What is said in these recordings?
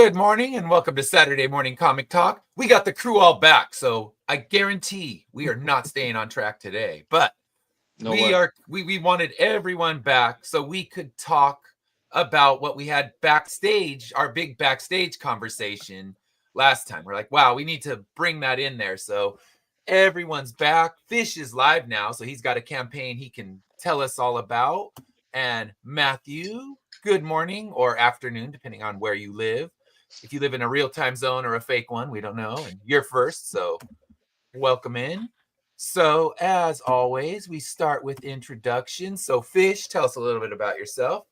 Good morning and welcome to Saturday Morning Comic Talk. We got the crew all back, so I guarantee we are not staying on track today. But we wanted everyone back so we could talk about what we had backstage, our big backstage conversation last time. We're like, wow, we need to bring that in there. So everyone's back. Fish is live now, so he's got a campaign he can tell us all about. And Matthew, good morning or afternoon, depending on where you live. If you live in a real time zone or a fake one, we don't know. And you're first, so welcome in. So as always, we start with introductions. So Fish, tell us a little bit about yourself.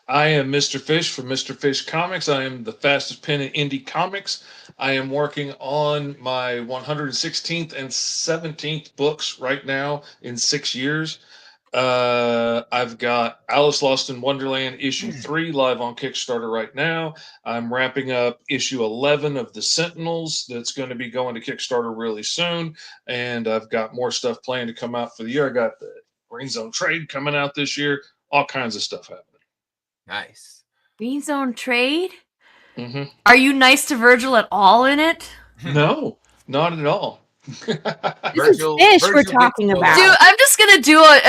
I am Mr. Fish from Mr. Fish Comics. I am the fastest pen in indie comics. I am working on my 116th and 17th books right now in 6 years. I've got Alice Lost in Wonderland issue 3 live on Kickstarter right now. I'm wrapping up issue 11 of The Sentinels that's going to be going to Kickstarter really soon. And I've got more stuff planned to come out for the year. I got the Green Zone Trade coming out this year. All kinds of stuff happening. Nice. Green Zone Trade? Mm-hmm. Are you nice to Virgil at all in it? No, not at all. Virgil, Fish we're talking about. Dude, I'm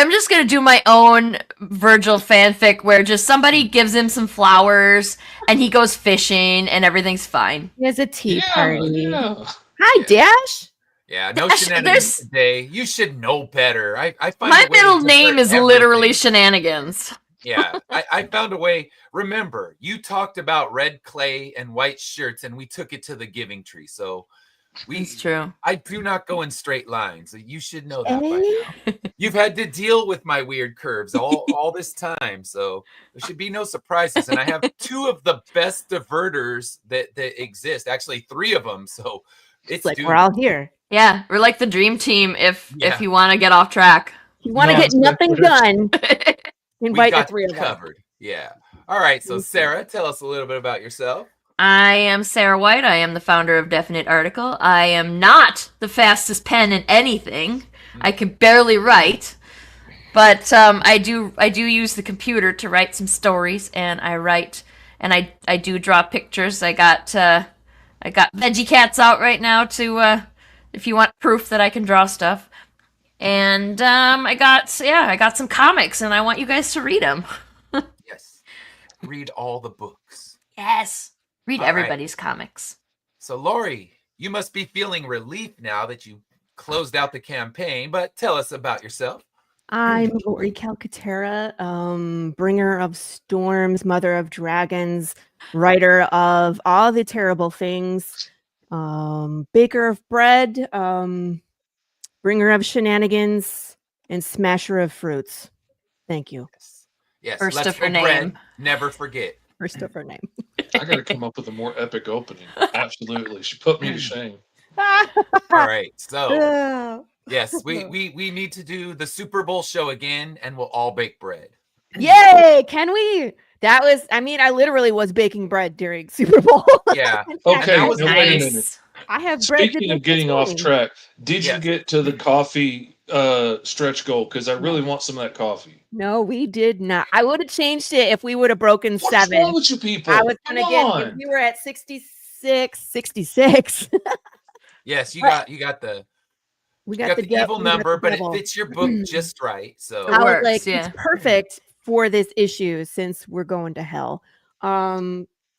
just gonna do my own Virgil fanfic where just somebody gives him some flowers and he goes fishing and everything's fine. He has a tea party. Yeah. Hi, Dash. Yeah, no Dash, shenanigans today. You should know better. I find My a way to middle divert name is everything. literally Shenanigans. Yeah, I found a way. Remember, you talked about red clay and white shirts, and we took it to the giving tree. So It's true. I do not go in straight lines. You should know that by now. You've had to deal with my weird curves all this time, so there should be no surprises. And I have 2 of the best diverters that exist. Actually, 3 of them. So it's like we're all here. Yeah, we're like the dream team if Yeah. you want to get off track. If you want to get nothing done, invite the got 3 of us. covered. Yeah. All right. So Sarah, tell us a little bit about yourself. I am Sarah White. I am the founder of Definite Article. I am not the fastest pen in anything. I can barely write, but I do use the computer to write some stories, and I write and I do draw pictures. I got Veggie Cats out right now to if you want proof that I can draw stuff. And I got some comics, and I want you guys to read them. Yes. Read all the books. Yes. Read everybody's comics. So, Laurie, you must be feeling relief now that you closed out the campaign, but tell us about yourself. I'm Laurie Calcaterra, bringer of storms, mother of dragons, writer of all the terrible things, baker of bread, bringer of shenanigans, and smasher of fruits. Thank you. Yes. First Let's of her go name. bread, never forget. First of her name. I got to come up with a more epic opening. Absolutely. She put me to shame. All right. So, Oh. yes, we need to do the Super Bowl show again, and we'll all bake bread. Yay! Can we? That was, I literally was baking bread during Super Bowl. Yeah. Okay, That was now wait a minute. Nice. I have bread. Speaking of getting off track, did you Yes. get to the coffee stretch goal? Because I really want some of that coffee. No, we did not. I would have changed it if we would have broken What's 7. wrong with you people? I was gonna Come get. on. We were at 66. Yes, you got the We you got got the evil number, but it fits your book just right. So It I was works, like, yeah. it's perfect for this issue since we're going to hell.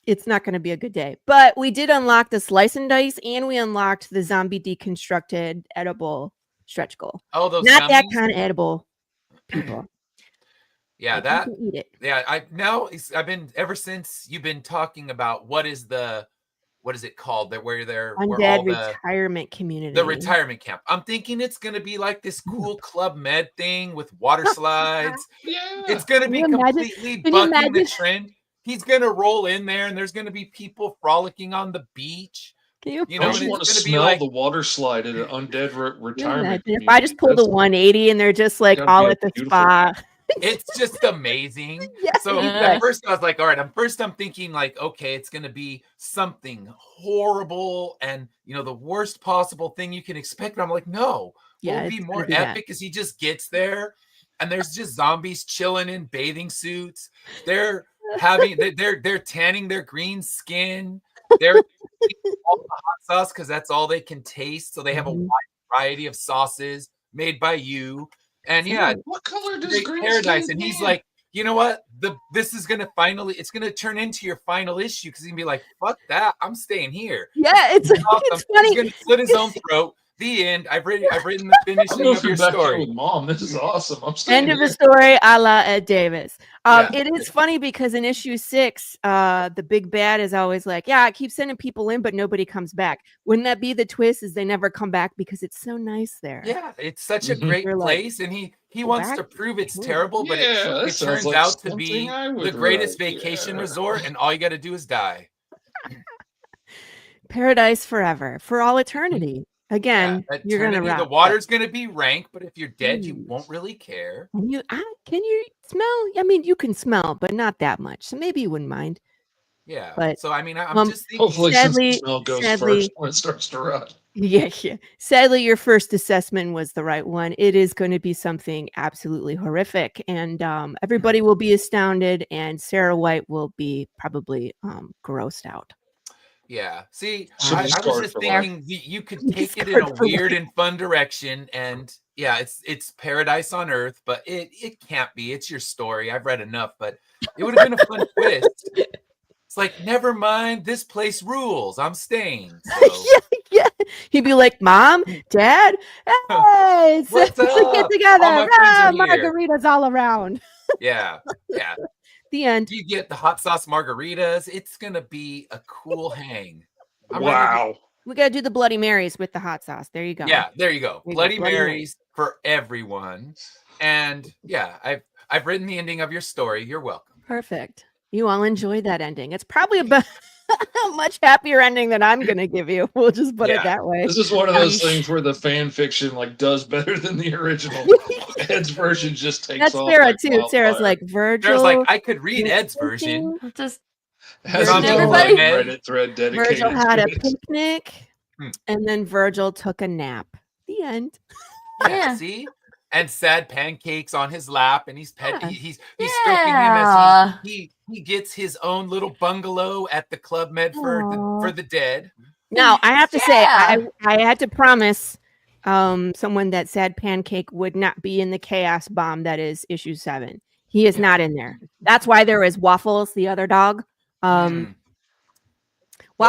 It's not going to be a good day, but we did unlock the slice and dice, and we unlocked the zombie deconstructed edible stretch goal. oh, those Not that gummies? kind of edible, people. Yeah, Like, that you can eat it. yeah. I've been ever since you've been talking about what is it called that where all Undead the retirement community. the retirement camp. I'm thinking it's gonna be like this cool Club Med thing with water slides. Yeah. It's gonna be Can you imagine- completely can you bucking the imagine- trend. He's gonna roll in there, and there's gonna be people frolicking on the beach. Can you, You know, I and just want to it's gonna be smell like the water slide at an undead retirement. imagine if I just pulled a 180 and they're just like That'd all be at the beautiful. spa? it's just amazing. Yeah. So Yeah. at first I was like, all right, I'm thinking like, okay, it's gonna be something horrible and the worst possible thing you can expect. But I'm like, no, Yeah, what would be it's more gonna be that. epic is he just gets there and there's just zombies chilling in bathing suits. They're they're tanning their green skin. They're eating all the hot sauce because that's all they can taste. So they have a wide variety of sauces made by you. And yeah, What color does great green paradise. skin And he's tan? like, you know what? This is gonna it's gonna turn into your final issue because he's gonna be like, fuck that, I'm staying here. Yeah, it's Awesome. funny. He's gonna slit his own throat. The end. I've written the I'm finishing of your moving back in story. with Mom. This is awesome. I'm staying End of here. the story, a la Ed Davis. Yeah. It is funny because in issue 6, the big bad is always like, yeah, I keep sending people in, but nobody comes back. Wouldn't that be the twist? Is they never come back because it's so nice there? Yeah, it's such a Mhm. great You're like, place, and he go wants back? to prove it's Cool. terrible, but Yeah, that it sounds turns like out to something be I would the greatest write, vacation yeah. resort, and all you got to do is die. Paradise forever, for all eternity. Again, you're gonna Eternity, the rock. water's going to be rank, but if you're dead, you Ooh. won't really care. Can you smell? I mean, you can smell, but not that much. So maybe you wouldn't mind. Yeah. But So I mean, I'm just thinking. Hopefully, since the sadly, smell goes sadly, first when it starts to rot. yeah. Sadly, your first assessment was the right one. It is going to be something absolutely horrific, and everybody will be astounded, and Sarah White will be probably grossed out. Yeah. See, She'll I be was scarred just for life. thinking you could Be take it in a scarred for weird life. and fun direction, and yeah, it's paradise on earth, but it can't be. It's your story. I've read enough, but it would have been a fun twist. It's like, never mind, this place rules. I'm staying. So yeah. He'd be like, "Mom, Dad, hey, What's let's get up? together. All my friends are here." Margaritas all around." yeah. The end. You get the hot sauce margaritas. It's gonna be a cool hang. I'm ready to- Wow. We gotta do the Bloody Marys with the hot sauce. There you go. Yeah, there you go. There you go, Bloody Bloody Marys for everyone. And yeah, I've written the ending of your story. You're welcome. Perfect. You all enjoyed that ending. It's probably a much happier ending than I'm gonna give you. We'll just put it that way. This is one of those Yeesh. things where the fan fiction does better than the original. Ed's version just takes That's off. Sarah like too. Sarah's wildfire. like Virgil. There's like, I could read you're Ed's version. thinking Just Has Virgil, its own everybody- Reddit thread dedicated Virgil had to a it. picnic, and then Virgil took a nap. The end. Yeah. See? And sad pancakes on his lap, and he's Yeah. he's stroking him as he gets his own little bungalow at the Club Med for the dead. Now I have to say, Yeah. I had to promise someone that Sad Pancake would not be in the chaos bomb that is issue 7. He is not in there. That's why there is Waffles, the other dog. Well,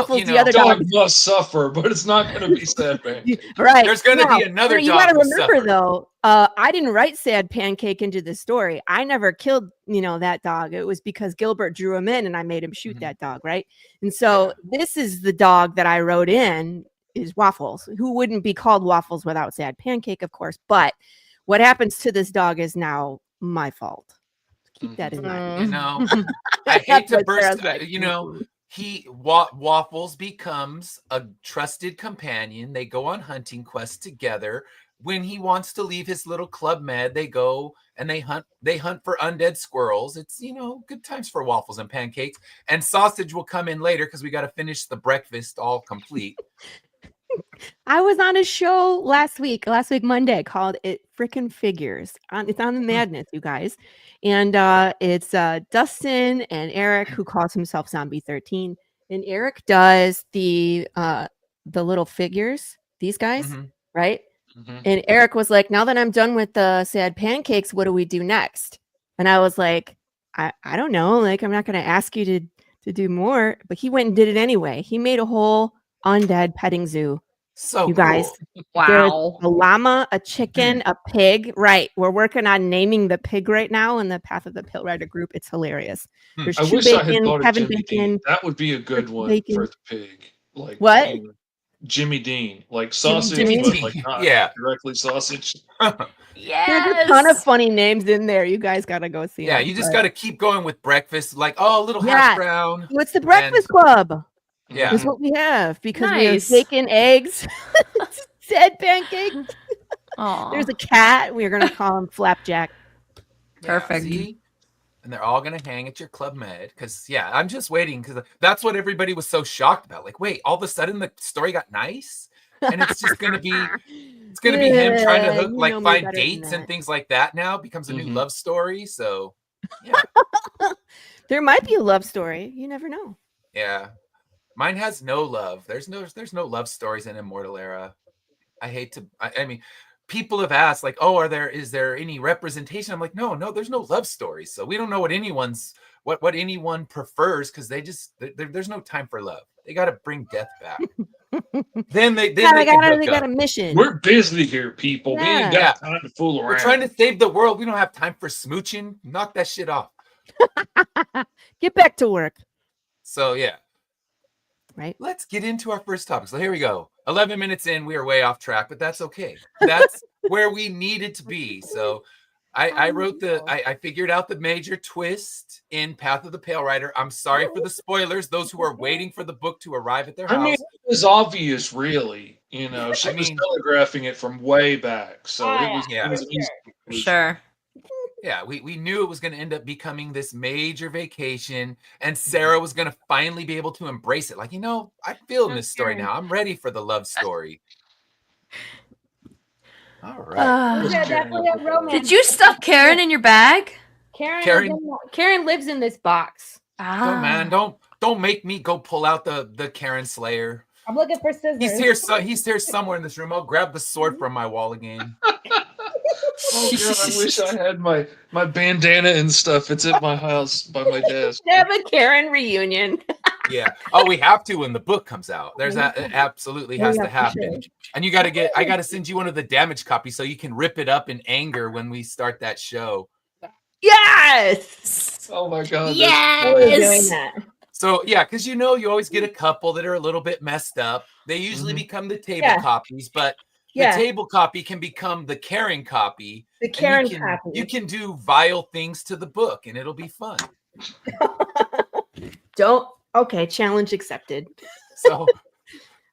Waffles, you the know, other Dog dog. must suffer, but it's not going to be Sad Pancake. Right. There's gonna be another you dog gotta who remember suffered. though, I didn't write Sad Pancake into the story. I never killed, that dog. It was because Gilbert drew him in and I made him shoot Mhm. that dog, right? And so this is the dog that I wrote in is Waffles, who wouldn't be called Waffles without Sad Pancake, of course. But what happens to this dog is now my fault. Keep that in mind. You know, I hate to That's what burst. Sarah's like, Waffles becomes a trusted companion. They go on hunting quests together. When he wants to leave his little Club Med, they go and they hunt for undead squirrels. It's good times for Waffles and pancakes. And Sausage will come in later because we got to finish the breakfast all complete. I was on a show last week Monday, called It Frickin' Figures. It's on the Madness, you guys. And it's Dustin and Eric, who calls himself Zombie 13. And Eric does the little figures, these guys, Mhm. right? Mhm. And Eric was like, now that I'm done with the Sad Pancakes, what do we do next? And I was like, I don't know. Like, I'm not going to ask you to do more. But he went and did it anyway. He made a whole undead petting zoo. So You guys, cool. there's wow. a llama, a chicken, a pig. Right. We're working on naming the pig right now in the Path of the Pill Rider group. It's hilarious. There's I Chew wish I had Bacon, thought of Kevin Jimmy Dean. Bacon. That would be a good one Bacon. for the pig. Like What? Jimmy Dean, like sausage, Jimmy but Dean. like not Yeah. directly sausage. Yes. There's a ton of funny names in there. You guys got to go see Yeah, them. you just But got to keep going with breakfast. Like, oh, a little Yeah. hash brown. What's the Breakfast Club? Yeah. Is what we have because we have Nice. bacon, eggs, Sad Pancake. Aw. There's a cat. We're going to call him Flapjack. Perfect. See? And they're all gonna hang at your Club Med because I'm just waiting because that's what everybody was so shocked about. Like, wait, all of a sudden the story got nice, and it's just gonna be him trying to Yeah, hook, you like know me find better than dates and that. things like that. Now it becomes a new Mhm. love story. So yeah, There might be a love story. You never know. Yeah. Mine has no love. There's no love stories in Immortal Era. I mean, people have asked, like, oh, is there any representation? I'm like, no, there's no love stories. So we don't know what anyone prefers, because there's no time for love. They got to bring death back. then they got a mission. We're busy here, people. We ain't got time to fool around. We're trying to save the world. We don't have time for smooching. Knock that shit off. Get back to work. So yeah. Right. Let's get into our first topic. So here we go. 11 minutes in, we are way off track, but that's okay. That's where we needed to be. So I figured out the major twist in Path of the Pale Rider. I'm sorry for the spoilers, those who are waiting for the book to arrive at their house. I mean, it was obvious, really. You know, she was telegraphing it from way back. So it was easy. Sure. Yeah, we knew it was going to end up becoming this major vacation, and Sarah was going to finally be able to embrace it. Like, I feel in this story now. I'm ready for the love story. All right. Definitely a romance. Did you stuff Karen in your bag? Karen lives in this box. Oh man, don't make me go pull out the Karen Slayer. I'm looking for scissors. He's here somewhere in this room. I'll grab the sword from my wall again. Oh God, I wish I had my bandana and stuff. It's at my house by my desk. Have a Karen reunion. Yeah. Oh, we have to when the book comes out. It absolutely has to happen. And I got to send you one of the damaged copies so you can rip it up in anger when we start that show. Yes. Oh my God. Yes. Doing that. So yeah, because you always get a couple that are a little bit messed up. They usually become the table copies, but the table copy can become the Karen copy. The Karen copy. You can do vile things to the book, and it'll be fun. Okay, challenge accepted. So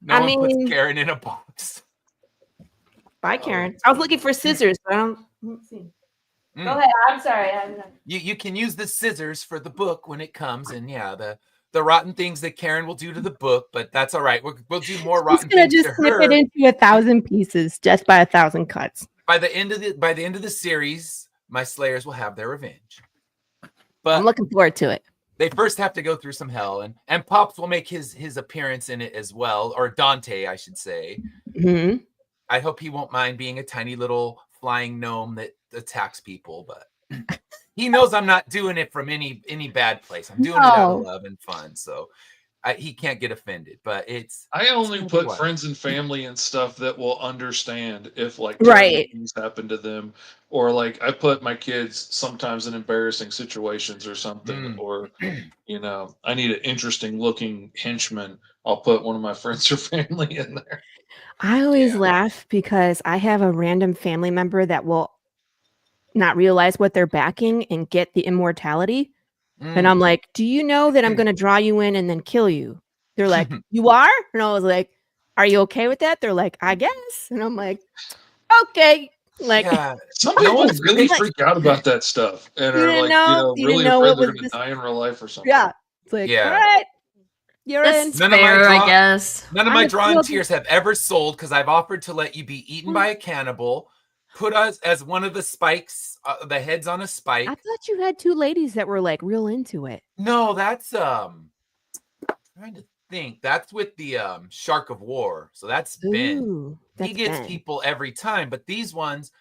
no one puts Karen in a box. Bye, Karen. I was looking for scissors, but I don't see. Go ahead. I'm sorry. You can use the scissors for the book when it comes, and the rotten things that Karen will do to the book, but that's all right. We'll do more rotten things to her. Just snip it into 1,000 pieces, just by 1,000 cuts. By the end of the series, my Slayers will have their revenge. But I'm looking forward to it. They first have to go through some hell, and Pops will make his appearance in it as well, or Dante, I should say. Mm-hmm. I hope he won't mind being a tiny little flying gnome that attacks people, but he knows I'm not doing it from any bad place. I'm doing it out of love and fun, so he can't get offended. But I only put friends and family and stuff that will understand if things happen to them, or I put my kids sometimes in embarrassing situations or something, or I need an interesting looking henchman. I'll put one of my friends or family in there. I always laugh because I have a random family member that will not realize what they're backing and get the immortality. And I'm like, do you know that I'm going to draw you in and then kill you? They're like, you are? And I was like, are you okay with that? They're like, I guess. And I'm like, okay. Some people really freak out about that stuff and are really afraid they're going to die in real life or something. Yeah. It's like, all right. You're in. I guess. None of my drawing tiers have ever sold because I've offered to let you be eaten by a cannibal, put us as one of the spikes, the heads on a spike. I thought you had two ladies that were real into it. No, that's trying to think. That's with the Shark of War. So that's Ben. He gets people every time, but these ones,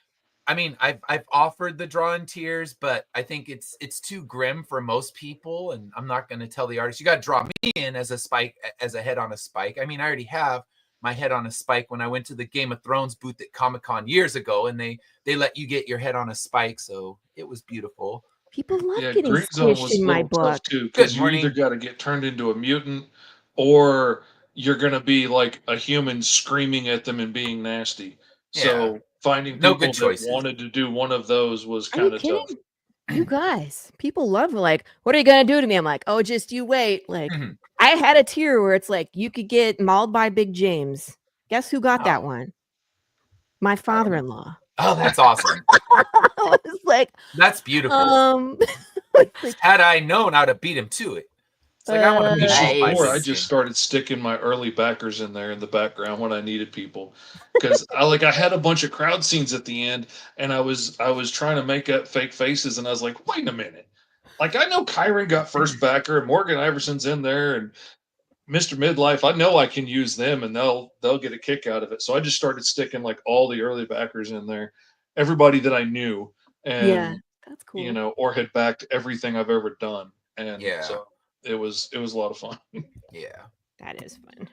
I mean, I've offered the drawing tiers, but I think it's too grim for most people, and I'm not going to tell the artist you got to draw me in as a spike, as a head on a spike. I mean, I already have my head on a spike when I went to the Game of Thrones booth at Comic-Con years ago, and they let you get your head on a spike, so it was beautiful. People love getting squished in my book too, because you either got to get turned into a mutant, or you're going to be like a human screaming at them and being nasty. So finding people that wanted to do one of those was kind of tough. You guys, people love what are you going to do to me? I'm like, oh, just you wait. I had a tier where it's like you could get mauled by Big James. Guess who got that one? My father-in-law. Oh, that's awesome. I was like, that's beautiful. Had I known, I'd have beat him to it. It's like I want to be I just started sticking my early backers in there in the background when I needed people, because I had a bunch of crowd scenes at the end, and I was trying to make up fake faces, and I was like, wait a minute, Like, I know Kyron got first backer, and Morgan Iverson's in there, and Mr. Midlife. I know I can use them, and they'll get a kick out of it. So I just started sticking like all the early backers in there, everybody that I knew, and that's cool. or had backed everything I've ever done, and Yeah. so it was a lot of fun. Yeah. That is fun.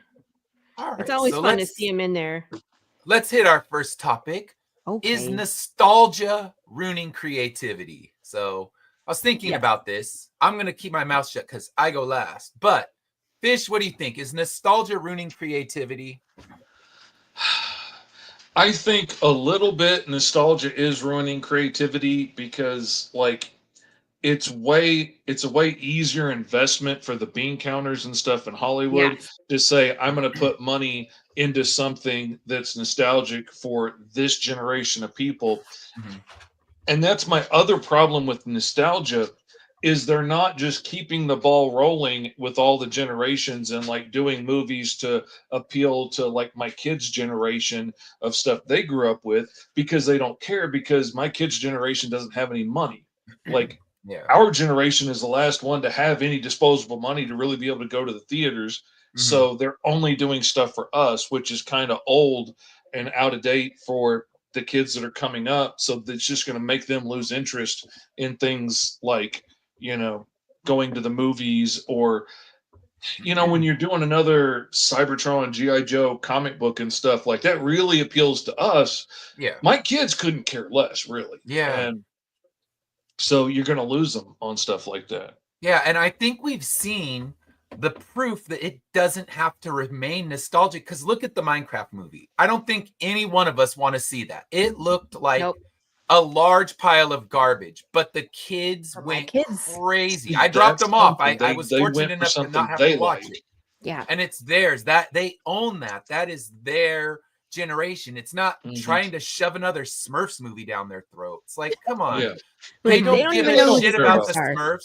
All right. It's always fun to see him in there. Let's hit our first topic. Okay. Is nostalgia ruining creativity? So I was thinking about this. I'm going to keep my mouth shut because I go last. But Fish, what do you think? Is nostalgia ruining creativity? I think a little bit nostalgia is ruining creativity because, like, it's a way easier investment for the bean counters and stuff in Hollywood to say, I'm going to put money into something that's nostalgic for this generation of people. Mm-hmm. And that's my other problem with nostalgia, is they're not just keeping the ball rolling with all the generations and like doing movies to appeal to like my kids' generation of stuff they grew up with, because they don't care, because my kids' generation doesn't have any money. Like, our generation is the last one to have any disposable money to really be able to go to the theaters. Mm-hmm. So they're only doing stuff for us, which is kind of old and out of date for the kids that are coming up. So that's just going to make them lose interest in things like, going to the movies, or, when you're doing another Cybertron, G.I. Joe comic book and stuff like that really appeals to us. Yeah. My kids couldn't care less, really. Yeah. And so you're going to lose them on stuff like that. Yeah, and I think we've seen the proof that it doesn't have to remain nostalgic, because look at the Minecraft movie. I don't think any one of us want to see that. It looked like a large pile of garbage, but the kids went crazy. I dropped them off. I was fortunate enough to not have to watch it. Yeah. And it's theirs. That they own that. That is their generation. It's not trying to shove another Smurfs movie down their throat. It's like, come on. Yeah. They don't give a shit about the Smurfs.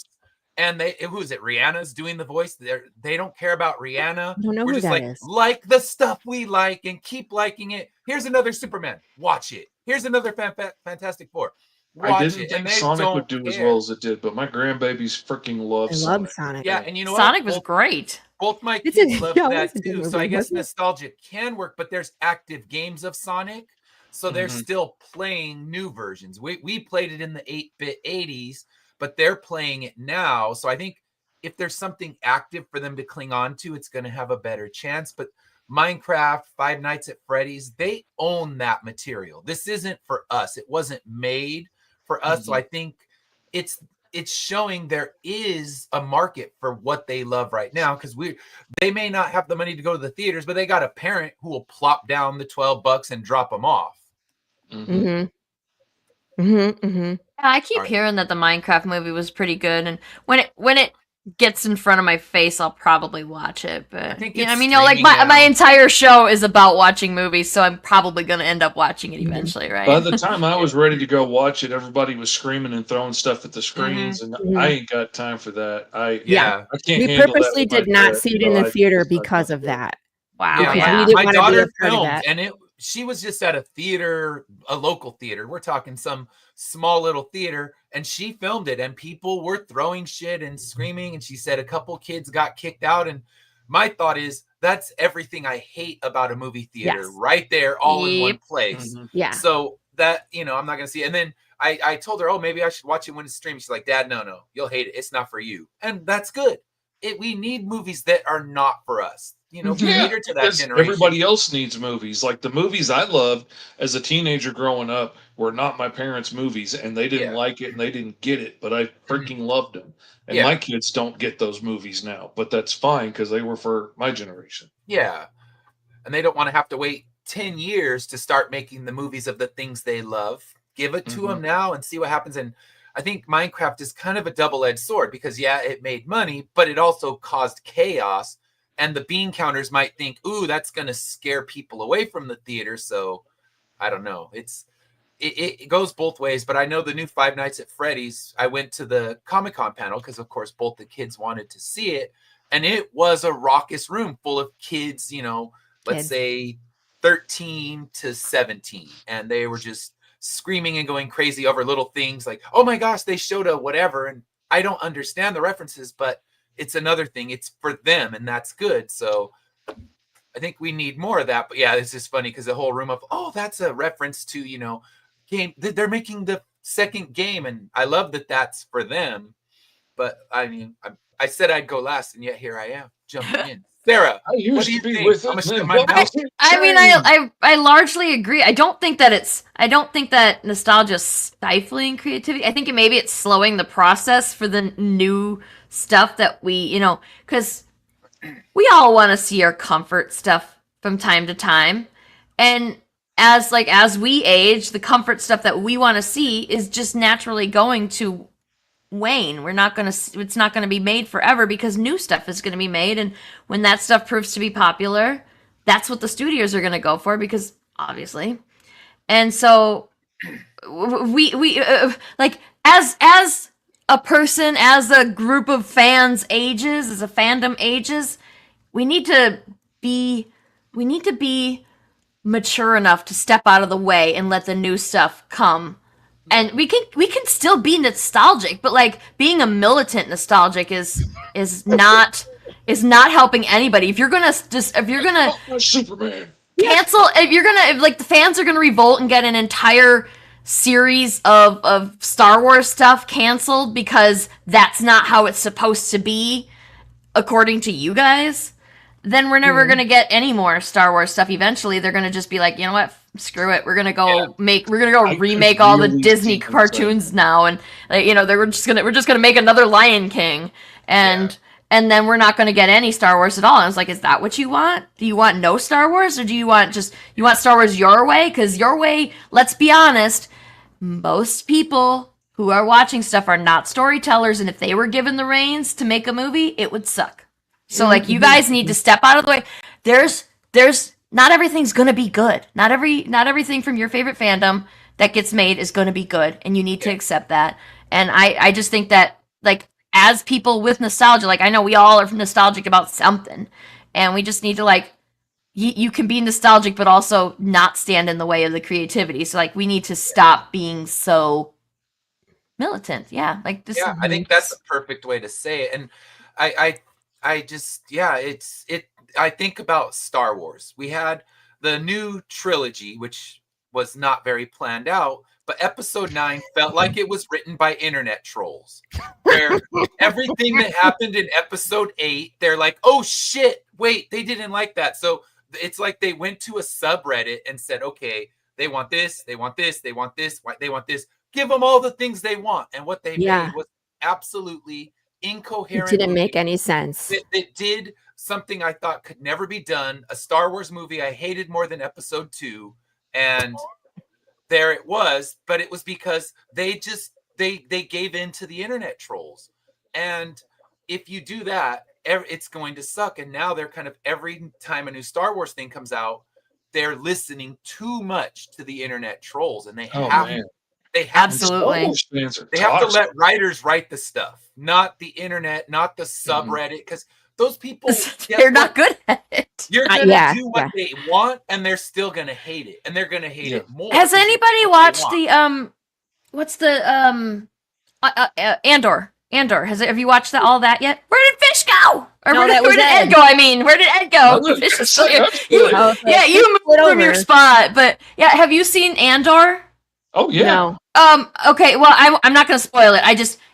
And who is it? Rihanna's doing the voice. They don't care about Rihanna. We're just like the stuff we like and keep liking it. Here's another Superman. Watch it. Here's another Fantastic Four. Watch I didn't it. think Sonic would do as well as it did, but my grandbabies freaking love Sonic. Yeah, and you know Sonic was great. Both my kids love that too. So I guess nostalgia can work, but there's active games of Sonic. So they're still playing new versions. We played it in the 8-bit 80s, but they're playing it now. So I think if there's something active for them to cling on to, it's going to have a better chance. But Minecraft, Five Nights at Freddy's, they own that material. This isn't for us. It wasn't made for us. So I think it's showing there is a market for what they love right now, because they may not have the money to go to the theaters, but they got a parent who will plop down the $12 and drop them off. I keep hearing that the Minecraft movie was pretty good, and when it gets in front of my face, I'll probably watch it. But my entire show is about watching movies, so I'm probably going to end up watching it eventually, right? By the time I was ready to go watch it, everybody was screaming and throwing stuff at the screens, and I ain't got time for that. I can't. We purposely did not see it in the theater because of that. Wow. Yeah. My daughter filmed, and she was just at a theater, a local theater. We're talking some small little theater, and she filmed it, and people were throwing shit and screaming, and she said a couple kids got kicked out. And my thought is, that's everything I hate about a movie theater right there, all in one place. Yeah. So that, I'm not going to see it. And then I told her, maybe I should watch it when it's streaming. She's like, Dad, no, you'll hate it. It's not for you. And that's good. We need movies that are not for us. Cater to that generation. Everybody else needs movies. Like the movies I loved as a teenager growing up were not my parents' movies, and they didn't like it and they didn't get it, but I freaking loved them. And my kids don't get those movies now, but that's fine because they were for my generation. Yeah. And they don't want to have to wait 10 years to start making the movies of the things they love. Give it to them now and see what happens. And I think Minecraft is kind of a double-edged sword because, it made money, but it also caused chaos. And the bean counters might think, ooh, that's going to scare people away from the theater. So I don't know. It goes both ways. But I know the new Five Nights at Freddy's, I went to the Comic-Con panel because, of course, both the kids wanted to see it. And it was a raucous room full of kids, let's say 13 to 17. And they were just screaming and going crazy over little things like, oh, my gosh, they showed a whatever. And I don't understand the references, but it's another thing. It's for them, and that's good. So I think we need more of that. But yeah, it's just funny because the whole room of, oh, that's a reference to, game. They're making the second game, and I love that that's for them. But I mean, I said I'd go last, and yet here I am jumping in. Sarah, I used what do you to be think? with I'm it. gonna shut Man, my what mouth. was it? I mean, I largely agree. I don't think that nostalgia's stifling creativity. I think maybe it's slowing the process for the new stuff that we, because we all want to see our comfort stuff from time to time. And as we age, the comfort stuff that we want to see is just naturally going to wane. It's not going to be made forever because new stuff is going to be made, and when that stuff proves to be popular, that's what the studios are going to go for, because obviously. And so we like, as a person, as a group of fans ages, as a fandom ages, we need to be mature enough to step out of the way and let the new stuff come. And we can still be nostalgic, but like, being a militant nostalgic is not helping anybody. If you're gonna Superman. cancel, if like the fans are gonna revolt and get an entire series of Star Wars stuff canceled because that's not how it's supposed to be according to you guys, then we're never gonna get any more Star Wars stuff. Eventually, they're gonna just be like, you know what? Screw it. We're gonna go remake all the Disney cartoons now, and we're just gonna make another Lion King, and then we're not gonna get any Star Wars at all. And I was like, is that what you want? Do you want no Star Wars, or do you want Star Wars your way? Because your way, let's be honest, most people who are watching stuff are not storytellers, and if they were given the reins to make a movie, it would suck. So like, you guys need to step out of the way. There's not everything's gonna be good. Not everything from your favorite fandom that gets made is gonna be good, and you need to accept that. And I just think that, like, as people with nostalgia, like, I know we all are nostalgic about something, and we just need to, like, you can be nostalgic but also not stand in the way of the creativity. So like, we need to stop being so militant. Yeah, like this. Yeah, I think that's the perfect way to say it. And I just, I think about Star Wars. We had the new trilogy, which was not very planned out, but episode 9 felt like it was written by internet trolls, where everything that happened in episode 8, they're like, oh shit, wait, they didn't like that. So it's like they went to a subreddit and said, okay, they want this, they want this, they want this, they want this. Give them all the things they want. And what they made was absolutely incoherent. It didn't make any sense. It did something I thought could never be done. A Star Wars movie I hated more than episode 2. And there it was. But it was because they gave in to the internet trolls. And if you do that, it's going to suck. And now they're kind of, every time a new Star Wars thing comes out, they're listening too much to the internet trolls. And they have Absolutely. They have to let writers write the stuff, not the internet, not the subreddit, because those people, they're not good at it. You're gonna do what they want, and they're still gonna hate it, and they're gonna hate it more. Has anybody watched the what's the Andor? Have you watched all that yet? Where did Fish go? Or No, where did Ed go? I mean, where did Ed go? Fish is still, you moved from your spot, but yeah, have you seen Andor? Oh yeah. No. Okay. Well, I'm not gonna spoil it.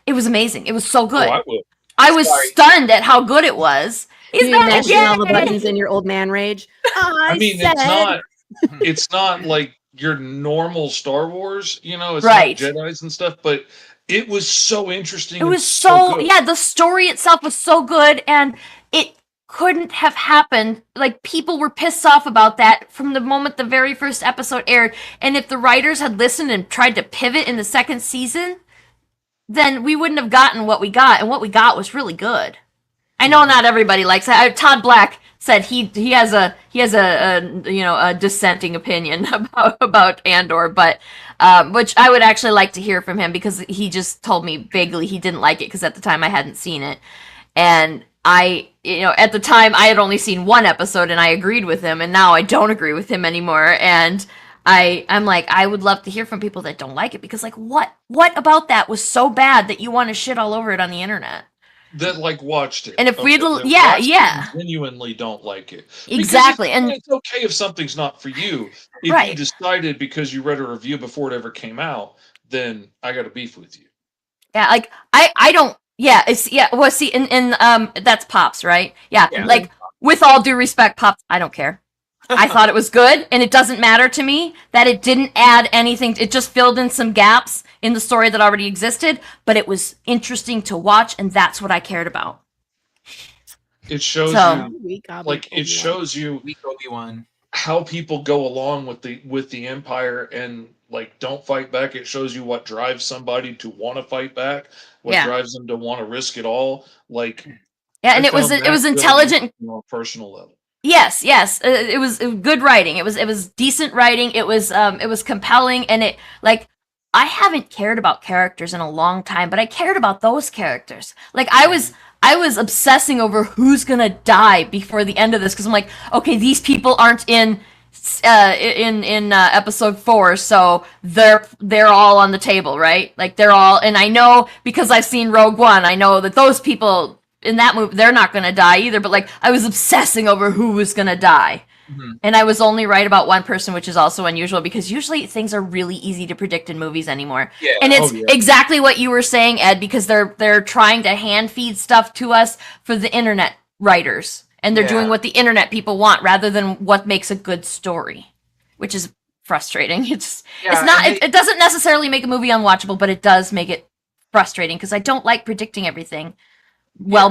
It was amazing. It was so good. Oh, I will. I was stunned at how good it was. You mashing all the buttons in your old man rage. I mean, it's not like your normal Star Wars, it's not Jedis and stuff, but it was so interesting. It was so good. The story itself was so good, and it couldn't have happened. Like, people were pissed off about that from the moment the very first episode aired. And if the writers had listened and tried to pivot in the second season, then we wouldn't have gotten what we got. And what we got was really good. I know not everybody likes it. Todd Black said he has a dissenting opinion about Andor, but which I would actually like to hear from him, because he just told me vaguely he didn't like it because at the time I hadn't seen it. And at the time I had only seen one episode and I agreed with him, and now I don't agree with him anymore. And I'm like, I would love to hear from people that don't like it, because like what about that was so bad that you want to shit all over it on the internet? That like watched it. And if we'd genuinely don't like it. Exactly. And And it's okay if something's not for you. If Right. you decided because you read a review before it ever came out, then I got a beef with you. yeah, like I don't well see in that's Pops, right? Yeah. Yeah. Like with all due respect, Pops, I don't care. I thought it was good, and it doesn't matter to me that it didn't add anything. It just filled in some gaps in the story that already existed, but it was interesting to watch, and that's what I cared about. It shows it shows you Weak Obi-Wan. how people go along with the Empire and like don't fight back. It shows you what drives somebody to want to fight back, what drives them to want to risk it all. Like, and it was intelligent on a personal level. Yes. It was good writing. It was decent writing. It was compelling, and it like I haven't cared about characters in a long time, but I cared about those characters. Like I was obsessing over who's gonna die before the end of this, because I'm like, okay, these people aren't in episode 4, so they're all on the table, right? Like they're all, and I know because I've seen Rogue One, I know that those people in that movie, they're not gonna die either, but like I was obsessing over who was gonna die. Mm-hmm. And I was only right about one person, which is also unusual, because usually things are really easy to predict in movies anymore. Yeah. And it's exactly what you were saying, Ed, because they're trying to hand feed stuff to us for the internet writers, and they're doing what the internet people want rather than what makes a good story, which is frustrating. It's not. It doesn't necessarily make a movie unwatchable, but it does make it frustrating, because I don't like predicting everything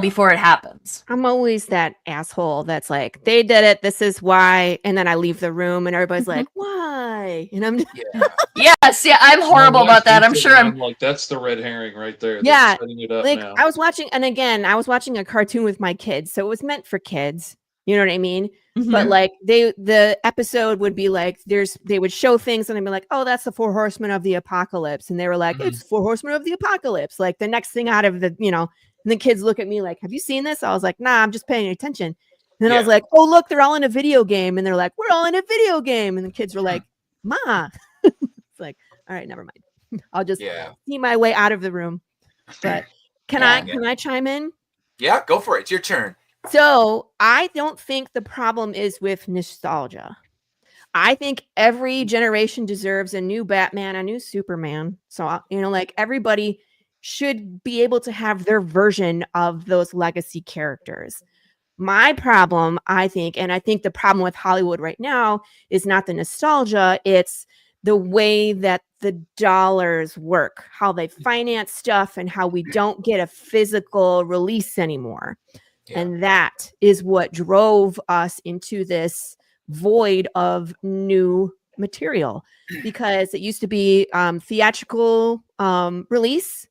before it happens. I'm always that asshole that's like, they did it, this is why, and then I leave the room and everybody's like, why? And I'm I'm horrible about that. I'm sure I'm like, that's the red herring right there. Yeah, setting it up like now. I was watching a cartoon with my kids, so it was meant for kids. You know what I mean? Mm-hmm. But like the episode would be like, they would show things and I'd be like, oh, that's the 4 horsemen of the apocalypse, and they were like, it's 4 horsemen of the apocalypse. Like the next thing out of the, and the kids look at me like, have you seen this? I was like, nah, I'm just paying attention. And then I was like, oh, look, they're all in a video game. And they're like, we're all in a video game. And the kids were like, Ma. It's like, all right, never mind. I'll just see my way out of the room. But can I chime in? Yeah, go for it. It's your turn. So I don't think the problem is with nostalgia. I think every generation deserves a new Batman, a new Superman. So, like everybody should be able to have their version of those legacy characters. My problem, I think the problem with Hollywood right now is not the nostalgia, it's the way that the dollars work, how they finance stuff, and how we don't get a physical release anymore. Yeah. And that is what drove us into this void of new material, because it used to be theatrical release.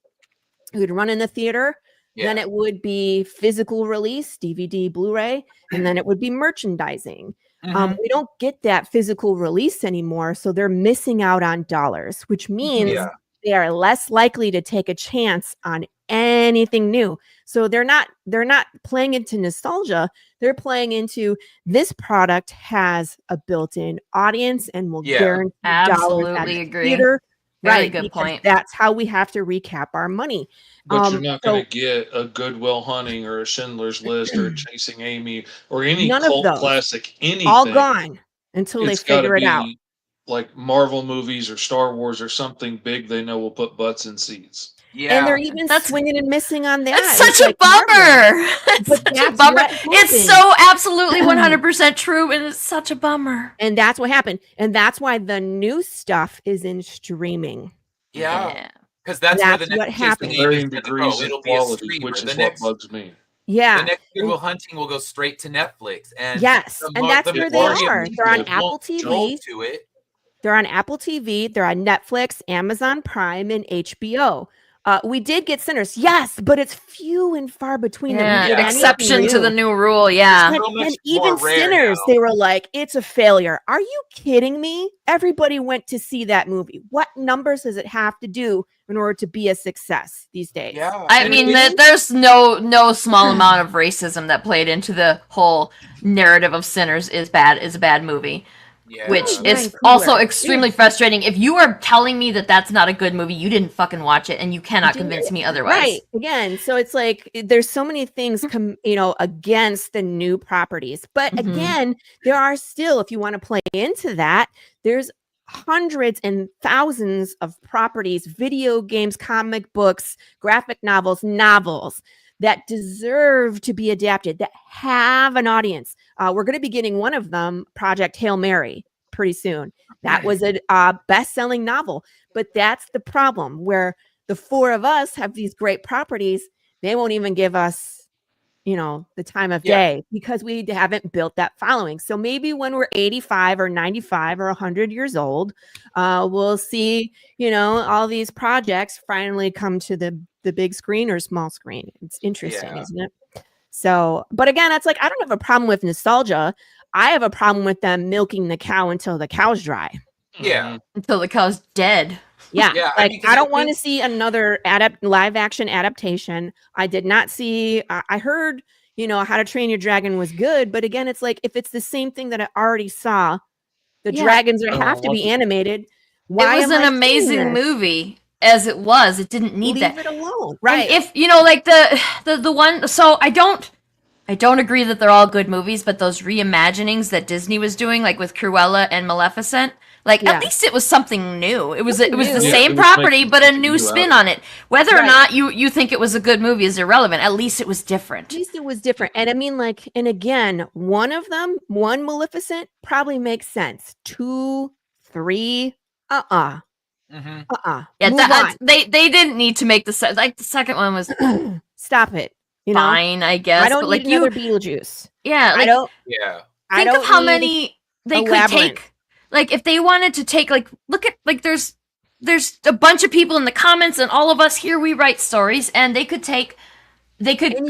It would run in the theater, then it would be physical release, DVD, Blu-ray, and then it would be merchandising. Mm-hmm. We don't get that physical release anymore, so they're missing out on dollars, which means they are less likely to take a chance on anything new. So they're not playing into nostalgia. They're playing into, this product has a built-in audience and will guarantee dollars at the theater. Very good point. That's how we have to recap our money. But you're not going to get a Good Will Hunting or a Schindler's List or a Chasing Amy or any cult classic, anything. All gone until they figure it out. Like Marvel movies or Star Wars or something big they know will put butts in seats. Yeah, and they're even swinging and missing on that. That's such a bummer. It's such a bummer. It's so absolutely 100% true, and it's such a bummer. And that's what happened. And that's why the new stuff is in streaming. Yeah. Because that's where the next what happened. Varying degrees of quality, which is what bugs me. Yeah. The next Good Will Hunting will go straight to Netflix. And and that's where they are. They're on Apple TV. They're on Apple TV. They're on Netflix, Amazon Prime, and HBO. We did get Sinners, yes, but it's few and far between. Exception to the new rule, and even Sinners, they were like, it's a failure. Are you kidding me? Everybody went to see that movie. What numbers does it have to do in order to be a success these days? Yeah, I mean, there's no small amount of racism that played into the whole narrative of Sinners is a bad movie. Yeah. which Ryan is Coogler. also extremely frustrating. If you are telling me that that's not a good movie, you didn't fucking watch it, and you cannot convince me otherwise. Right. Again, so it's like there's so many things against the new properties. But again, there are still, if you want to play into that, there's hundreds and thousands of properties, video games, comic books, graphic novels that deserve to be adapted, that have an audience. We're going to be getting one of them, Project Hail Mary, pretty soon. That was a best-selling novel. But that's the problem, where the four of us have these great properties. They won't even give us, the time of day because we haven't built that following. So maybe when we're 85 or 95 or 100 years old, we'll see, all these projects finally come to the big screen or small screen. It's interesting, isn't it? So, but again, it's like, I don't have a problem with nostalgia. I have a problem with them milking the cow until the cow's dry. Yeah. Until the cow's dead. Yeah. Like, I don't want to see another live action adaptation. I did not see, I heard, How to Train Your Dragon was good. But again, it's like, if it's the same thing that I already saw, the dragons have to be animated. Why? It was an amazing movie as it was. It didn't need Leave that. it alone. Right. And if, like the one, so I don't agree that they're all good movies, but those reimaginings that Disney was doing, like with Cruella and Maleficent, at least it was something new. It was the same property, but a new spin on it. Whether or not you think it was a good movie is irrelevant. At least it was different. At least it was different. And I mean, and again, one Maleficent probably makes sense. 2, 3, Yeah, Move they didn't need to make the second one was stop it. Fine, I guess. I don't but need another Beetlejuice. Yeah, I don't. Yeah. Think of how many they could take. Like, if they wanted to take, look at, there's a bunch of people in the comments, and all of us here, we write stories, and they could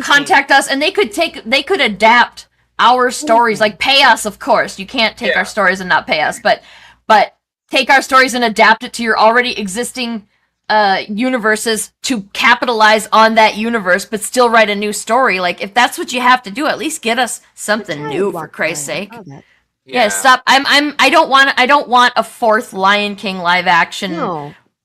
contact us, and they could adapt our stories, pay us, of course. You can't take our stories and not pay us, but take our stories and adapt it to your already existing universes to capitalize on that universe, but still write a new story. Like, if that's what you have to do, at least get us something new, for Christ's sake. Yeah, stop. I don't want a fourth Lion King live action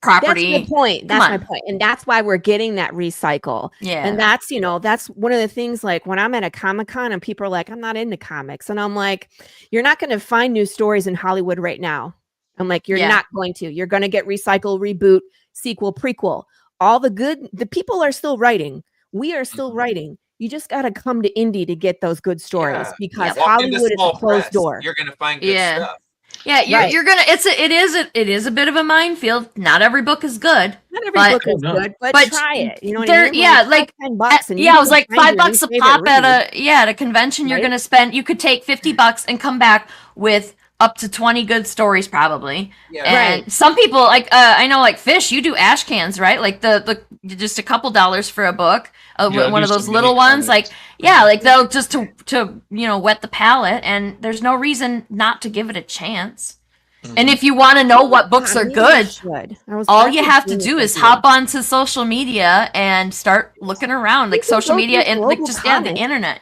property. That's my point. That's my point. And that's why we're getting that recycle. Yeah. And that's, that's one of the things, like when I'm at a Comic-Con and people are like, I'm not into comics. And I'm like, you're not going to find new stories in Hollywood right now. I'm like, you're not going to. You're going to get recycle, reboot, sequel, prequel. All the people are still writing. We are still writing. You just got to come to indie to get those good stories because Hollywood is a closed door. You're going to find good stuff. Yeah, you're gonna. It is a bit of a minefield. Not every book is good. Not every book is good, but try it. You know what I mean? Yeah, $10 and it was like $5 a pop at a convention. You're gonna spend. You could take $50 and come back with up to 20 good stories probably. Yeah. And some people I know Fish, you do ash cans, right? Like the just a couple dollars for a book. One of those little ones, they'll just to wet the palate, and there's no reason not to give it a chance. And if you want to know what books are good, all you have to do is hop onto social media and start looking around, social media and the internet.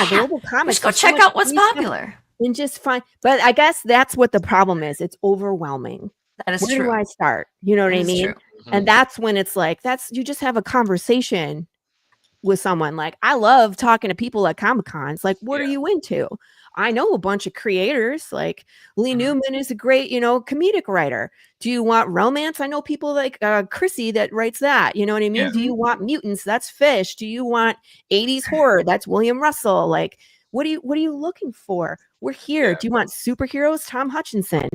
Global comics. Just go check out what's popular and just find. But I guess that's what the problem is. It's overwhelming. That is true. Where do I start? You know what I mean? And that's when it's like you just have a conversation with someone. Like, I love talking to people at Comic-Cons. Like, what are you into? I know a bunch of creators. Like Lee Newman is a great, comedic writer. Do you want romance? I know people like Chrissy that writes that. You know what I mean? Yeah. Do you want mutants? That's Fish. Do you want 80s horror? That's William Russell. Like, what are you looking for? We're here. Yeah. Do you want superheroes? Tom Hutchinson.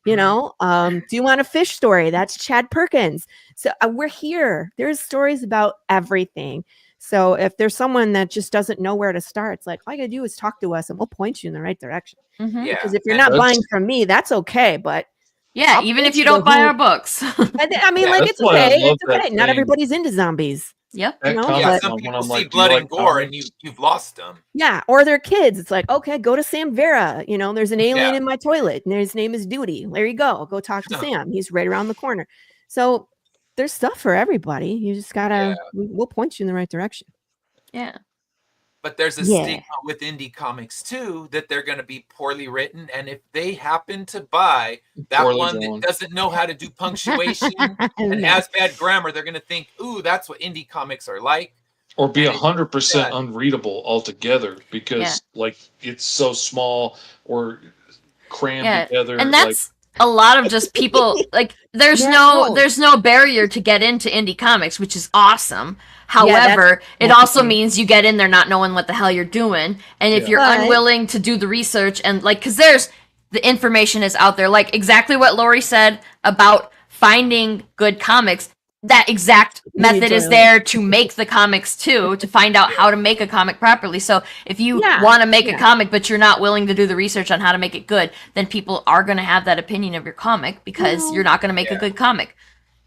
Do you want a Fish story? That's Chad Perkins. So we're here. There's stories about everything. So if there's someone that just doesn't know where to start, it's like, all you gotta do is talk to us and we'll point you in the right direction. Because if you're not buying from me, that's okay. But even if you don't buy our books. I mean, it's okay. It's okay. Not everybody's into zombies. Yep. Some people see blood and gore and you've lost them. Yeah. Or their kids. It's like, okay, go to Sam Vera. There's an alien in my toilet and his name is Duty. There you go. Go talk to Sam. He's right around the corner. So there's stuff for everybody. You just gotta we'll point you in the right direction. Yeah. but there's a Yeah. stigma with indie comics too that they're going to be poorly written. And if they happen to buy that Poorly one drawn. that doesn't know how to do punctuation and No. has bad grammar, they're going to think, ooh, that's what indie comics are like. Or be And it's 100% sad. unreadable altogether because like it's so small or crammed together. And that's a lot of just people like there's no barrier to get into indie comics, which is awesome. However, it also means you get in there not knowing what the hell you're doing, and if you're unwilling to do the research and like because there's the information is out there, like exactly what Laurie said about finding good comics. That exact method is there to make the comics too, to find out how to make a comic properly. So if you want to make a comic, but you're not willing to do the research on how to make it good, then people are going to have that opinion of your comic because you're not going to make a good comic.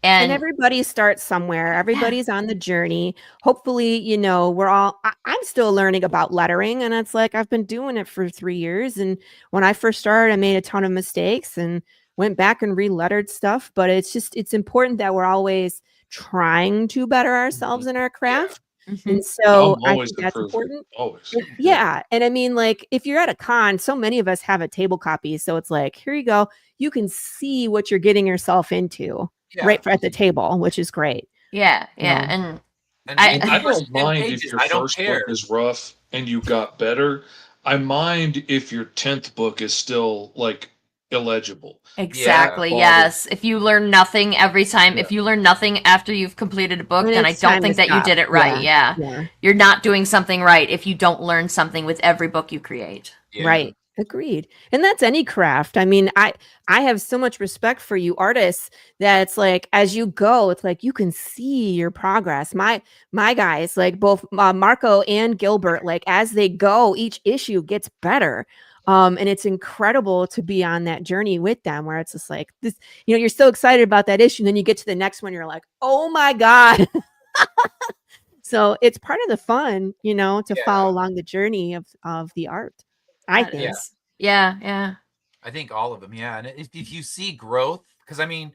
And everybody starts somewhere. Everybody's on the journey. Hopefully, you know, I'm still learning about lettering. And it's like, I've been doing it for 3 years. And when I first started, I made a ton of mistakes and went back and re-lettered stuff. But it's important that we're always trying to better ourselves in our craft. And so I think that's important. Always. Yeah. And I mean, like, if you're at a con, so many of us have a table copy. So it's like, here you go. You can see what you're getting yourself into. Right at the table, which is great. Yeah. And I don't mind if your first book is rough and you got better. I mind if your 10th book is still like illegible. Exactly. Yes. If you learn nothing every time, if you learn nothing after you've completed a book, then I don't think that you did it right. Yeah. You're not doing something right if you don't learn something with every book you create. Right. Agreed. And that's any craft. I mean, I have so much respect for you artists that it's like, as you go, it's like, you can see your progress. My guys, like both Marco and Gilbert, like as they go, each issue gets better. And it's incredible to be on that journey with them where it's just like this, you know, you're so excited about that issue. And then you get to the next one, you're like, oh my God. So it's part of the fun, you know, to follow along the journey of the art. I think. Yeah. I think all of them. Yeah. And if you see growth, because I mean,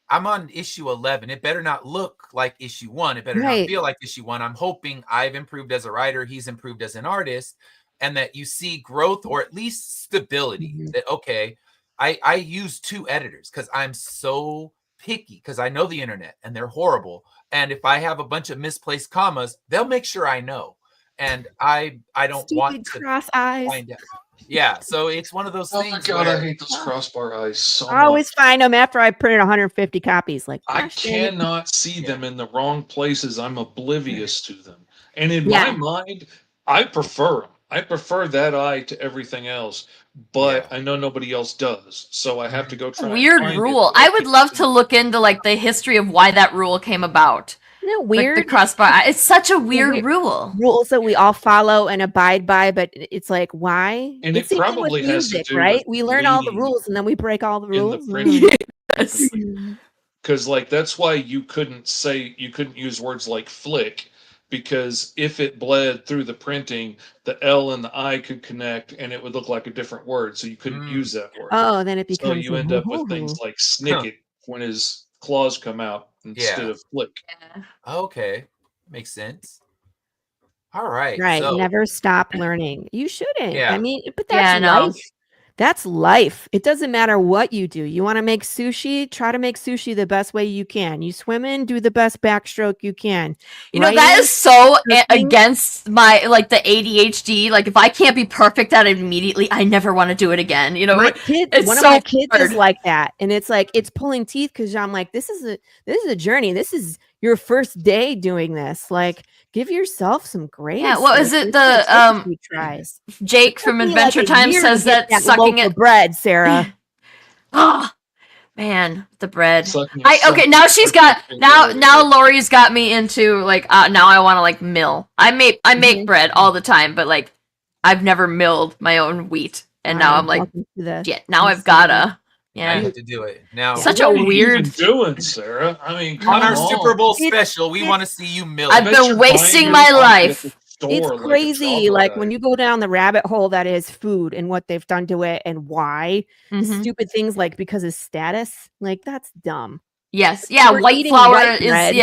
I'm on issue 11. It better not look like issue 1. It better not feel like issue 1. I'm hoping I've improved as a writer. He's improved as an artist, and that you see growth or at least stability. That, okay, I use 2 editors because I'm so picky because I know the internet and they're horrible. And if I have a bunch of misplaced commas, they'll make sure I know. And I don't want to cross eyes. find out. Yeah, so it's one of those things. Oh my God, I hate those crossbar eyes so much. I always find them after I printed 150 copies. Like, I cannot see them in the wrong places. I'm oblivious to them. And in my mind, I prefer them. I prefer that eye to everything else, but I know nobody else does. So I have to go try. Weird rule. I would love to look into like the history of why that rule came about. Isn't it weird? Like the crossbar. It's such a weird rule. Rules that we all follow and abide by, but it's like, why? And it's it probably with music, has to do right? with We learn all the rules and then we break all the rules. Because like that's why you couldn't use words like flick, because if it bled through the printing, the L and the I could connect and it would look like a different word, so you couldn't use that word. Oh, then it becomes. So you end up with things like snicket when his claws come out instead of flick. Okay, makes sense. All right. Right. So, never stop learning. You shouldn't. Yeah. I mean, but that's life. That's life. It doesn't matter what you do. You want to make sushi, try to make sushi the best way you can. You swim in, do the best backstroke you can. You know, that is so against my, like, the ADHD. Like, if I can't be perfect at it immediately, I never want to do it again. You know, one of my kids is like that. And it's like, it's pulling teeth because I'm like, this is a journey. This is your first day doing this. Like, give yourself some grace. Yeah, what was it? The tries. Jake from Adventure Time says that sucking it bread, Sarah. Oh man, the bread. Okay, now she's got now Laurie's got me into like now I want to like mill. I make bread all the time, but like I've never milled my own wheat, and now I'm like, yeah, now I've gotta. Yeah, I have to do it now. Such a weird doing, Sarah. I mean, on our Super Bowl special, we want to see you mill. I've been wasting my life. It's crazy, like when you go down the rabbit hole that is food and what they've done to it and why. Stupid things like because of status, like that's dumb. Yes, yeah, white flour is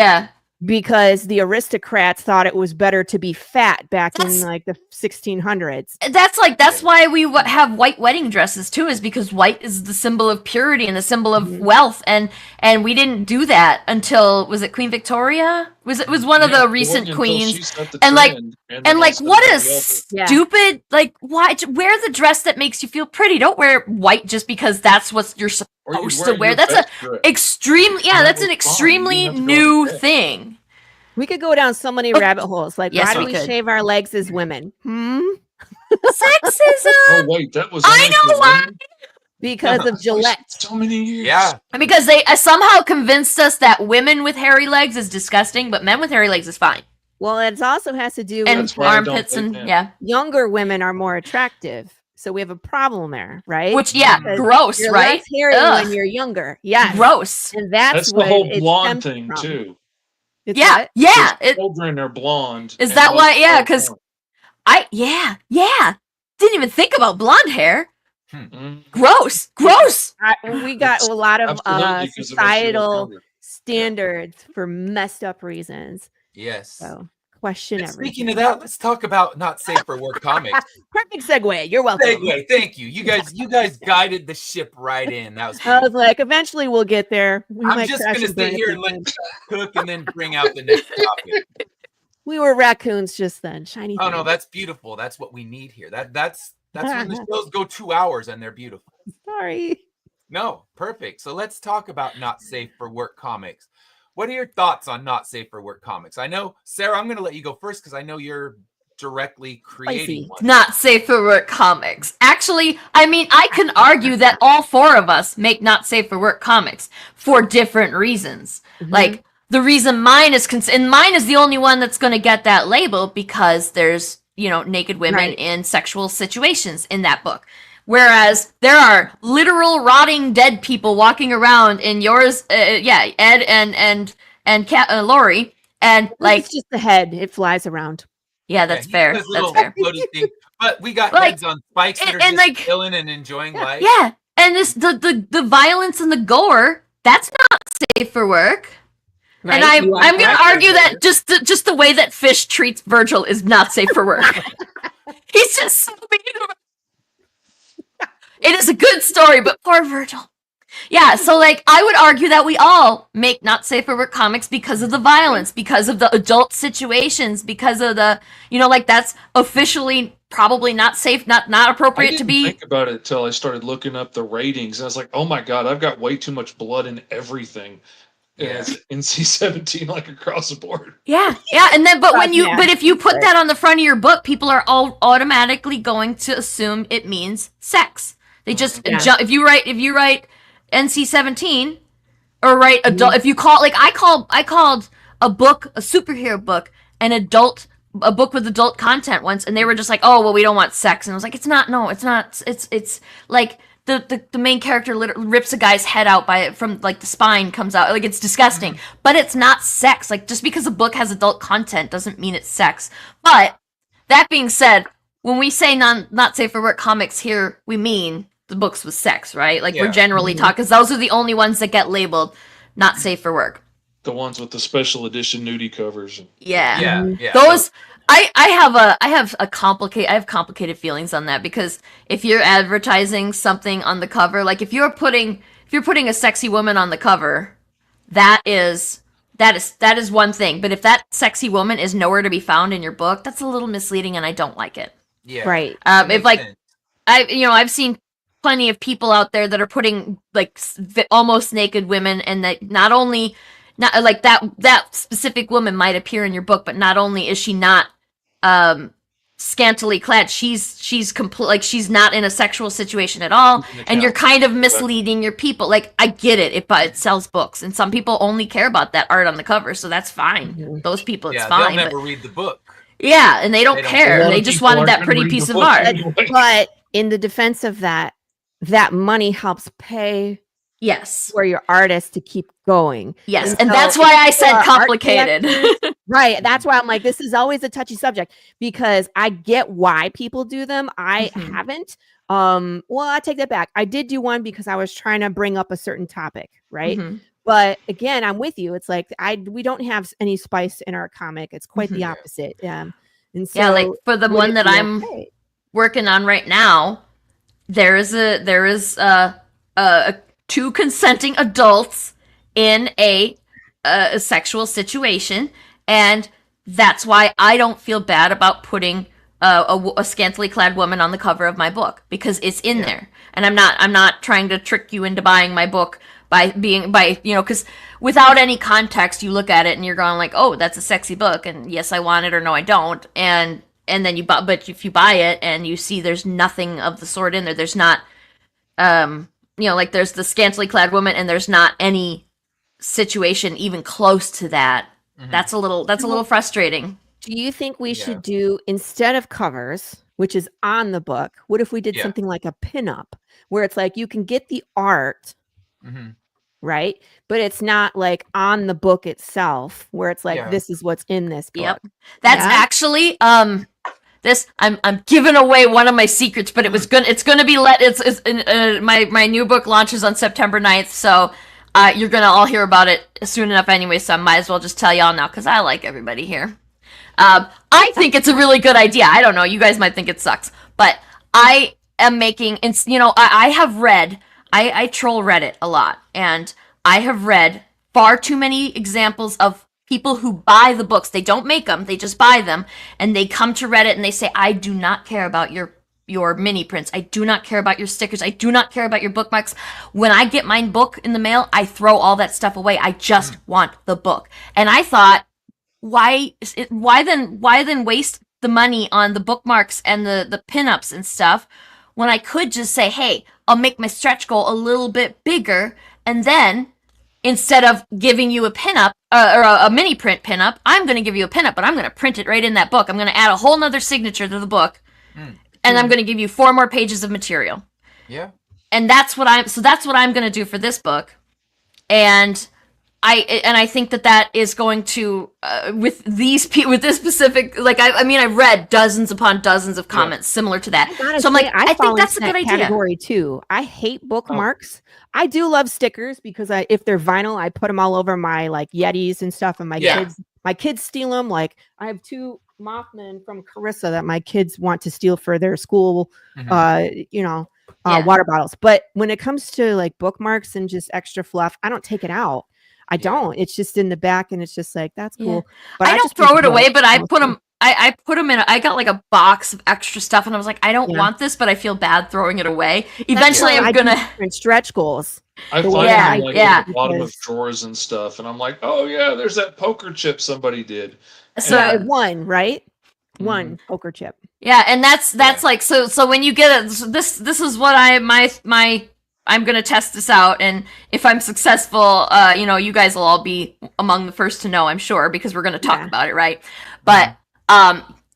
because the aristocrats thought it was better to be fat back in like the 1600s. That's why we have white wedding dresses too, is because white is the symbol of purity and the symbol of wealth, and we didn't do that until, was it Queen Victoria? Was one of the recent queens, and what is stupid? Like, why wear the dress that makes you feel pretty? Don't wear white just because that's what you're supposed to wear. That's an extremely new thing. We could go down so many rabbit holes. Like, yes, why do we shave our legs as women? Sexism. Oh wait, that was. I know why. Because of Gillette. So many years. Yeah. Because they somehow convinced us that women with hairy legs is disgusting, but men with hairy legs is fine. Well, it also has to do and with armpits and younger women are more attractive. So we have a problem there, right? Which gross, you're right? Less hairy when you're younger. Yeah. Gross. And that's the whole blonde thing too. Children are blonde. Is that why? Yeah, because didn't even think about blonde hair. Gross. We got a lot of societal standards for messed up reasons. Yes. So question everything. Speaking of that, let's talk about not safe for work comics. Perfect segue. You're welcome. Segue. Thank you. You guys guided the ship right in. That was. I was like, eventually we'll get there. I'm just gonna sit here and let you cook, and then bring out the next topic. We were raccoons just then. Shiny. Oh no, that's beautiful. That's what we need here. That's when the shows go 2 hours and they're beautiful. Sorry. No, perfect. So let's talk about not safe for work comics. What are your thoughts on not safe for work comics? I know, Sarah, I'm going to let you go first because I know you're directly creating one. Not safe for work comics. Actually, I mean, I can argue that all four of us make not safe for work comics for different reasons. Like, the reason mine is mine is the only one that's going to get that label because there's, naked women in sexual situations in that book. Whereas there are literal rotting dead people walking around in yours, Ed and Laurie, and like it's just the head; it flies around. Yeah, that's fair. That's fair. Thing. But we got heads on spikes that are just chilling and enjoying life. Yeah, and the violence and the gore, that's not safe for work. Right? And I'm going to argue that just the way that Fish treats Virgil is not safe for work. He's just so mean. It is a good story, but poor Virgil. Yeah, so like I would argue that we all make not safe for work comics because of the violence, because of the adult situations, because of the that's officially probably not safe, not appropriate to be. I didn't think about it until I started looking up the ratings, and I was like, oh my god, I've got way too much blood in everything. Yeah, it's NC-17 like across the board. Yeah, and then but if you put that on the front of your book, people are all automatically going to assume it means sex. They just if you write NC-17 or write adult, if you call I called a book, a superhero book, a book with adult content once, and they were just like, oh well, we don't want sex, and I was like, it's not it's like the main character rips a guy's head out from like the spine comes out, like it's disgusting, but it's not sex. Like just because a book has adult content doesn't mean it's sex. But that being said, when we say not safe for work comics here, we mean the books with sex, right? Like we're generally talking, because those are the only ones that get labeled not safe for work. The ones with the special edition nudie covers. Yeah. Those I have complicated feelings on that, because if you're advertising something on the cover, like if you're putting a sexy woman on the cover, that is one thing. But if that sexy woman is nowhere to be found in your book, that's a little misleading, and I don't like it. Yeah. Right. If like I've seen plenty of people out there that are putting like almost naked women, and that not like that specific woman might appear in your book, but not only is she not scantily clad, she's complete, like she's not in a sexual situation at all, and you're kind of misleading your people. Like I get it, it sells books, and some people only care about that art on the cover, so that's fine. Those people, it's fine. They'll never read the book. Yeah, and they don't care. They just wanted that pretty piece of art. Anyway. But in the defense of that money helps pay for your artist to keep going. Yes, and that's why I said complicated. Right. That's why I'm like, this is always a touchy subject, because I get why people do them. I haven't. Well, I take that back. I did do one because I was trying to bring up a certain topic, right? But again, I'm with you. It's like we don't have any spice in our comic. It's quite the opposite. And so yeah, like for the one that I'm working on right now, there is two consenting adults in a sexual situation, and that's why I don't feel bad about putting a scantily clad woman on the cover of my book, because it's in there, and I'm not trying to trick you into buying my book by because without any context, you look at it and you're going like, oh, that's a sexy book, and yes, I want it, or no, I don't, and then but if you buy it and you see there's nothing of the sort in there, there's not, like there's the scantily clad woman and there's not any situation even close to that. That's a little frustrating. Do you think we should do, instead of covers, which is on the book, what if we did something like a pinup, where it's like you can get the art, right? But it's not like on the book itself, where it's like this is what's in this book. Yep, that's actually this. I'm giving away one of my secrets, but it's gonna be my new book launches on September 9th, so you're gonna all hear about it soon enough anyway. So I might as well just tell y'all now, because I like everybody here. I think it's a really good idea. I don't know. You guys might think it sucks, but I am making, I have read, I troll Reddit a lot, and I have read far too many examples of people who buy the books. They don't make them, they just buy them, and they come to Reddit and they say, I do not care about your mini prints. I do not care about your stickers. I do not care about your bookmarks. When I get my book in the mail, I throw all that stuff away. I just want the book. And I thought, why then waste the money on the bookmarks and the pinups and stuff, when I could just say, hey, I'll make my stretch goal a little bit bigger, and then instead of giving you a pinup or a mini print pinup, I'm going to give you a pinup, but I'm going to print it right in that book. I'm going to add a whole nother signature to the book, and I'm going to give you 4 more pages of material. Yeah. And that's what I'm going to do for this book. And I think that is going to with this specific, like, I've read dozens upon dozens of comments similar to that. So I'm like, I think that's a good idea. Category too. I hate bookmarks. I do love stickers, because if they're vinyl, I put them all over my like Yetis and stuff, and my kids steal them. Like, I have 2 Mothman from Carissa that my kids want to steal for their school, water bottles. But when it comes to like bookmarks and just extra fluff, I don't take it out. I don't. It's just in the back, and it's just like, that's cool. Yeah. But I don't throw it away, but I put them. I put them in. I got like a box of extra stuff, and I was like, I don't want this, but I feel bad throwing it away. Eventually, I'm gonna stretch goals. I find them at the bottom of drawers and stuff, and I'm like, oh yeah, there's that poker chip somebody did. So one, right? One poker chip. Yeah, and that's like, so when you get it, this is what I'm going to test this out, and if I'm successful, you guys will all be among the first to know, I'm sure, because we're going to talk about it, right? But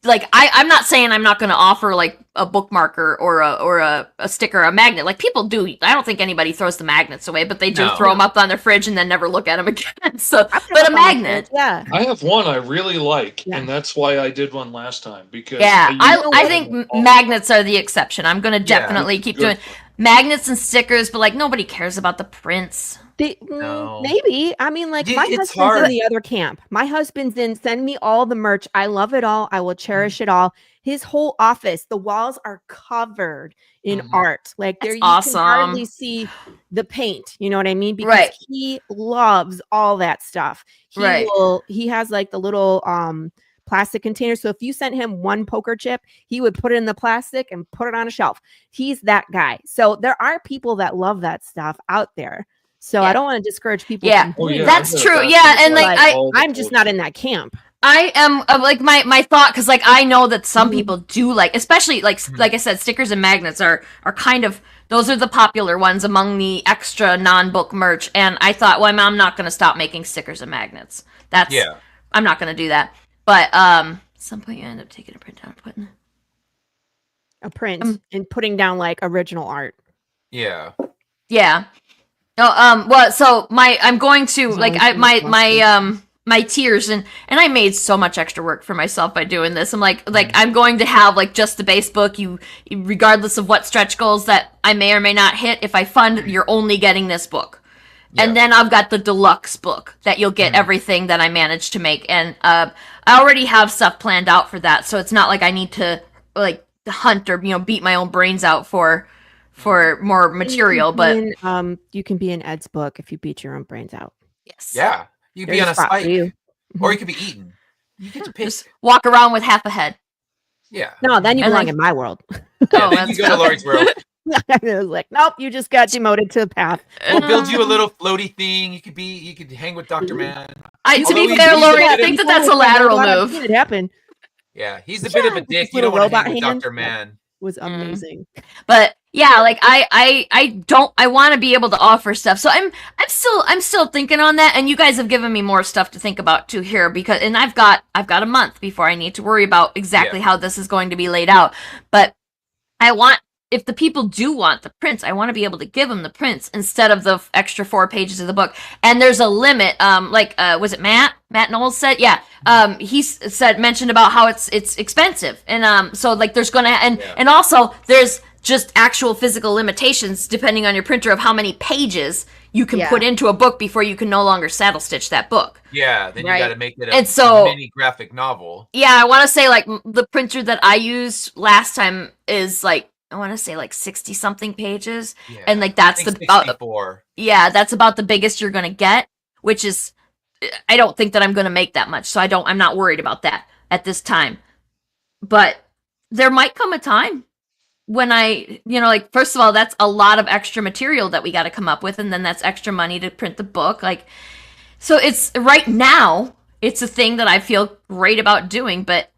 like, I'm not saying I'm not going to offer like a bookmarker or a sticker or a magnet. Like, people do. I don't think anybody throws the magnets away, but they do throw them up on their fridge and then never look at them again. So, but a magnet. Yeah. I have one I really like, and that's why I did one last time, because I think magnets are the exception. I'm going to definitely keep doing magnets and stickers, but like, nobody cares about the prints. Maybe. I mean, like, my husband's in the other camp. My husband's in, send me all the merch. I love it all. I will cherish it all. His whole office, the walls are covered in art. Like, there, you can hardly see the paint. You know what I mean? Because he loves all that stuff. He has like the little plastic container. So if you sent him one poker chip, he would put it in the plastic and put it on a shelf. He's that guy. So there are people that love that stuff out there. So I don't want to discourage people. Yeah, that's true. Yeah, and like, I'm just not in that camp. I am like, my thought, because like, I know that some people do like, especially like I said, stickers and magnets are kind of, those are the popular ones among the extra non-book merch. And I thought, well, I'm not going to stop making stickers and magnets. I'm not going to do that. But at some point, you end up taking a print down and putting a print and putting down like original art. Yeah. No, well, so I'm going to like, my tiers, and I made so much extra work for myself by doing this. I'm like I'm going to have like just the base book. You regardless of what stretch goals that I may or may not hit, if I fund, you're only getting this book. And then I've got the deluxe book that you'll get everything that I managed to make. And I already have stuff planned out for that. So it's not like I need to like hunt or, beat my own brains out for more material. But you can be in Ed's book if you beat your own brains out. yes. Yeah. You could be on a spot for spike. you. Or you could be eaten. You get to pick. Just walk around with half a head. Yeah. No, then you And belong like- in my world. Yeah, then you go to Laurie's world. I was like, nope, you just got demoted to path. We'll build you a little floaty thing. You could hang with Dr. Man. To Although be he's- fair, he's Laurie, a I bit think of- that's a lateral move. It happened. Yeah, he's a bit of a Yeah, dick. his You don't little want to hang robot with hand. Dr. Man. Was amazing. But yeah, like I want to be able to offer stuff. So I'm still thinking on that, and you guys have given me more stuff to think about too here and I've got a month before I need to worry about exactly how this is going to be laid out. But if the people do want the prints, I want to be able to give them the prints instead of the extra 4 pages of the book. And there's a limit. Was it Matt Knowles said? Yeah. He mentioned about how it's expensive, and so like there's gonna and also there's just actual physical limitations depending on your printer of how many pages you can put into a book before you can no longer saddle stitch that book. Yeah, then you got to make it a And so- mini graphic novel. Yeah, I want to say like the printer that I used last time is like I want to say like 60 something pages, Yeah. and like that's I think about 64. that's about the biggest you're gonna get, which is I don't think that I'm gonna make that much, so I'm not worried about that at this time. But there might come a time when I, like first of all, that's a lot of extra material that we got to come up with, and then that's extra money to print the book. Like, so it's right now it's a thing that I feel great about doing, but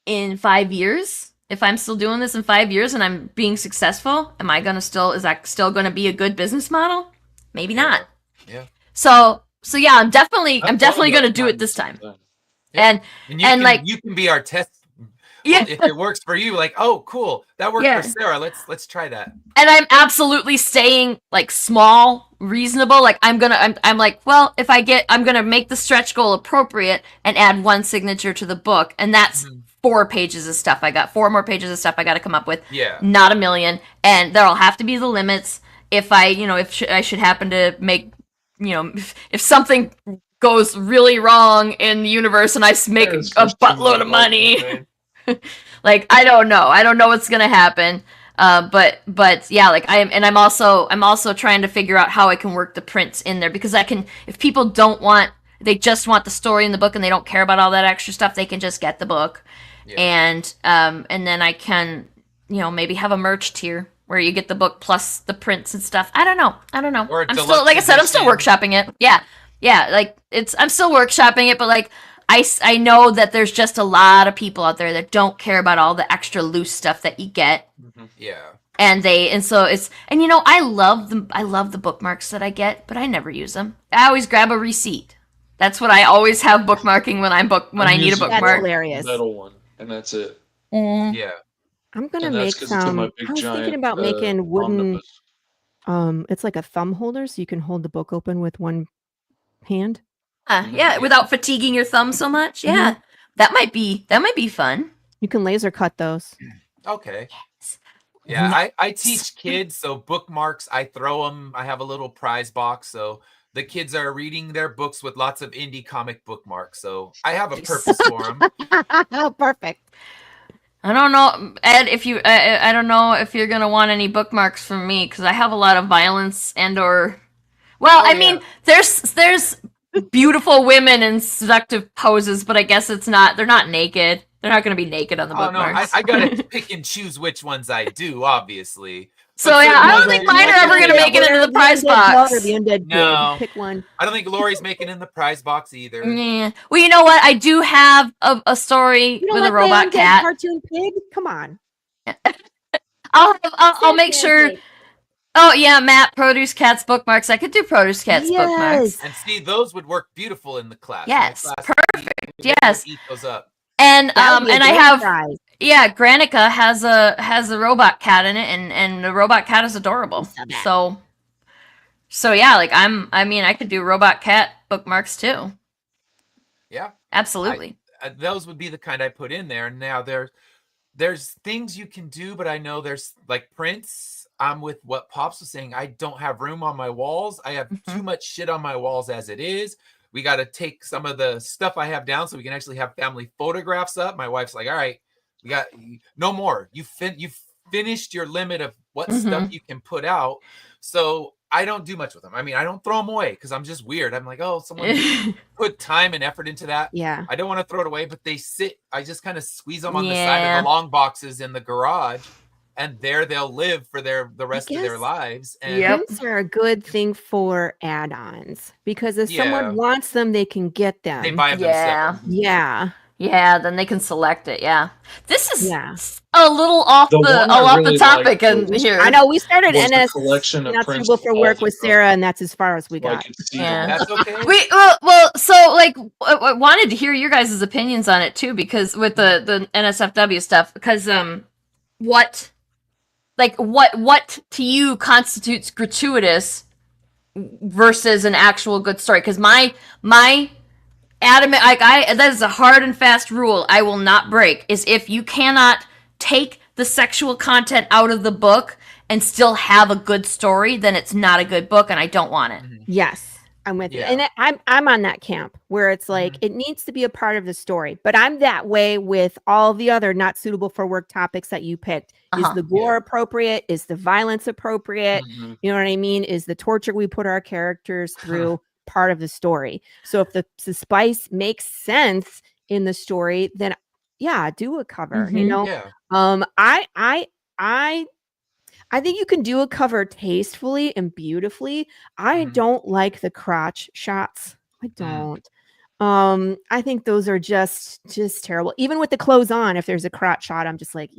in 5 years. If I'm still doing this in 5 years and I'm being successful, is that still going to be a good business model? Maybe not. Yeah. So yeah, I'm definitely I've going thought to about do it mine this time. sometime. And like- you can be our test. Yeah. If it works for you, like, oh, cool, that worked Yeah. for Sarah. Let's try that. And I'm absolutely staying like small, reasonable. Like I'm like, well, I'm going to make the stretch goal appropriate and add 1 signature to the book. And that's 4 pages of stuff. I got 4 more pages of stuff I got to come up with. Yeah. Not a million. And there'll have to be the limits. If I should happen to make, if something goes really wrong in the universe and I make a buttload of money, like, I don't know what's going to happen. But yeah, like I'm also trying to figure out how I can work the prints in there, because if people they just want the story in the book and they don't care about all that extra stuff, they can just get the book. Yeah. And then I can, maybe have a merch tier where you get the book plus the prints and stuff. I don't know. Or I'm still, like I said, I'm still workshopping it. Yeah. Like I'm still workshopping it, but like I know that there's just a lot of people out there that don't care about all the extra loose stuff that you get. Yeah. And so I love the bookmarks that I get, but I never use them. I always grab a receipt. That's what I always have bookmarking when I need a bookmark. That's hilarious. Metal one, and that's it. Yeah. I'm gonna And make that's 'cause it's in some. my I big was thinking giant, about making wooden. omnibus. It's like a thumb holder, so you can hold the book open with one hand. Yeah, without fatiguing your thumb so much. Yeah, that might be fun. You can laser cut those. Okay. Yeah, I teach kids, so bookmarks, I throw them. I have a little prize box, so the kids are reading their books with lots of indie comic bookmarks. So I have a purpose for them. Perfect. I don't know, Ed, if you I don't know if you're gonna want any bookmarks from me, because I have a lot of violence I mean, there's beautiful women in seductive poses, but I guess they're not naked. They're not going to be naked on the Oh no, bookmarks. I gotta pick and choose which ones I do, obviously. So yeah, I don't think mine are ever going to make it into the prize box. The undead No. pig. Pick one. I don't think Laurie's making in the prize box either. Yeah. Well, you know what? I do have a story You don't with like a robot the undead cat. cartoon pig? Come on. I'll make sure. Oh yeah, Matt, Produce Cat's bookmarks. I could do Produce Cat's bookmarks. And see, those would work beautiful in the class. Yes, perfect. Yes. Eat those up. And That would be a and I great have prize. Granica has a robot cat in it, and the robot cat is adorable. So yeah, like I could do robot cat bookmarks too. Yeah. Absolutely. Those would be the kind I put in there. And now there's things you can do, but I know there's like prints. I'm with what Pops was saying. I don't have room on my walls. I have too much shit on my walls as it is. We got to take some of the stuff I have down so we can actually have family photographs up. My wife's like, all right, we got no more. You've finished your limit of what stuff you can put out. So I don't do much with them. I mean, I don't throw them away because I'm just weird. I'm like, oh, someone put time and effort into that. Yeah. I don't want to throw it away, but they sit. I just kind of squeeze them on the side of the long boxes in the garage, and there they'll live for the rest of their lives. And prints are a good thing for add-ons because if someone wants them, they can get them. They buy them themselves. Yeah, then they can select it. Yeah, this is a little off the topic in here. I know we started NS collection of not suitable for work with Sarah, and that's as far as we got. That's okay. So like, I wanted to hear your guys' opinions on it too, because with the NSFW stuff, because what to you constitutes gratuitous versus an actual good story? Because my adamant, that is a hard and fast rule I will not break, is if you cannot take the sexual content out of the book and still have a good story, then it's not a good book and I don't want it. Yes, I'm with you. And I'm on that camp where it's like it needs to be a part of the story, but I'm that way with all the other not suitable for work topics that you picked. Is the gore appropriate? Is the violence appropriate? You know what I mean? Is the torture we put our characters through part of the story? So if the spice makes sense in the story, then do a cover. You know, I think you can do a cover tastefully and beautifully. I don't like the crotch shots. I don't. I think those are just terrible. Even with the clothes on, if there's a crotch shot, I'm just like,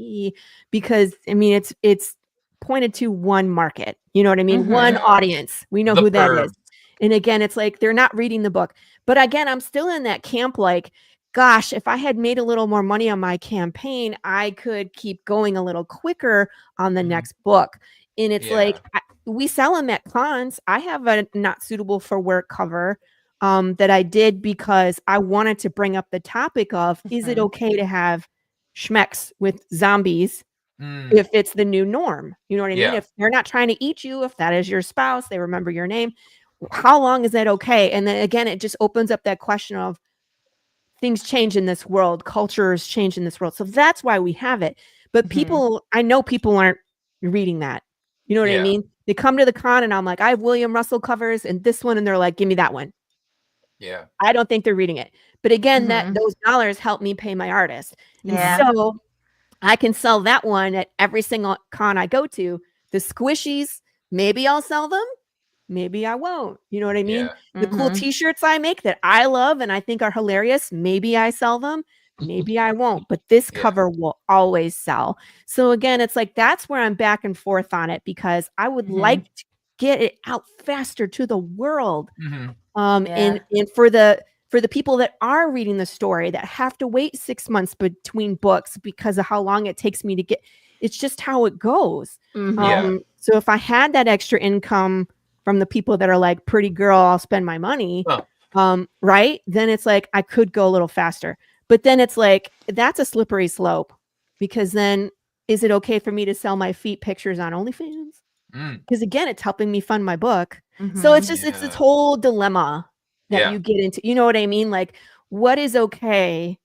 because I mean, it's pointed to one market. You know what I mean? One audience. We know who that is. And again, it's like they're not reading the book. But again, I'm still in that camp like, gosh, if I had made a little more money on my campaign, I could keep going a little quicker on the next book. And it's like, we sell them at cons. I have a not suitable for work cover that I did because I wanted to bring up the topic of, is it okay to have schmecks with zombies if it's the new norm? You know what I mean? If they're not trying to eat you, if that is your spouse, they remember your name. How long is that okay? And then again, it just opens up that question of things change in this world, cultures change in this world. So that's why we have it. But people, I know people aren't reading that. You know what I mean? They come to the con and I'm like, I have William Russell covers and this one, and they're like, give me that one. Yeah. I don't think they're reading it. But again, that those dollars help me pay my artist. And so I can sell that one at every single con I go to. The squishies, maybe I'll sell them. Maybe I won't. You know what I mean? The cool t-shirts I make that I love and I think are hilarious, maybe I sell them. Maybe I won't. But this cover will always sell. So again, it's like that's where I'm back and forth on it because I would like to get it out faster to the world. And for the people that are reading the story that have to wait 6 months between books because of how long it takes me to get, it's just how it goes. So if I had that extra income from the people that are like, pretty girl, I'll spend my money, right? Then it's like, I could go a little faster. But then it's like, that's a slippery slope because then is it okay for me to sell my feet pictures on OnlyFans? Because again, it's helping me fund my book. So it's just, it's this whole dilemma that you get into. You know what I mean? Like, what is okay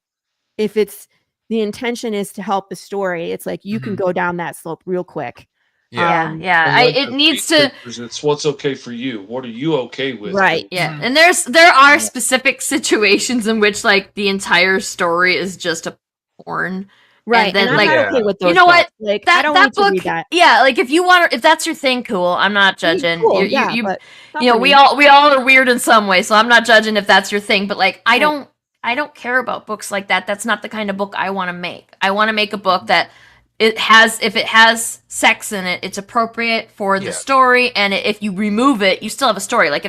if it's, the intention is to help the story? It's like, you can go down that slope real quick. It needs to. It's what's okay for you. What are you okay with? Right. Yeah. And there are specific situations in which like the entire story is just a porn. Right. And then and like, I'm not okay with those. you know what? Like that I don't that need book. to read that. Yeah. Like if that's your thing, cool. I'm not judging. Cool, But we all are weird in some way, so I'm not judging if that's your thing. But like, I don't care about books like that. That's not the kind of book I want to make. I want to make a book that if it has sex in it, it's appropriate for the story, and if you remove it, you still have a story. Like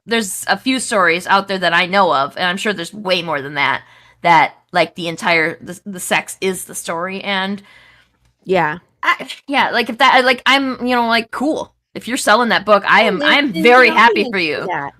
there's a few stories out there that I know of, and I'm sure there's way more than that like the entire the sex is the story, and like if that, like I'm like cool. If you're selling that book, I'm very happy for you. But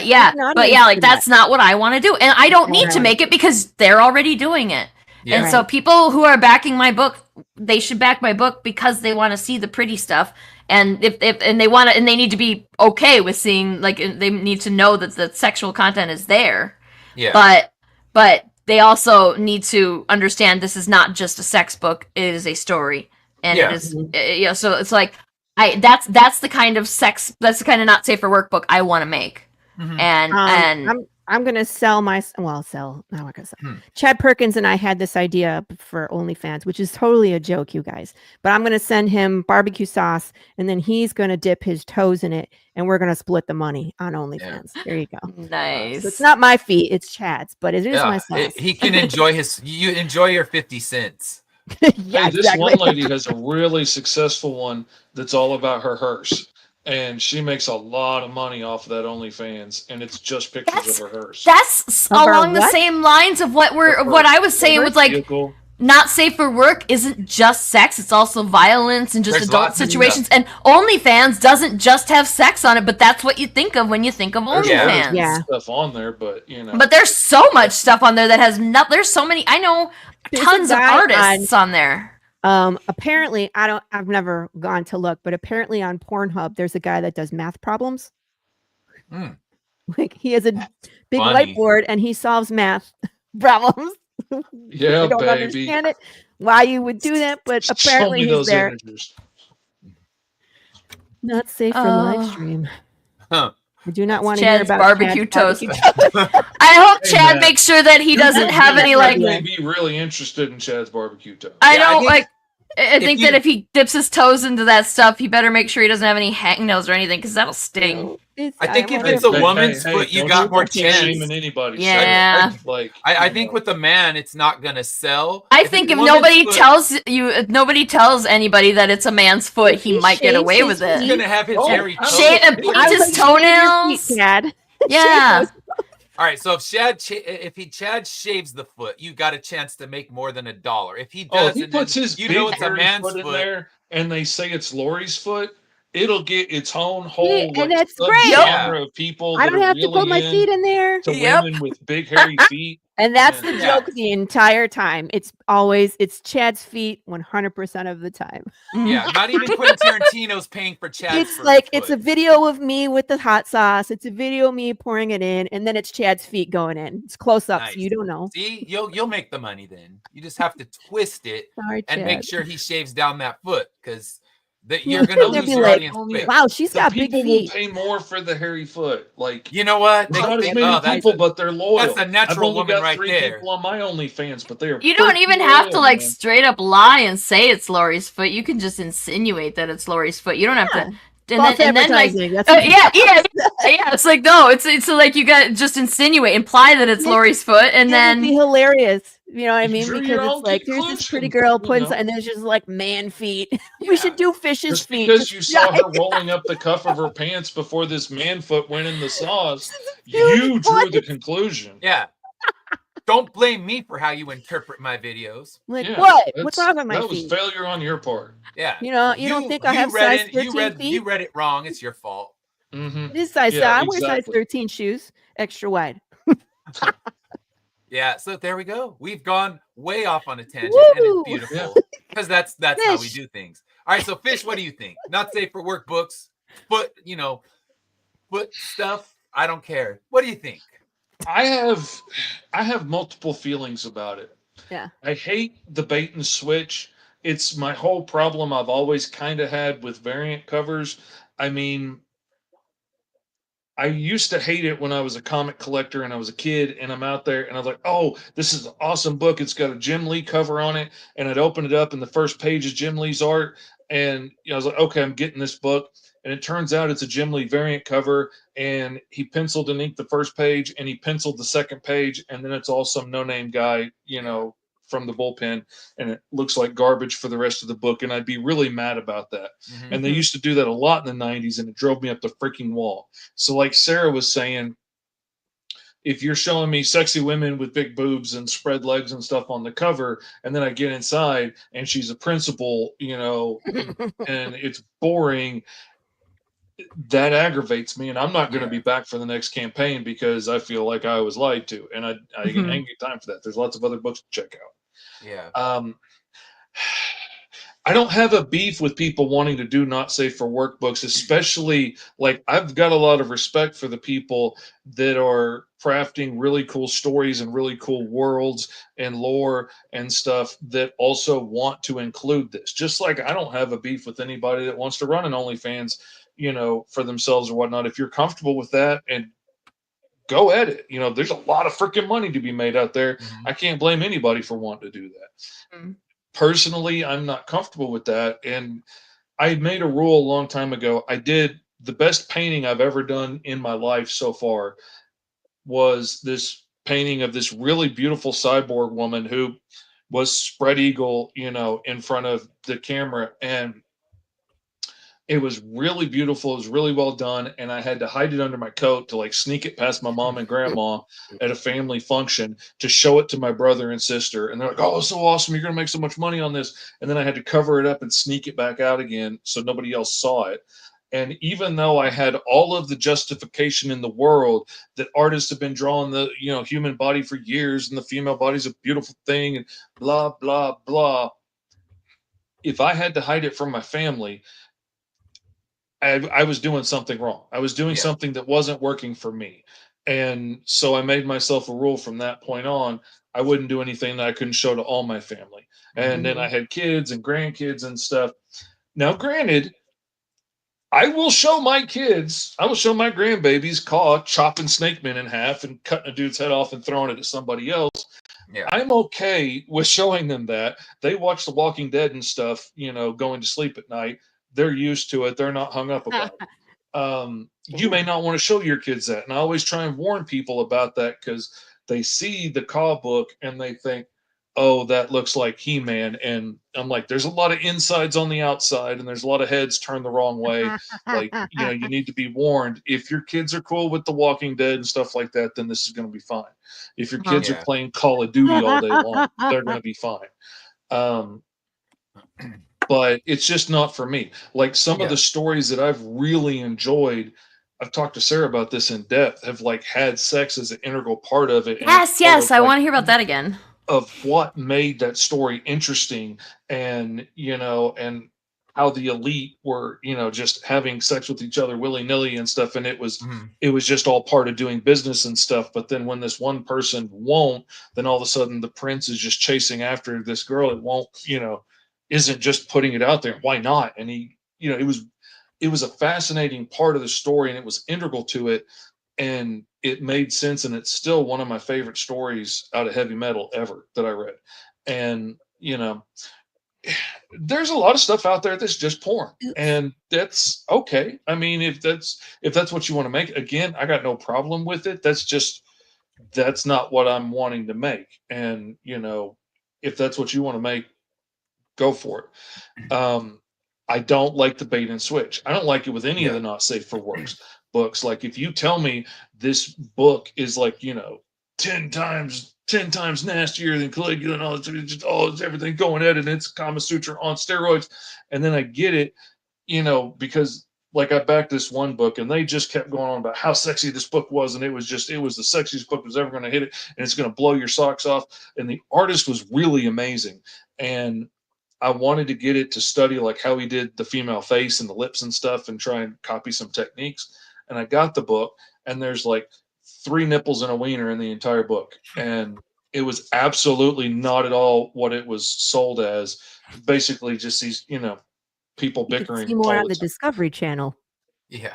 like that's not what I want to do, and I don't need to make it because they're already doing it. Yeah. And so people who are backing my book, they should back my book because they want to see the pretty stuff. And if they want to, and they need to be okay with seeing, like, they need to know that the sexual content is there. Yeah. But they also need to understand this is not just a sex book; it is a story, and it is, you know. So it's like that's the kind of not safe for work book I want to make. And I'm gonna sell my sell. No, I'm not gonna sell. Chad Perkins and I had this idea for OnlyFans, which is totally a joke, you guys. But I'm gonna send him barbecue sauce, and then he's gonna dip his toes in it, and we're gonna split the money on OnlyFans. There you go. Nice. So it's not my feet; it's Chad's, but it is my sauce. He can enjoy you enjoy your 50 cents. Yeah, hey, this one lady has a really successful one that's all about her hearse. And she makes a lot of money off of that OnlyFans, and it's just pictures of her hearse. That's along the same lines of what I was saying with, like, vehicle. Not safe for work isn't just sex, it's also violence and just There's adult situations. And OnlyFans doesn't just have sex on it, but that's what you think of when you think of OnlyFans. Yeah. Stuff on there, but you know. But there's so much stuff on there that has there's so many. I know tons of artists on there. Apparently, I've never gone to look, but apparently on Pornhub, there's a guy that does math problems. Like, he has a big whiteboard and he solves math problems. Yeah, I don't baby. understand it, why you would do that, but apparently he's there. Images. Not safe for live stream. Huh. I do not want to Chad's hear about barbecue Chad's toast. barbecue I hope Chad makes sure that he doesn't have any, like. You may be really interested in Chad's barbecue toast. I think that if he dips his toes into that stuff, he better make sure he doesn't have any hangnails or anything, because that'll sting. I think if it's a woman's foot, you got more chance. Yeah. I think with a man, it's not gonna sell. I think if nobody tells anybody that it's a man's foot, he might get away with it. He's gonna have his hairy toes. Paint his toenails. Yeah. All right, so if Chad shaves the foot, you got a chance to make more than $1. If he doesn't, he puts his you know it's a man's foot in there, and they say it's Laurie's foot. It'll get its own whole and that's great. Genre of people. I don't have to put my feet in there. To women with big hairy feet. And that's the joke the entire time. It's Chad's feet 100% of the time. Yeah, not even Quentin Tarantino's paying for Chad's. It's like it's a video of me with the hot sauce. It's a video of me pouring it in, and then it's Chad's feet going in. It's close up, so you don't know. See, you'll make the money then. You just have to twist it and make sure he shaves down that foot, because you're gonna lose your audience. Wow, she's got big feet. People will pay more for the hairy foot. Like, you know what? Not as many people, but they're loyal. That's a natural woman right there. I've only got 3 people on my OnlyFans, but they are. You don't even have to like straight up lie and say it's Laurie's foot. You can just insinuate that it's Laurie's foot. You don't have to. And then like, yeah. It's like, no, it's like you got just imply that it's Laurie's foot, and then be hilarious. You know what I mean? Because it's like there's this pretty girl putting, and there's just like man feet. We should do fish's feet. Because you saw her rolling up the cuff of her pants before this man foot went in the sauce, you drew the conclusion. Yeah. Don't blame me for how you interpret my videos. Like what? What's wrong with my That feet? was failure on your part. Yeah. You know, you don't think I have size 13 feet? You read it wrong. It's your fault. Mm-hmm. It is size. I wear size 13 shoes, extra wide. Yeah. So there we go. We've gone way off on a tangent, and it's beautiful because that's how we do things. All right. So Fish, what do you think? Not safe for work books, foot stuff. I don't care. What do you think? I have multiple feelings about it. Yeah. I hate the bait and switch. It's my whole problem I've always kind of had with variant covers. I mean, I used to hate it when I was a comic collector and I was a kid, and I'm out there and I was like, oh, this is an awesome book. It's got a Jim Lee cover on it. And I'd open it up and the first page is Jim Lee's art. And I was like, okay, I'm getting this book. And it turns out it's a Jim Lee variant cover, and he penciled and inked the first page, and he penciled the second page, and then it's all some no-name guy, from the bullpen, and it looks like garbage for the rest of the book, and I'd be really mad about that. Mm-hmm. And they used to do that a lot in the 90s, and it drove me up the freaking wall. So like Sarah was saying, if you're showing me sexy women with big boobs and spread legs and stuff on the cover, and then I get inside and she's a principal, and it's boring, that aggravates me, and I'm not going to be back for the next campaign because I feel like I was lied to, and I ain't got time for that. There's lots of other books to check out. Yeah. I don't have a beef with people wanting to do not safe for work books, especially like I've got a lot of respect for the people that are crafting really cool stories and really cool worlds and lore and stuff that also want to include this. Just like I don't have a beef with anybody that wants to run an OnlyFans, for themselves or whatnot. If you're comfortable with that, and go at it. There's a lot of freaking money to be made out there. Mhm. I can't blame anybody for wanting to do that. Mm. Personally, I'm not comfortable with that. And I made a rule a long time ago. I did the best painting I've ever done in my life so far was this painting of this really beautiful cyborg woman who was spread eagle, in front of the camera. And it was really beautiful. It was really well done. And I had to hide it under my coat to like sneak it past my mom and grandma at a family function to show it to my brother and sister. And they're like, oh, it's so awesome. You're going to make so much money on this. And then I had to cover it up and sneak it back out again so nobody else saw it. And even though I had all of the justification in the world that artists have been drawing the human body for years and the female body's a beautiful thing and blah, blah, blah. If I had to hide it from my family, I was doing something wrong. I was doing something that wasn't working for me. And so I made myself a rule from that point on. I wouldn't do anything that I couldn't show to all my family. And then I had kids and grandkids and stuff. Now, granted, I will show my kids, I will show my grandbabies chopping snake men in half and cutting a dude's head off and throwing it at somebody else. Yeah. I'm okay with showing them that. They watch The Walking Dead and stuff, going to sleep at night. They're used to it. They're not hung up about it. You may not want to show your kids that. And I always try and warn people about that because they see the Caw book and they think, oh, that looks like He-Man. And I'm like, there's a lot of insides on the outside and there's a lot of heads turned the wrong way. Like, you need to be warned. If your kids are cool with The Walking Dead and stuff like that, then this is going to be fine. If your kids are playing Call of Duty all day long, they're going to be fine. But it's just not for me. Like some of the stories that I've really enjoyed, I've talked to Sarah about this in depth, have like had sex as an integral part of it. Yes, I want to hear about that again. Of what made that story interesting and, and how the elite were, just having sex with each other willy-nilly and stuff. And it was just all part of doing business and stuff. But then when this one person won't, then all of a sudden the prince is just chasing after this girl. It won't, isn't just putting it out there. Why not? And he, it was a fascinating part of the story and it was integral to it and it made sense. And it's still one of my favorite stories out of heavy metal ever that I read. And, there's a lot of stuff out there that's just porn and that's okay. I mean, if that's what you want to make, again, I got no problem with it. That's not what I'm wanting to make. And, if that's what you want to make, go for it. I don't like the bait and switch. I don't like it with any of the not safe for works books. Like if you tell me this book is like, 10 times nastier than Caligula and all this, it's everything going at it and it's Kama Sutra on steroids. And then I get it, because like I backed this one book and they just kept going on about how sexy this book was. And it was the sexiest book was ever going to hit it. And it's going to blow your socks off. And the artist was really amazing. And I wanted to get it to study like how he did the female face and the lips and stuff and try and copy some techniques. And I got the book and there's like 3 nipples and a wiener in the entire book. And it was absolutely not at all what it was sold as. Basically just these, people bickering. See more on the Discovery Channel. Yeah.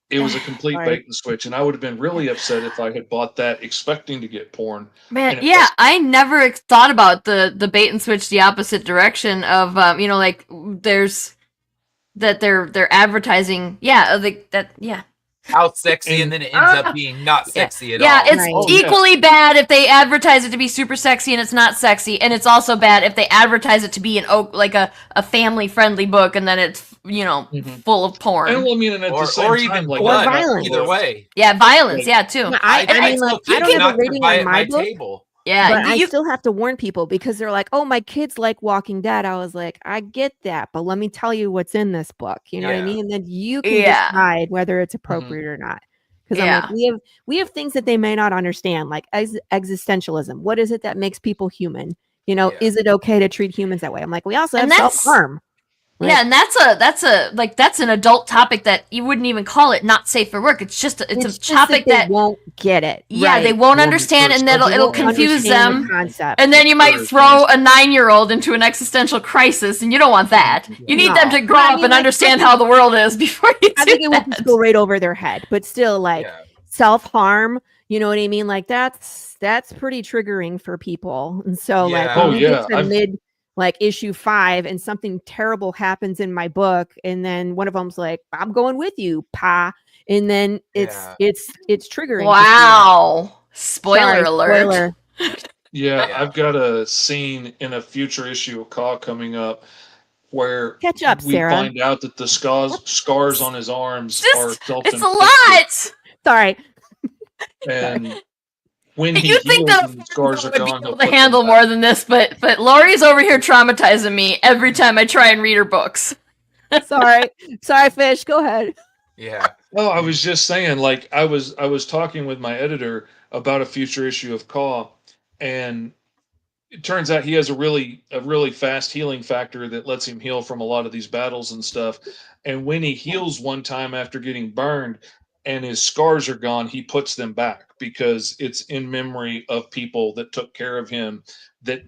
It was a complete bait and switch, and I would have been really upset if I had bought that expecting to get porn. Man, I never thought about the bait and switch the opposite direction of like there's that they're advertising how sexy and then it ends up being not sexy at all. Yeah, it's equally bad if they advertise it to be super sexy and it's not sexy, and it's also bad if they advertise it to be a family friendly book and then it's full of porn. And, well, I mean, and at the same time, even like violence. Either way, violence, too. I don't have a rating on my book. Table. Yeah, but I still have to warn people because they're like, "Oh, my kids like Walking Dead." I was like, "I get that, but let me tell you what's in this book." You know what I mean? And then you can decide whether it's appropriate or not. Because I'm like, we have things that they may not understand, like existentialism. What is it that makes people human? You know, is it okay to treat humans that way? I'm like, we also have self-harm. Right? Yeah, and that's an adult topic that you wouldn't even call it not safe for work. It's just a topic that they won't get it. Yeah, right. They won't understand, and it'll confuse them. Concept. And then you might throw a 9-year-old into an existential crisis, and you don't want that. You need them to grow up and understand how the world is before you do that. I think it would just go right over their head, but still, like self-harm. You know what I mean? Like that's pretty triggering for people. And so, like, when we get to mid. Like issue 5 and something terrible happens in my book, and then one of them's like, I'm going with you, pa, and then it's triggering. Wow. Spoiler alert. Yeah, I've got a scene in a future issue of Caw coming up where catch up, we Sarah. find out that the scars on his arms are self-inflicted. It's a lot. Sorry. And when you think that scars are gone, be able to handle more than this, but Laurie's over here traumatizing me every time I try and read her books. Sorry, Fish. Go ahead. Yeah. Oh, I was just saying, like, I was talking with my editor about a future issue of Caw, and it turns out he has a really fast healing factor that lets him heal from a lot of these battles and stuff. And when he heals one time after getting burned, and his scars are gone, he puts them back because it's in memory of people that took care of him that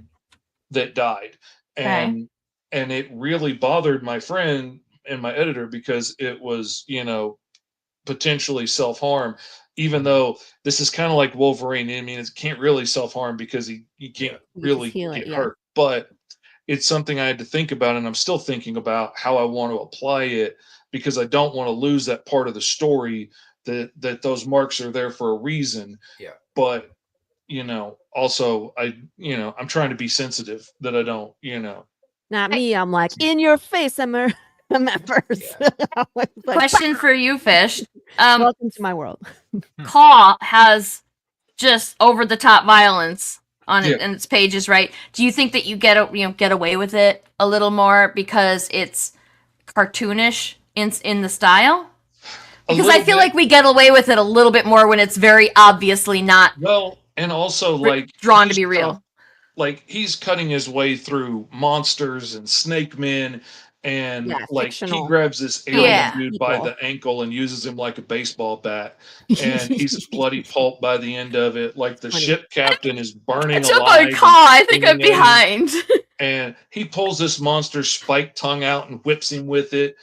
died. And it really bothered my friend and my editor because it was, potentially self-harm, even though this is kind of like Wolverine. I mean, it can't really self-harm because he can't really get hurt, but it's something I had to think about, and I'm still thinking about how I want to apply it, because I don't want to lose that part of the story that those marks are there for a reason. Yeah. But, also I'm trying to be sensitive that I don't, Not me. I'm like, in your face. I'm at first. Like, question for you, Fish. Welcome to my world. Caw has just over the top violence on it in its pages, right? Do you think that you get away with it a little more because it's cartoonish in the style? Because I feel like we get away with it a little bit more when it's very obviously not. Well, and also like drawn to be real. Like he's cutting his way through monsters and snake men, and like fictional. He grabs this alien dude by the ankle and uses him like a baseball bat, and he's bloody pulp by the end of it. Like the ship captain is burning alive. I think I'm behind. And he pulls this monster's spiked tongue out and whips him with it.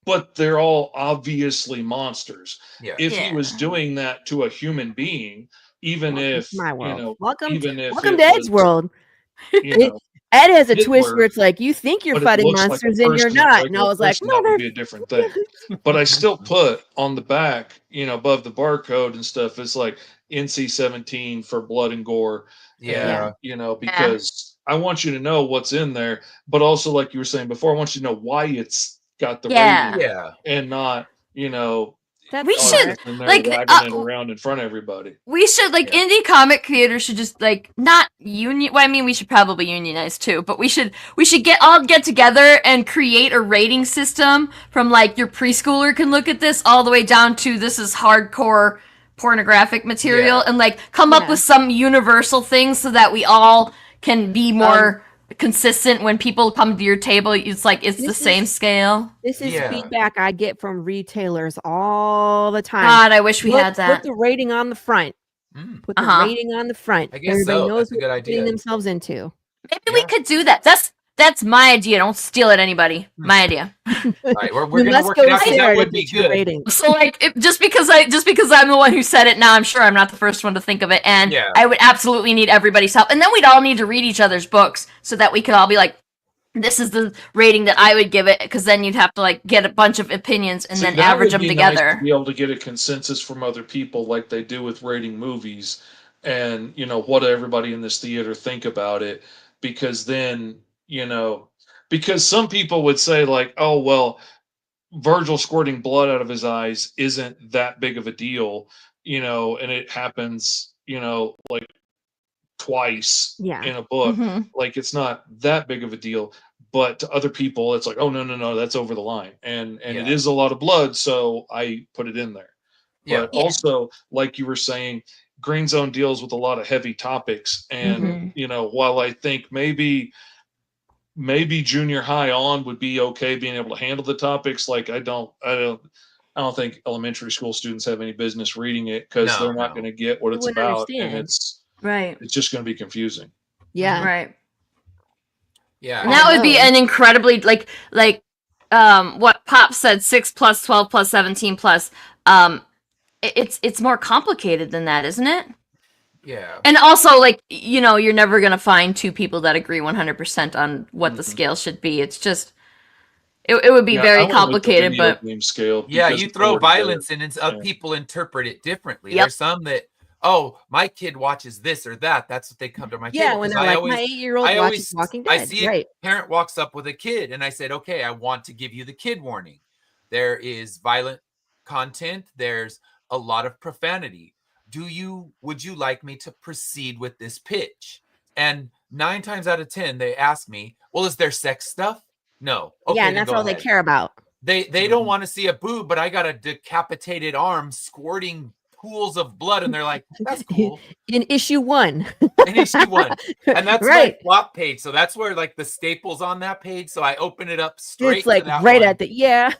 But they're all obviously monsters. Yeah. If he was doing that to a human being, even if my world. Welcome to Ed's world. Ed has a twist where it's like you think you're fighting monsters and you're not. And I was like, that would be a different thing. But I still put on the back, above the barcode and stuff, it's like NC-17 for blood and gore. Yeah. And, because I want you to know what's in there, but also like you were saying before, I want you to know why it's got the rating, and not, we should like around in front of everybody. We should indie comic creators should just not union. Well, I mean, we should probably unionize too, but we should get together and create a rating system from your preschooler can look at this all the way down to this is hardcore pornographic material, and come up with some universal things so that we all can be more consistent when people come to your table. It's the same scale. This is feedback I get from retailers all the time. God, I wish we had that. Put the rating on the front. Put the rating on the front. I guess everybody knows what they're getting themselves into. Maybe we could do that. That's my idea. Don't steal it, anybody. My idea. All right, we're gonna work it out. That would be good. Rating. So just because I'm the one who said it, now I'm sure I'm not the first one to think of it, and I would absolutely need everybody's help. And then we'd all need to read each other's books so that we could all be like, this is the rating that I would give it, because then you'd have to get a bunch of opinions and then average them together. Nice to be able to get a consensus from other people like they do with rating movies, and what everybody in this theater think about it, because then because some people would say oh, well, Virgil squirting blood out of his eyes isn't that big of a deal, and it happens, twice in a book. It's not that big of a deal. but to other people, it's like, oh no, that's over the line, and Yeah. it is a lot of blood, so I put it in there. Yeah. But also, like you were saying, Green Zone deals with a lot of heavy topics, and you know, while I think maybe junior high on would be okay being able to handle the topics, like I don't think elementary school students have any business reading it, because they're not going to get what They it's wouldn't about, and understand. it's just going to be confusing. Yeah. Right. Yeah. And that would be an incredibly like what Pop said, 6 plus 12 plus 17 plus. It's more complicated than that, isn't it? Yeah. And also, like, you know, you're never gonna find two people that agree 100% on what the scale should be. It's just it would be very complicated, but scale, yeah, you throw violence in and people interpret it differently. There's some that, oh, my kid watches this or that. That's what they come to my table. Yeah, when they're like, my 8-year-old watches Walking Dead. I see a parent walks up with a kid, and I said, okay, I want to give you the kid warning. There is violent content. There's a lot of profanity. Would you like me to proceed with this pitch? And 9 times out of 10, they ask me, well, is there sex stuff? No. Okay, yeah, and that's all they care about. They don't want to see a boob, but I got a decapitated arm squirting pools of blood, and they're like, that's cool. In issue 1. In issue 1. And that's right. my plot page. So that's where like the staples on that page. So I open it up straight. It's like to that right one. at the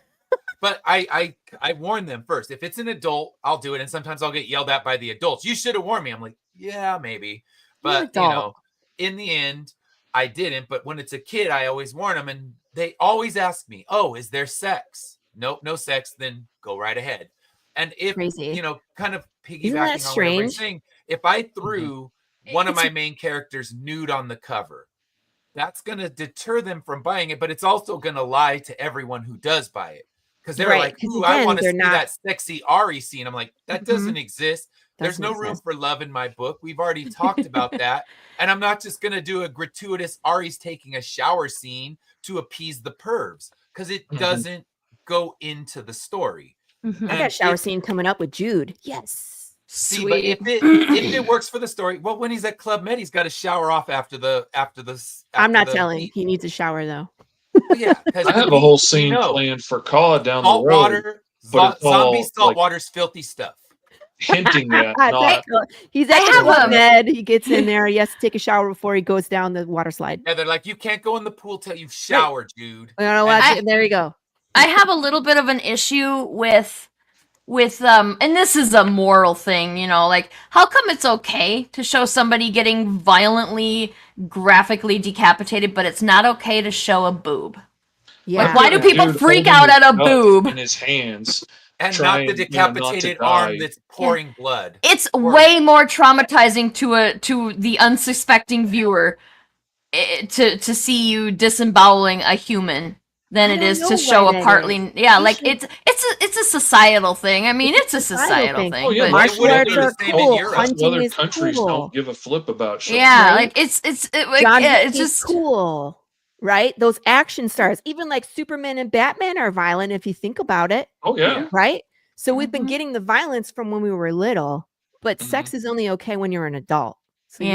But I warn them first. If it's an adult, I'll do it. And sometimes I'll get yelled at by the adults. You should have warned me. I'm like, yeah, maybe. But you know, in the end, I didn't. But when it's a kid, I always warn them. And they always ask me, oh, is there sex? Nope, no sex. Then go right ahead. And if, you know, kind of piggybacking on what everybody's saying, if I threw one of my main characters nude on the cover, that's going to deter them from buying it. But it's also going to lie to everyone who does buy it. Because they're like, ooh, I want to see that sexy Ari scene. I'm like, that doesn't exist. There's no room for love in my book. We've already talked about that. And I'm not just going to do a gratuitous Ari's taking a shower scene to appease the pervs, because it doesn't go into the story. I got a shower scene coming up with Jude. Yes. See, but if it works for the story, well, when he's at Club Med, he's got to shower off after the. I'm not telling. He needs a shower though. Yeah, I have a whole scene planned for COD down the road. Water, zombie saltwater's filthy stuff. Hinting at he's at Club Med. He gets in there. He has to take a shower before he goes down the water slide. Yeah, they're like, you can't go in the pool till you've showered, dude. There you go. I have a little bit of an issue with and this is a moral thing, you know, like, how come it's okay to show somebody getting violently, graphically decapitated, but it's not okay to show a boob? Yeah. Like, why do people freak out at a boob in his hands and not the decapitated arm that's pouring blood? It's way more traumatizing to the unsuspecting viewer to see you disemboweling a human than it is to show a partly like it's a societal thing. I mean, it's a societal thing. Oh, yeah, martial arts are cool. Hunting other is countries cool. don't give a flip about shit. Yeah, like it's just cool, right? Those action stars, even like Superman and Batman, are violent if you think about it. Oh yeah, right. So we've been getting the violence from when we were little, but sex is only okay when you're an adult. So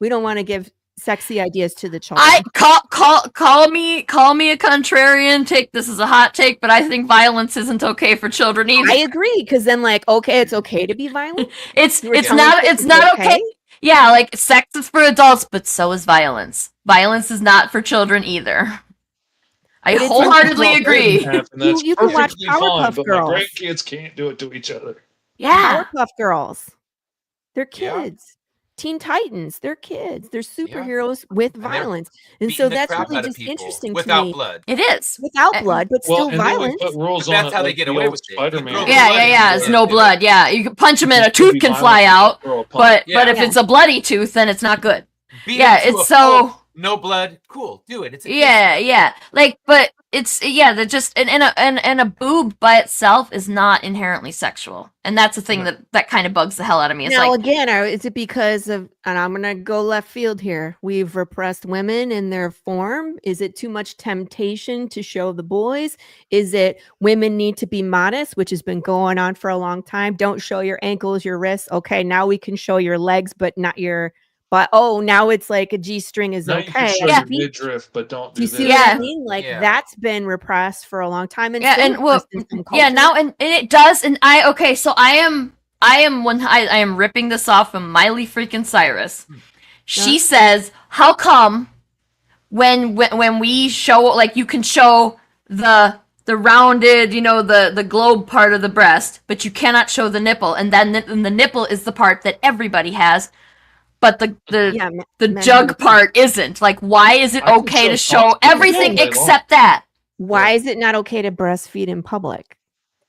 we don't want to give sexy ideas to the children. Call me a contrarian. This is a hot take, but I think violence isn't okay for children either. I agree, because then it's okay to be violent. It's not okay. Yeah, like sex is for adults, but so is violence. Violence is not for children either. I wholeheartedly agree. You can watch Powerpuff Girls. My grandkids can't do it to each other. Yeah, Powerpuff Girls. They're kids. Yeah. Teen Titans, they're kids. They're superheroes with violence. And so that's really just interesting to me. Blood. It is. Without blood, but still violence. That's how they get away with it. Spider-Man. Yeah. It's no blood. Yeah. You can punch them and a tooth can fly out. But if it's a bloody tooth, then it's not good. It's so... No blood, cool. Do it. It's like, but it's and a boob by itself is not inherently sexual, and that's the thing that kind of bugs the hell out of me. It's now, again, is it because of? And I'm gonna go left field here. We've repressed women in their form. Is it too much temptation to show the boys? Is it women need to be modest, which has been going on for a long time? Don't show your ankles, your wrists. Okay, now we can show your legs, but not your but now it's like a G-string is Now you can okay. show your midriff, but don't Do you do see this. what I mean? Like that's been repressed for a long time, and now and it does. And so I am ripping this off from Miley freaking Cyrus. She says, "How come when we show, like, you can show the rounded, the globe part of the breast, but you cannot show the nipple, and then the nipple is the part that everybody has." But the jug part isn't. Like, why is it okay to show everything except that? Why is it not okay to breastfeed in public?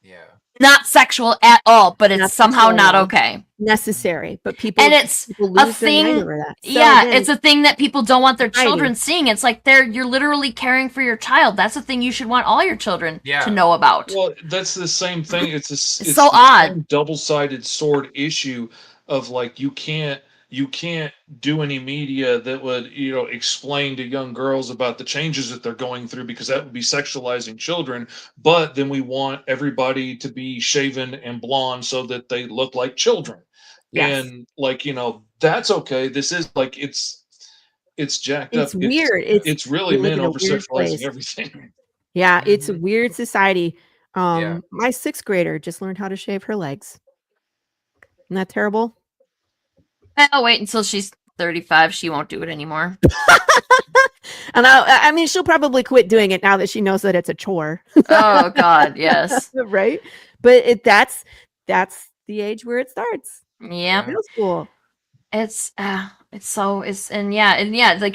Yeah. Not sexual at all, but it's somehow not okay. Necessary, but people it's people a lose their mind thing. over that. So Again, it's a thing that people don't want their society. children seeing. It's like you're literally caring for your child. That's a thing you should want all your children to know about. Well, that's the same thing. It's so odd. Double-sided sword issue of, like, you can't do any media that would, explain to young girls about the changes that they're going through, because that would be sexualizing children. But then we want everybody to be shaven and blonde so that they look like children. Yes. And, like, that's okay. This is like, it's jacked up. It's weird. It's really men over sexualizing everything. Yeah, it's a weird society. My 6th grader just learned how to shave her legs. Isn't that terrible? I'll wait until she's 35. She won't do it anymore. And I mean, she'll probably quit doing it now that she knows that it's a chore. Oh God, yes. Right. But that's the age where it starts. Yeah. Middle school. It's like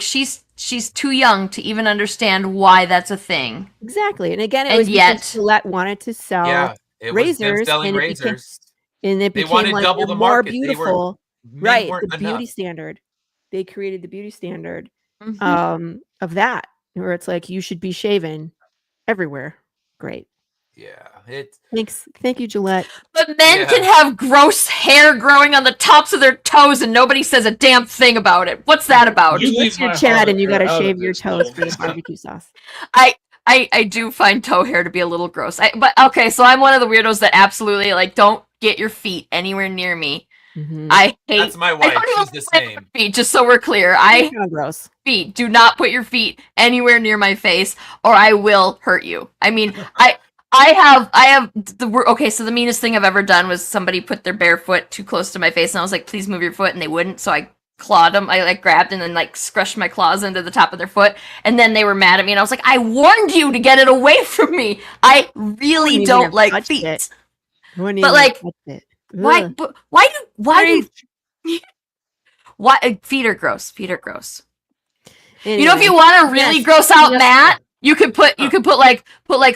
she's too young to even understand why that's a thing. Exactly. And again, it was because Gillette wanted to sell razors, selling razors. And it they became wanted like double the more market. beautiful. Right, the beauty standard. They created the beauty standard of that, where it's like you should be shaven everywhere. Great. Yeah, Thank you, Gillette. But men can have gross hair growing on the tops of their toes, and nobody says a damn thing about it. What's that about? It's your Chad, and you got to shave your toes for the barbecue sauce. I do find toe hair to be a little gross. But okay, so I'm one of the weirdos that absolutely, like, don't get your feet anywhere near me. Mm-hmm. I hate. That's my wife. She's the same. Feet, just so we're clear, gross. Feet. Do not put your feet anywhere near my face, or I will hurt you. I mean, I have so the meanest thing I've ever done was somebody put their bare foot too close to my face, and I was like, please move your foot, and they wouldn't, so I clawed them. I grabbed and then scrushed my claws into the top of their foot, and then they were mad at me, and I was like, I warned you to get it away from me. I really don't like feet. But like, why feet are gross. Feet are gross. Anyway, if you want to really gross out Matt, you could put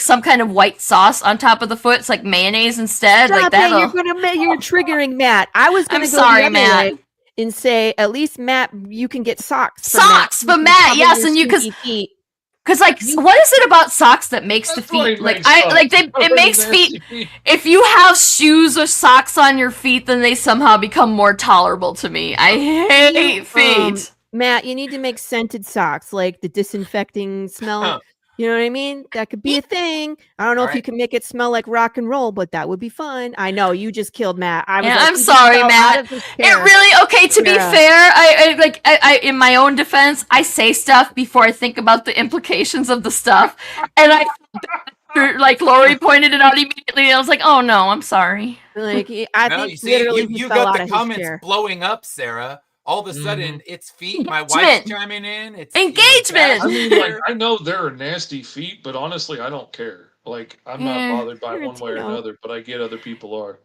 some kind of white sauce on top of the foot. It's like mayonnaise instead. Stop like that. You're triggering Matt. I was going to go the other way and say, at least Matt, you can get socks. Socks for Matt, yes, and you feet. Because what is it about socks that makes the feet it makes feet? If you have shoes or socks on your feet, then they somehow become more tolerable to me. I hate feet. Matt, you need to make scented socks, like the disinfecting smell. You know what I mean? That could be a thing. I don't know if you can make it smell like rock and roll, but that would be fun. I know you just killed Matt. I'm sorry, Matt. To be fair, I in my own defense, I say stuff before I think about the implications of the stuff, and like Laurie pointed it out immediately. And I was like, oh no, I'm sorry. Like I think literally you got the comments blowing up, Sarah. All of a sudden, it's feet. My wife's chiming in. It's engagement. I mean, I know there are nasty feet, but honestly, I don't care. Like, I'm not bothered by one way or another, but I get other people are.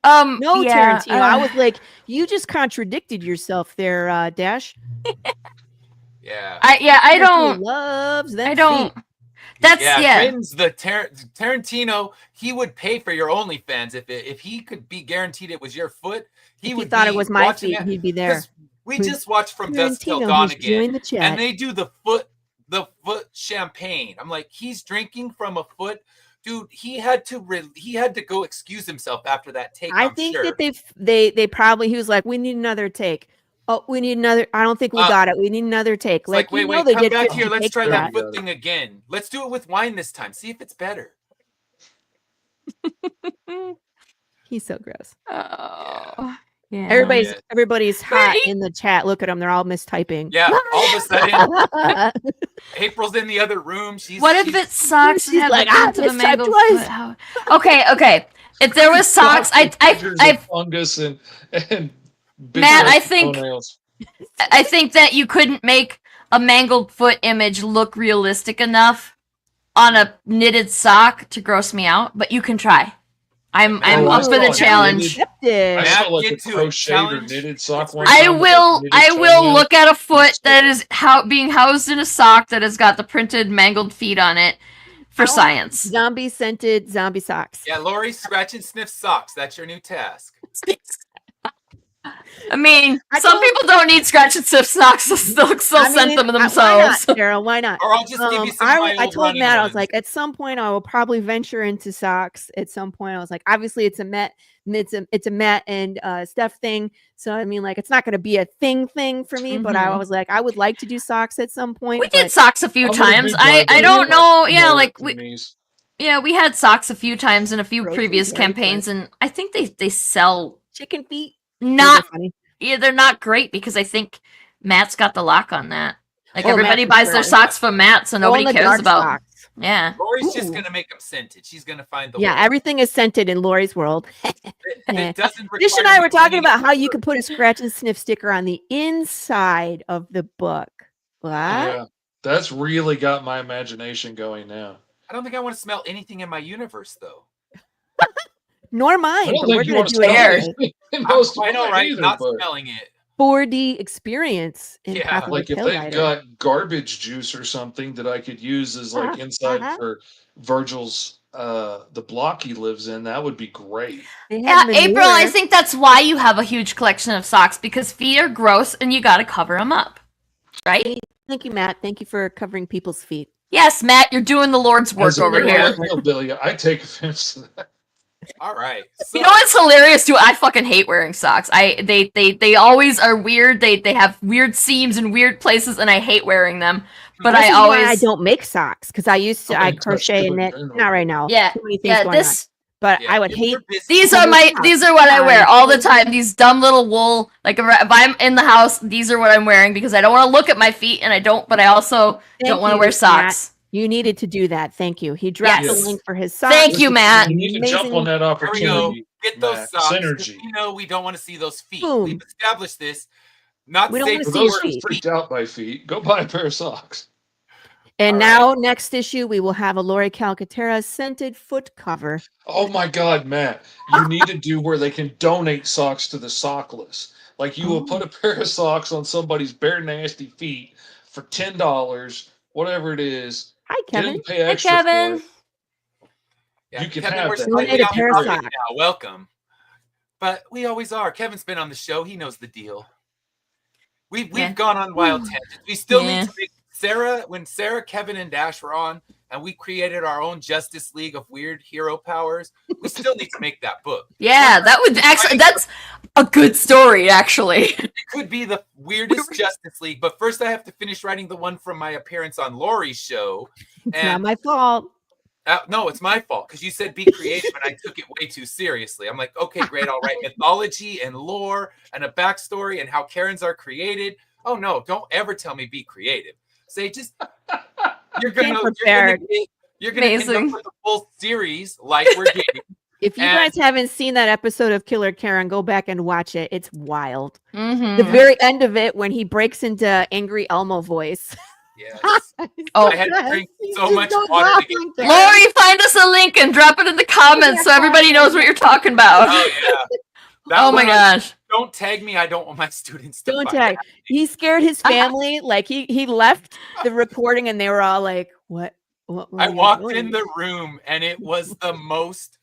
No, Tarantino. I was like, you just contradicted yourself there, Dash. I don't. Loves them. I don't. Feet. That's the Tarantino. He would pay for your OnlyFans if he could be guaranteed it was your foot. He thought it was my feet. He'd be there. We just watched From Dusk Till Dawn again, and they do the foot champagne. I'm like, he's drinking from a foot, dude. He had to go excuse himself after that take. I think that they probably, he was like, we need another take. Oh, we need another. I don't think we got it. We need another take. Like wait, come back here. Let's try that foot thing again. Let's do it with wine this time. See if it's better. He's so gross. Oh. Yeah. Everybody's hot in the chat. Look at them; they're all mistyping. Yeah, all of a sudden, April's in the other room. What if it sucks? She's like, I mistyped twice. Okay. If there was socks, I fungus and Matt, I think that you couldn't make a mangled foot image look realistic enough on a knitted sock to gross me out, but you can try. I'm up for the challenge. I saw like a crocheted or knitted sock one I will look at a foot that is being housed in a sock that has got the printed mangled feet on it for science. Zombie scented zombie socks. Yeah, Laurie, scratch and sniff socks. That's your new task. I mean, some people don't need scratch and sniff socks. They'll send them themselves. Why not, Daryl? Why not? Or I'll just give you some. I told Matt, I was like, at some point, I will probably venture into socks. At some point, I was like, obviously, it's a Matt and Steph thing. So I mean, like, it's not going to be a thing for me. But I was like, I would like to do socks at some point. We did socks a few times. I don't know. Yeah, like we had socks a few times in a few previous campaigns, and I think they sell chicken feet. They're not great because I think Matt's got the lock on that. Like everybody buys their socks from Matt, so nobody cares about. Socks. Yeah, Laurie's just gonna make them scented. She's gonna find the. Yeah, everything is scented in Laurie's world. It doesn't. Fish and I were talking about how you could put a scratch and sniff sticker on the inside of the book. What? Yeah, that's really got my imagination going now. I don't think I want to smell anything in my universe, though. Nor mine. But we're gonna do it. I know, right? Not smelling it. 4D experience. Like if they've got garbage juice or something that I could use as like inside for Virgil's the block he lives in, that would be great. Yeah, April, I think that's why you have a huge collection of socks, because feet are gross and you got to cover them up, right? Thank you, Matt. Thank you for covering people's feet. Yes, Matt, you're doing the Lord's work over here. I take offense to that. All right. So, you know what's hilarious too? I fucking hate wearing socks. They always are weird. They have weird seams in weird places, and I hate wearing them. But I don't make socks because I used to I crochet and knit. Not right now. Yeah, But I would hate these are what I wear all the time. These dumb little wool. Like if I'm in the house, these are what I'm wearing because I don't want to look at my feet, and I also don't want to wear socks. You needed to do that. Thank you. He dropped the link for his socks. Thank you, Matt. You need to jump on that opportunity. Get those socks. Synergy. We don't want to see those feet. Boom. We've established this. Not we safe for those who feet. Freaked out by feet. Go buy a pair of socks. And now, next issue, we will have a Laurie Calcaterra scented foot cover. Oh my God, Matt! You need to do where they can donate socks to the sockless. Like you will put a pair of socks on somebody's bare nasty feet for $10, whatever it is. Hi, Kevin. Hey, Kevin. Yeah, you can Kevin, have we're that. a pair of socks. Now. Welcome. But we always are. Kevin's been on the show. He knows the deal. We've gone on wild tangents. We still need to make when Sarah, Kevin, and Dash were on, and we created our own Justice League of weird hero powers. We still need to make that book. Yeah, that's a good story, actually. It could be the weirdest Justice League, but first I have to finish writing the one from my appearance on Laurie's show. It's not my fault. No, it's my fault because you said be creative, and I took it way too seriously. I'm like, okay, great, I'll write mythology and lore and a backstory and how Karens are created. Oh no, don't ever tell me be creative. Say just you're gonna end up with a full series like we're getting. If you guys haven't seen that episode of Killer Karen, go back and watch it. It's wild. Mm-hmm. The very end of it when he breaks into angry Elmo voice. Yes. I had to drink so much water to get there. Laurie, find us a link and drop it in the comments so everybody knows what you're talking about. Oh yeah. Oh my gosh. Don't tag me. I don't want my students to Don't tag. He scared his family. Like he left the recording and they were all like, what I walked in the room and it was the most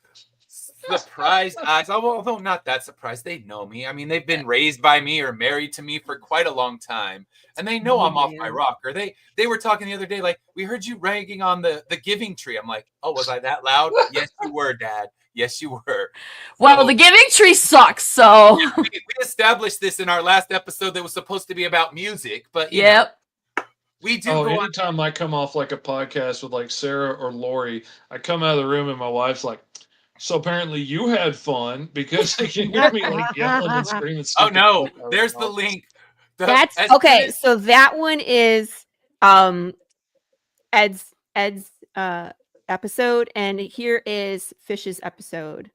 surprised eyes. Although not that surprised. They know me. I mean, they've been raised by me or married to me for quite a long time. And they know I'm off my rocker. They were talking the other day, like, we heard you ragging on the giving tree. I'm like, oh, was I that loud? Yes, you were, Dad. Yes, you were. Well, the giving tree sucks, so. Yeah, we established this in our last episode that was supposed to be about music, but you know, we do. Anytime I come off like a podcast with like Sarah or Laurie, I come out of the room and my wife's like, So apparently you had fun because you can hear me like yelling and screaming. Oh no, there's the link. That's okay. So that one is Ed's episode, and here is Fish's episode.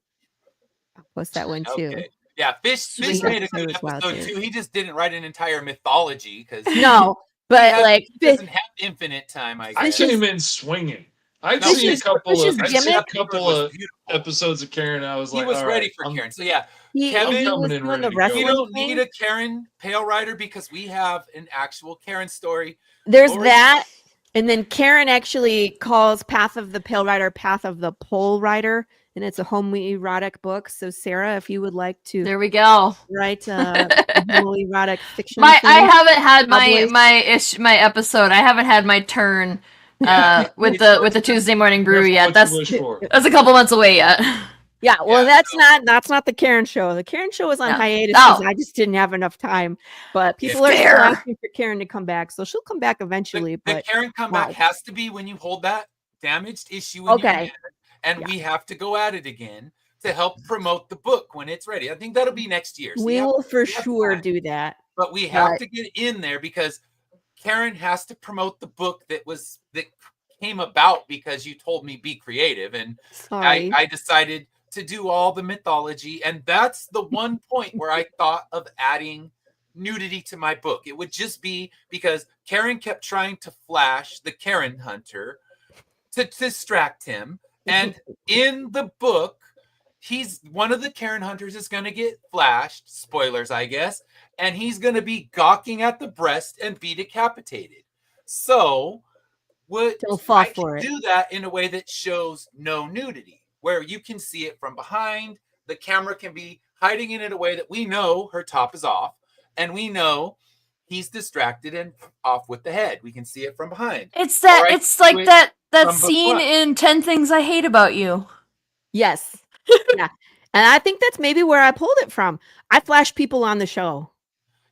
I'll post that one too. Okay. Yeah, Fish made a good episode too. He just didn't write an entire mythology because no, but like he doesn't have infinite time. I came in swinging. I've seen a couple of episodes of Karen. I was like, he was ready for Karen. So yeah, Kevin, you don't need a Karen Pale Rider because we have an actual Karen story. There's that, and then Karen actually calls Path of the Pale Rider Path of the Pole Rider, and it's a homoerotic book. So Sarah, if you would like to, there we go, write homoerotic fiction. I haven't had my episode. I haven't had my turn. With the Tuesday morning brew yet. That's a couple months away yet. Yeah, well, that's not the Karen show. The Karen show is on hiatus because I just didn't have enough time. But people are still asking for Karen to come back, so she'll come back eventually. But the Karen comeback has to be when you hold that damaged issue in your hand, and we have to go at it again to help promote the book when it's ready. I think that'll be next year. So we will for sure do that. But we have to get in there because Karen has to promote the book that came about because you told me be creative, and I decided to do all the mythology, and that's the one point where I thought of adding nudity to my book. It would just be because Karen kept trying to flash the Karen Hunter to distract him, and in the book, one of the Karen Hunters is going to get flashed. Spoilers, I guess. And he's going to be gawking at the breast and be decapitated. So, do that in a way that shows no nudity, where you can see it from behind. The camera can be hiding in it a way that we know her top is off, and we know he's distracted and off with the head. We can see it from behind. It's that. It's like that scene in 10 Things I Hate About You. Yes. Yeah. And I think that's maybe where I pulled it from. I flashed people on the show.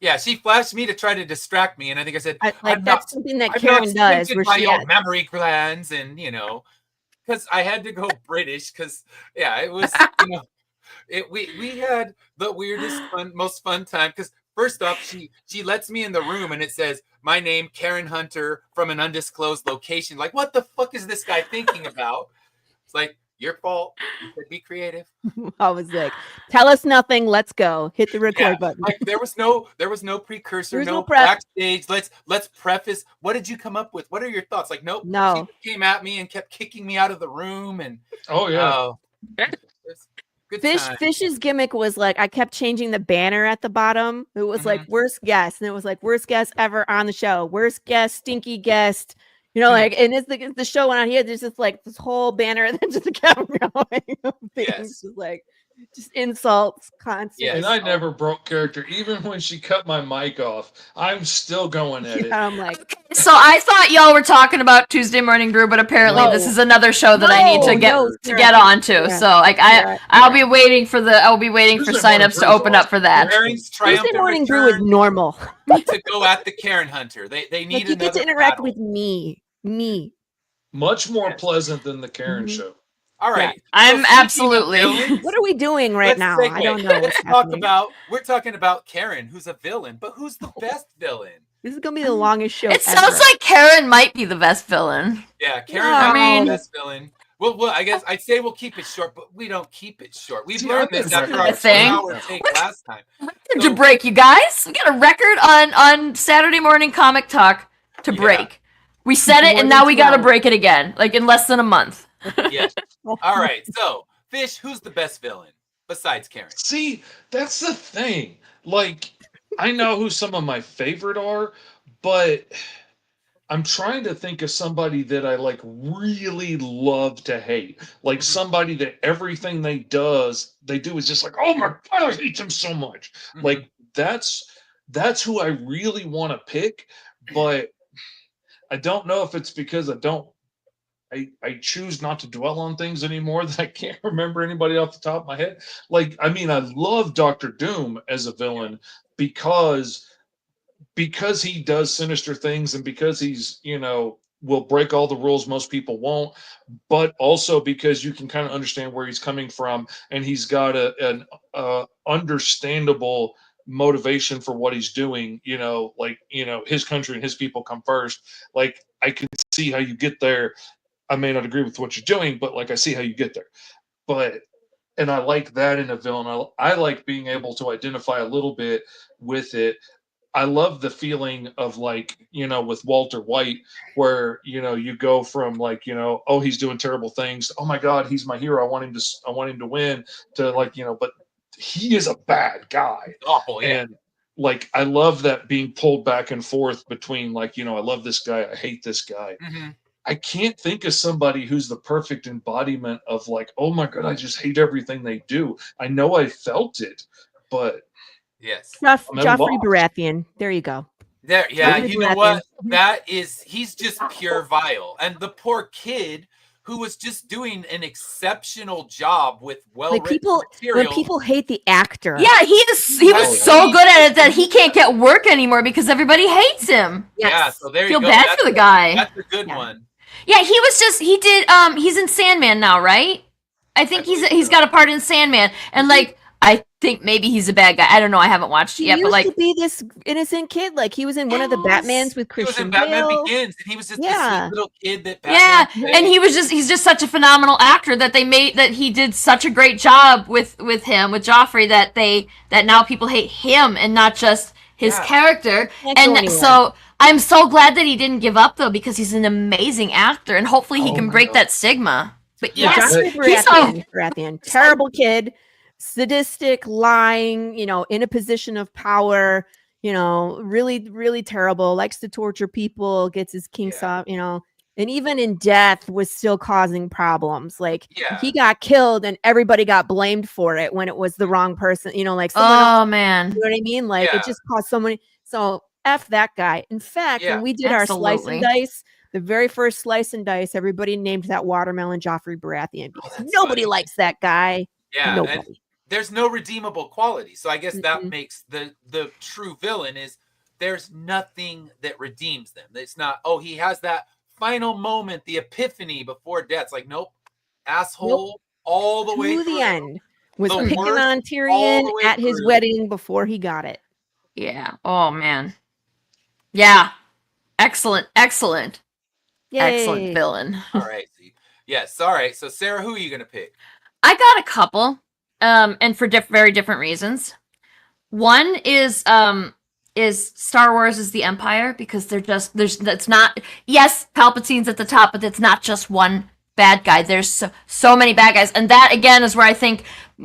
Yeah, she flashed me to try to distract me, and I think I said, that's something that Karen does. Where my own memory glands, and because I had to go British, because it was we had the weirdest, most fun time. Because first off, she lets me in the room, and it says my name, Karen Hunter, from an undisclosed location. Like, what the fuck is this guy thinking about? It's like, your fault. You said be creative. I was like, tell us nothing. Let's go. Hit the record button. Like, there was no precursor, no backstage. Let's preface. What did you come up with? What are your thoughts? Like, nope. No. She came at me and kept kicking me out of the room. And Fish's gimmick was like, I kept changing the banner at the bottom. It was like worst guest, and it was like worst guest ever on the show. Worst guest, stinky guest. And it's the show went on here. There's just like this whole banner, and then just a camera going. Things just like insults constantly. And I never broke character, even when she cut my mic off. I'm still going at it. I'm like, okay, so I thought y'all were talking about Tuesday Morning Brew, but apparently this is another show that I need to get onto. Yeah. So like I'll be waiting for signups to open up for that. Tuesday Morning Brew is normal. To go at the Karen Hunter. They need you get to interact with me. Much more pleasant than the Karen show. All right. Yeah, I'm absolutely. What are we doing right now? I don't know. We're talking about Karen, who's a villain, but who's the best villain? This is gonna be the longest show. It sounds like Karen might be the best villain. Yeah, Karen might be the best villain. Well, I guess I'd say we'll keep it short, but we don't keep it short. We've learned this after our 2-hour take last time. To break, you guys. We got a record on Saturday Morning Comic Talk to break. We said it, and now we got to break it again, like in less than a month. Yeah. All right. So, Fish, who's the best villain besides Karen? See, that's the thing. Like, I know who some of my favorite are, but I'm trying to think of somebody that I like really love to hate. Like somebody that everything they do is just like, oh my God, I hate them so much. Mm-hmm. Like that's who I really want to pick, but I don't know if it's because I choose not to dwell on things anymore that I can't remember anybody off the top of my head. Like, I mean, I love Dr. Doom as a villain because he does sinister things and because he's, will break all the rules most people won't, but also because you can kind of understand where he's coming from, and he's got an understandable motivation for what he's doing. Like, his country and his people come first. Like, I can see how you get there. I may not agree with what you're doing, but like, I see how you get there. And I like that in a villain. I like being able to identify a little bit with it. I love the feeling of, like, with Walter White, where, you go from, like, oh, he's doing terrible things. Oh my God, he's my hero. I want him to win, to, like, but he is a bad guy. Awful, yeah. And like, I love that being pulled back and forth between, like, I love this guy, I hate this guy. Mm-hmm. I can't think of somebody who's the perfect embodiment of, like, oh my God, I just hate everything they do. I know I felt it, but yes, Joffrey Baratheon. There you go. There, yeah. Joffrey You know Baratheon. what? He's just pure vile, and the poor kid who was just doing an exceptional job with well-written material. When people hate the actor. Yeah, he was so good at it that he can't get work anymore because everybody hates him. Yes. Yeah, so there you Feel go. bad for the guy. That's a good one. Yeah, he's in Sandman now, right? I think he's got a part in Sandman, and like, I think maybe he's a bad guy. I don't know. I haven't watched it yet, but like, to be this innocent kid. Like, he was in one of the Batmans with Christian Bale. He was in Batman Begins, and he was just this sweet little kid that Batman and he's just such a phenomenal actor that he did such a great job with Joffrey that now people hate him and not just his character. And so I'm so glad that he didn't give up, though, because he's an amazing actor, and hopefully he can break that stigma. But yes, he's Baratheon, terrible kid. Sadistic, lying, in a position of power, really, really terrible, likes to torture people, gets his kinks off, and even in death was still causing problems. Like, he got killed and everybody got blamed for it when it was the wrong person, like someone else, man. You know what I mean? Like, it just caused so many. So F that guy. In fact, when we did our slice and dice, the very first slice and dice, everybody named that watermelon Joffrey Baratheon because nobody likes that guy. Yeah. Nobody. There's no redeemable quality. So I guess that makes the true villain is there's nothing that redeems them. It's not, oh, he has that final moment, the epiphany before death. It's like, nope, asshole, all the way to the end. Was the picking on Tyrion at his wedding before he got it. Yeah. Oh, man. Yeah. Excellent. Excellent. Yay. Excellent villain. All right. Yes. All right. So Sarah, who are you going to pick? I got a couple. And for very different reasons. One is Star Wars is the Empire, because that's not, yes, Palpatine's at the top, but it's not just one bad guy. There's so many bad guys, and that again is where I think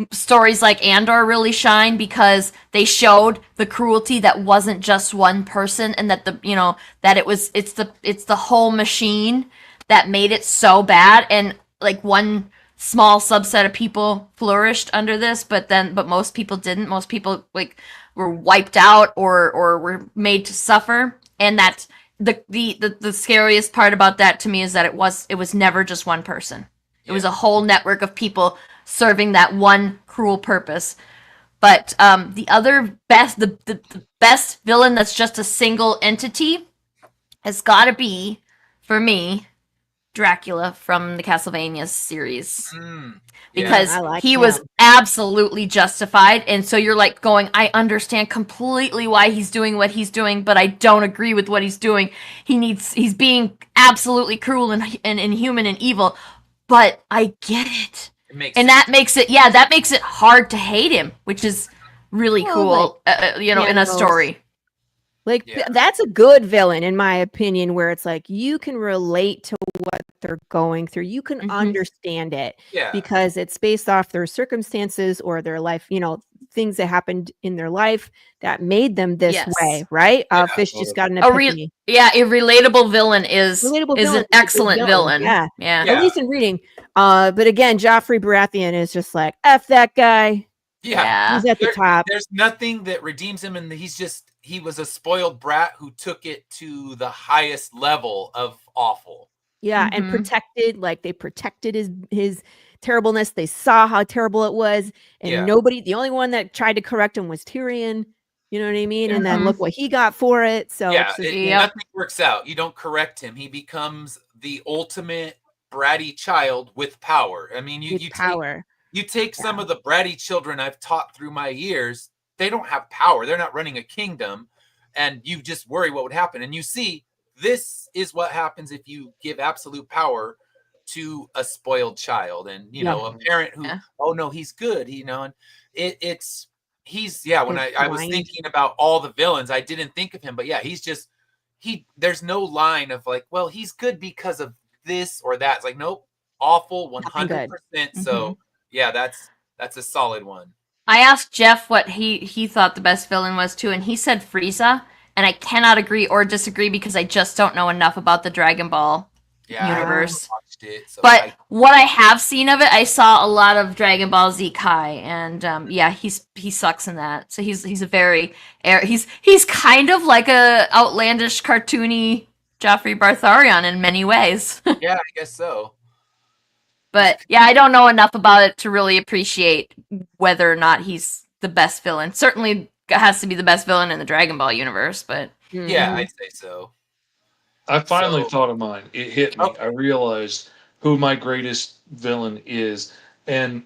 stories like Andor really shine, because they showed the cruelty that wasn't just one person, and that it's the whole machine that made it so bad, and like one small subset of people flourished under this, but most people didn't. Most people like were wiped out or were made to suffer. And that the scariest part about that to me is that it was never just one person. It was a whole network of people serving that one cruel purpose. But the other best, the best villain that's just a single entity has got to be, for me, Dracula from the Castlevania series. Because he was absolutely justified, and so you're like going, I understand completely why he's doing what he's doing, but I don't agree with what he's doing. He's being absolutely cruel and inhuman and evil, but I get it. That makes it hard to hate him, which is really cool, in a story. Like, that's a good villain, in my opinion, where it's like you can relate to what they're going through. You can understand it because it's based off their circumstances or their life, things that happened in their life that made them this way, right? Fish just got an epiphany. A relatable villain is an excellent villain. Yeah. At least in reading. But again, Joffrey Baratheon is just like, F that guy. Yeah. He's at the top. There's nothing that redeems him, and he was a spoiled brat who took it to the highest level of awful. Yeah, and they protected his terribleness. They saw how terrible it was, and the only one that tried to correct him was Tyrion. You know what I mean? And then look what he got for it. So yeah, it's just, nothing works out. You don't correct him. He becomes the ultimate bratty child with power. I mean, you power. take some of the bratty children I've taught through my years. They don't have power. They're not running a kingdom, and you just worry what would happen. And you see, this is what happens if you give absolute power to a spoiled child, and a parent who, oh no, he's good. And when I was thinking about all the villains, I didn't think of him, but yeah, there's no line of like, well, he's good because of this or that. It's like, nope, awful 100%. So yeah, that's a solid one. I asked Jeff what he thought the best villain was too, and he said Frieza, and I cannot agree or disagree because I just don't know enough about the Dragon Ball universe. I watched it, so but what I have seen of it, I saw a lot of Dragon Ball Z Kai, and he sucks in that. So he's a very he's kind of like a outlandish, cartoony Joffrey Bartharion in many ways. Yeah, I guess so. But yeah, I don't know enough about it to really appreciate whether or not he's the best villain. Certainly has to be the best villain in the Dragon Ball universe, but yeah, I'd say so. I finally thought of mine. It hit me. I realized who my greatest villain is. And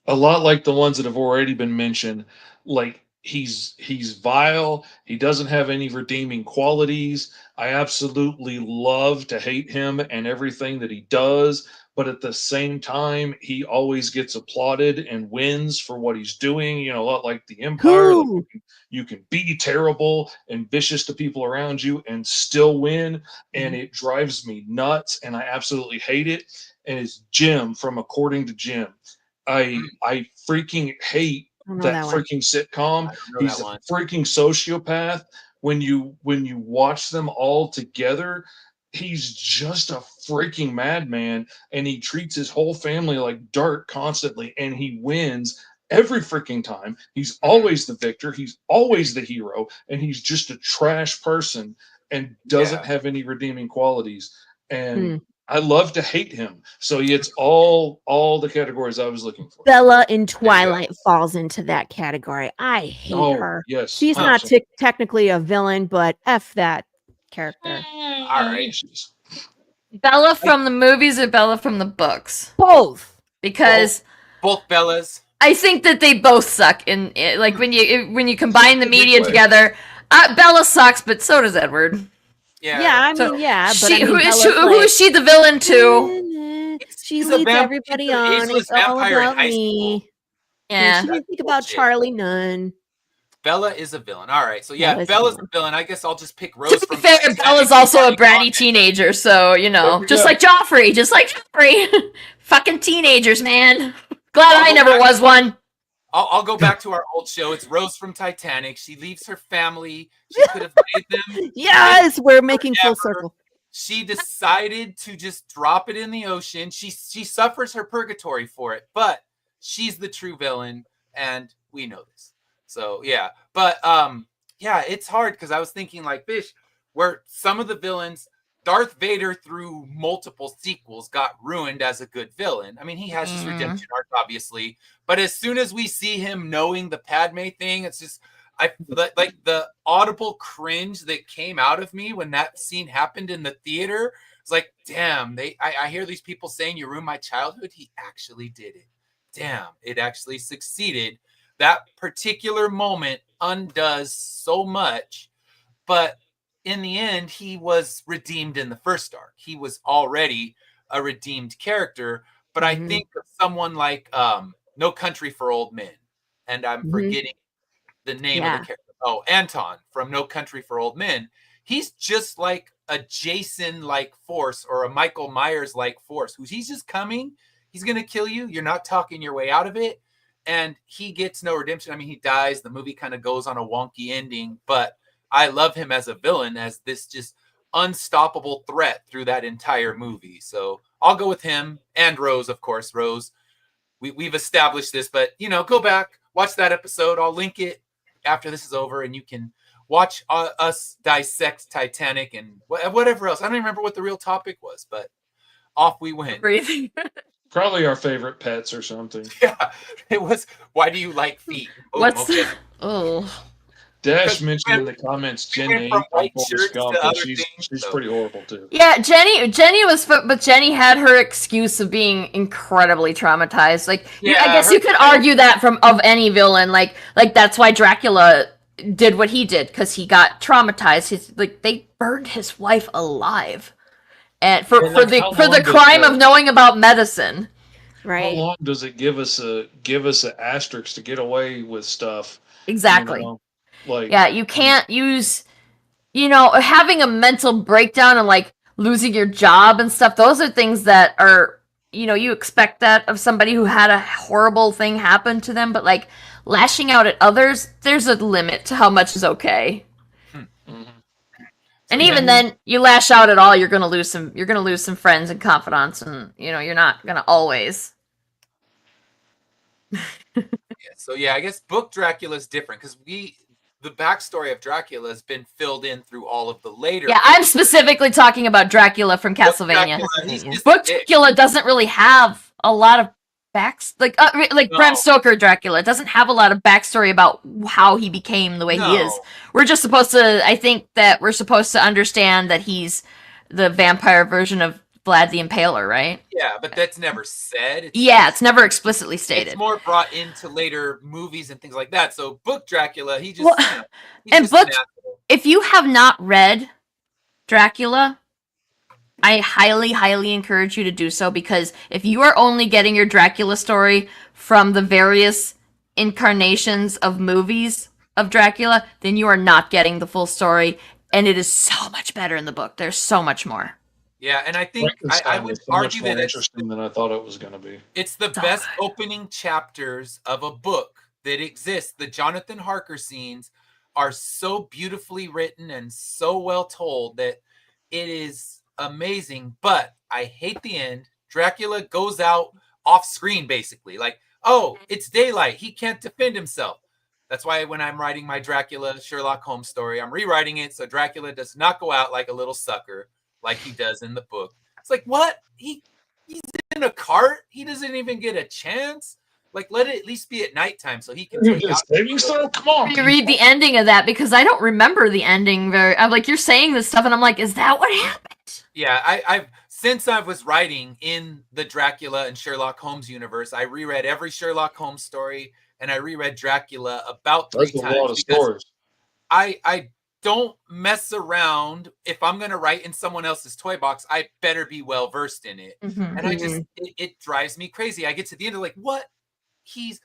a lot like the ones that have already been mentioned, like he's vile. He doesn't have any redeeming qualities. I absolutely love to hate him and everything that he does. But at the same time, he always gets applauded and wins for what he's doing. A lot like the Empire. Like you can be terrible and vicious to people around you and still win. And it drives me nuts. And I absolutely hate it. And it's Jim from According to Jim. I freaking hate that freaking sitcom. He's a freaking sociopath. When you watch them all together, he's just a freaking madman, and he treats his whole family like dirt constantly, and he wins every freaking time. He's always the victor. He's always the hero, and he's just a trash person and doesn't have any redeeming qualities. And I love to hate him. So it's all the categories I was looking for. Bella in Twilight falls into that category. I hate her. Yes. She's not technically a villain, but F that character. All right. Bella from the movies or Bella from the books? Both. Because both Bellas. I think that they both suck in like when you combine the media together. Bella sucks, but so does Edward. Yeah, but who is she the villain to? She leads everybody on. It's all about me. Yeah. She didn't think about Charlie none. Bella is a villain. All right, so Bella's a villain. I guess I'll just pick Rose. To be fair, Bella's also a bratty teenager, so just like Joffrey, fucking teenagers, man. Glad I never was one. I'll go back to our old show. It's Rose from Titanic. She leaves her family. She could have made them. Yes, we're making full circle. She decided to just drop it in the ocean. She suffers her purgatory for it, but she's the true villain, and we know this. So yeah, but it's hard because I was thinking like Fish, where some of the villains, Darth Vader through multiple sequels got ruined as a good villain. I mean, he has his redemption arc, obviously, but as soon as we see him knowing the Padme thing, it's just like the audible cringe that came out of me when that scene happened in the theater. It's like, damn, I hear these people saying you ruined my childhood. He actually did it. Damn, it actually succeeded. That particular moment undoes so much, but in the end, he was redeemed in the first arc. He was already a redeemed character, but I think of someone like No Country for Old Men, and I'm forgetting the name of the character. Oh, Anton from No Country for Old Men. He's just like a Jason-like force or a Michael Myers-like force. He's just coming. He's going to kill you. You're not talking your way out of it. And he gets no redemption. I mean, he dies. The movie kind of goes on a wonky ending, but I love him as a villain, as this just unstoppable threat through that entire movie. So I'll go with him and Rose, of course. Rose, we've established this, but go back, watch that episode. I'll link it after this is over, and you can watch us dissect Titanic and whatever else. I don't even remember what the real topic was, but off we went. Breathing. Probably our favorite pets or something. Yeah, it was. Why do you like feet? Oh. Dash mentioned in the comments Jenny from white Forrest shirts Gump, to and other she's things, so. pretty horrible too. Yeah, Jenny was, but Jenny had her excuse of being incredibly traumatized. Like, I guess you could argue that of any villain. Like that's why Dracula did what he did, because he got traumatized. They burned his wife alive, and for the crime of knowing about medicine. Right. How long does it give us an asterisk to get away with stuff? Exactly. You know? Like, yeah, you can't use, having a mental breakdown and like losing your job and stuff. Those are things that are, you expect that of somebody who had a horrible thing happen to them, but like lashing out at others, there's a limit to how much is okay. Mm-hmm. And even then, you lash out at all, you're gonna lose some friends and confidants, and you're not gonna always. So I guess book Dracula is different because the backstory of Dracula has been filled in through all of the later. Yeah, I'm specifically talking about Dracula from Castlevania. Book Dracula doesn't really have a lot of Bram Stoker Dracula. It doesn't have a lot of backstory about how he became the way he is. We're just supposed to, I think that we're supposed to understand that he's the vampire version of Vlad the Impaler, right? Yeah, but that's never said. It's never explicitly stated. It's more brought into later movies and things like that. So book Dracula, he just if you have not read Dracula, I highly, highly encourage you to do so, because if you are only getting your Dracula story from the various incarnations of movies of Dracula, then you are not getting the full story, and it is so much better in the book. There's so much more. Yeah, and I think I would argue that it's interesting than I thought it was going to be. It's the best opening chapters of a book that exists. The Jonathan Harker scenes are so beautifully written and so well told that it is amazing. But I hate the end. Dracula goes out off screen, basically. Like, oh, it's daylight. He can't defend himself. That's why when I'm writing my Dracula Sherlock Holmes story, I'm rewriting it so Dracula does not go out like a little sucker, like he does in the book. It's like, what? He's in a cart? He doesn't even get a chance? Like, let it at least be at nighttime so he can take out. Come on. You read the ending of that, because I don't remember the ending I'm like, you're saying this stuff, and I'm like, is that what happened? Yeah, I've since I was writing in the Dracula and Sherlock Holmes universe, I reread every Sherlock Holmes story, and I reread Dracula about 3 times. That's a lot of stories. I don't mess around. If I'm going to write in someone else's toy box, I better be well versed in it. Mm-hmm. And I just, it drives me crazy. I get to the end of like, what? He's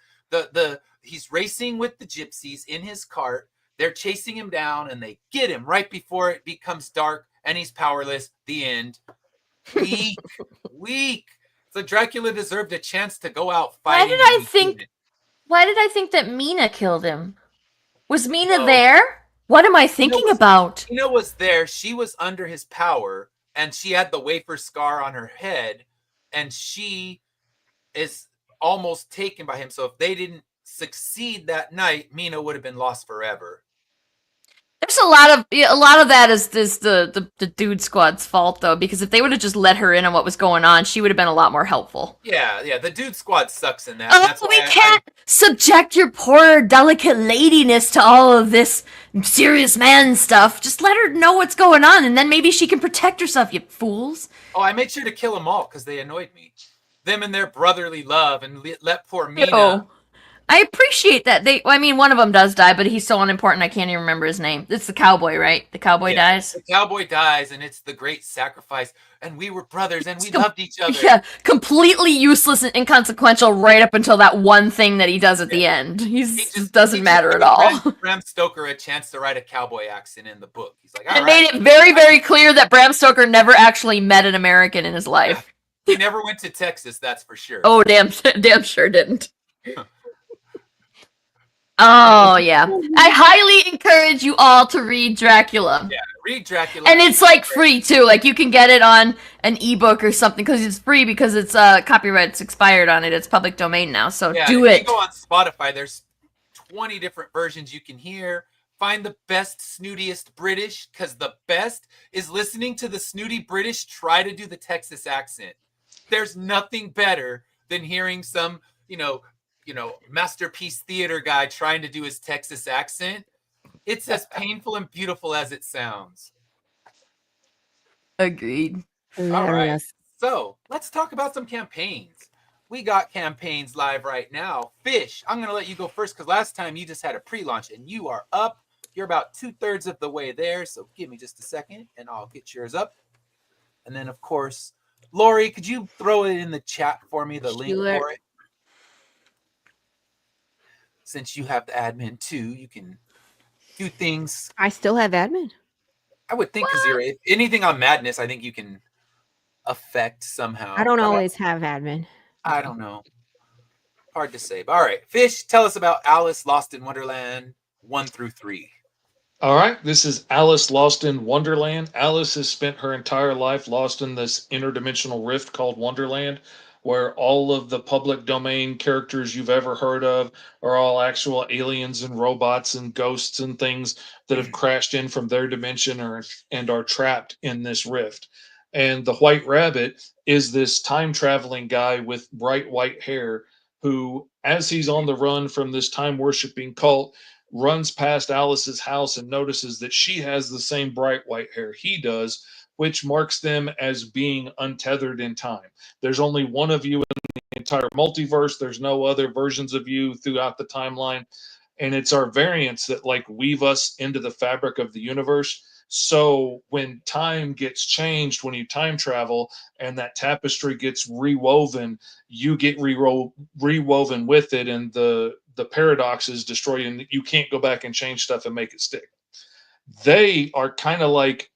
he's racing with the gypsies in his cart. They're chasing him down and they get him right before it becomes dark and he's powerless. The end. Weak. So Dracula deserved a chance to go out fighting. Why did I think that Mina killed him? Was Mina there? What am I thinking about? Mina was there. She was under his power, and she had the wafer scar on her head, and she is almost taken by him. So if they didn't succeed that night, Mina would have been lost forever. There's a lot of that is the dude squad's fault, though, because if they would have just let her in on what was going on, she would have been a lot more helpful. Yeah, the dude squad sucks in that. Oh, we can't subject your poor, delicate ladiness to all of this serious man stuff. Just let her know what's going on, and then maybe she can protect herself, you fools. Oh, I made sure to kill them all because they annoyed me. Them and their brotherly love, and let poor Mina... I appreciate that. One of them does die, but he's so unimportant I can't even remember his name. It's the cowboy, right? The cowboy dies? The cowboy dies, and it's the great sacrifice. And we were brothers, and we loved each other. Yeah, completely useless and inconsequential right up until that one thing that he does at the end. He just doesn't matter at all. Bram Stoker a chance to write a cowboy accent in the book. He's like, all right. Made it very, very clear that Bram Stoker never actually met an American in his life. He never went to Texas, that's for sure. Oh, damn sure didn't. Oh, yeah. I highly encourage you all to read Dracula. Yeah, read Dracula. And it's, like, free, too. Like, you can get it on an ebook or something, because it's free, because it's copyright's expired on it. It's public domain now, so do it. If you go on Spotify, there's 20 different versions you can hear. Find the best, snootiest British, because the best is listening to the snooty British try to do the Texas accent. There's nothing better than hearing some, masterpiece theater guy trying to do his Texas accent. It's as painful and beautiful as it sounds. Agreed. All right. Hilarious. So let's talk about some campaigns. We got campaigns live right now. Fish, I'm going to let you go first because last time you just had a pre-launch and you are up. You're about 2/3 of the way there. So give me just a second and I'll get yours up. And then, of course, Laurie, could you throw it in the chat for me, the link for it? Since you have the admin too, you can do things. I still have admin. I would think because you're anything on Madness, I think you can affect somehow. I don't always have admin. I don't know. Hard to say. But all right, Fish, tell us about Alice Lost in Wonderland 1 through 3. All right, this is Alice Lost in Wonderland. Alice has spent her entire life lost in this interdimensional rift called Wonderland, where all of the public domain characters you've ever heard of are all actual aliens and robots and ghosts and things that have crashed in from their dimension and are trapped in this rift. And the White Rabbit is this time traveling guy with bright white hair who, as he's on the run from this time worshiping cult, runs past Alice's house and notices that she has the same bright white hair he does, which marks them as being untethered in time. There's only one of you in the entire multiverse. There's no other versions of you throughout the timeline. And it's our variants that like weave us into the fabric of the universe. So when time gets changed, when you time travel and that tapestry gets rewoven, you get rewoven with it, and the paradox is destroyed, and you can't go back and change stuff and make it stick. They are kind of like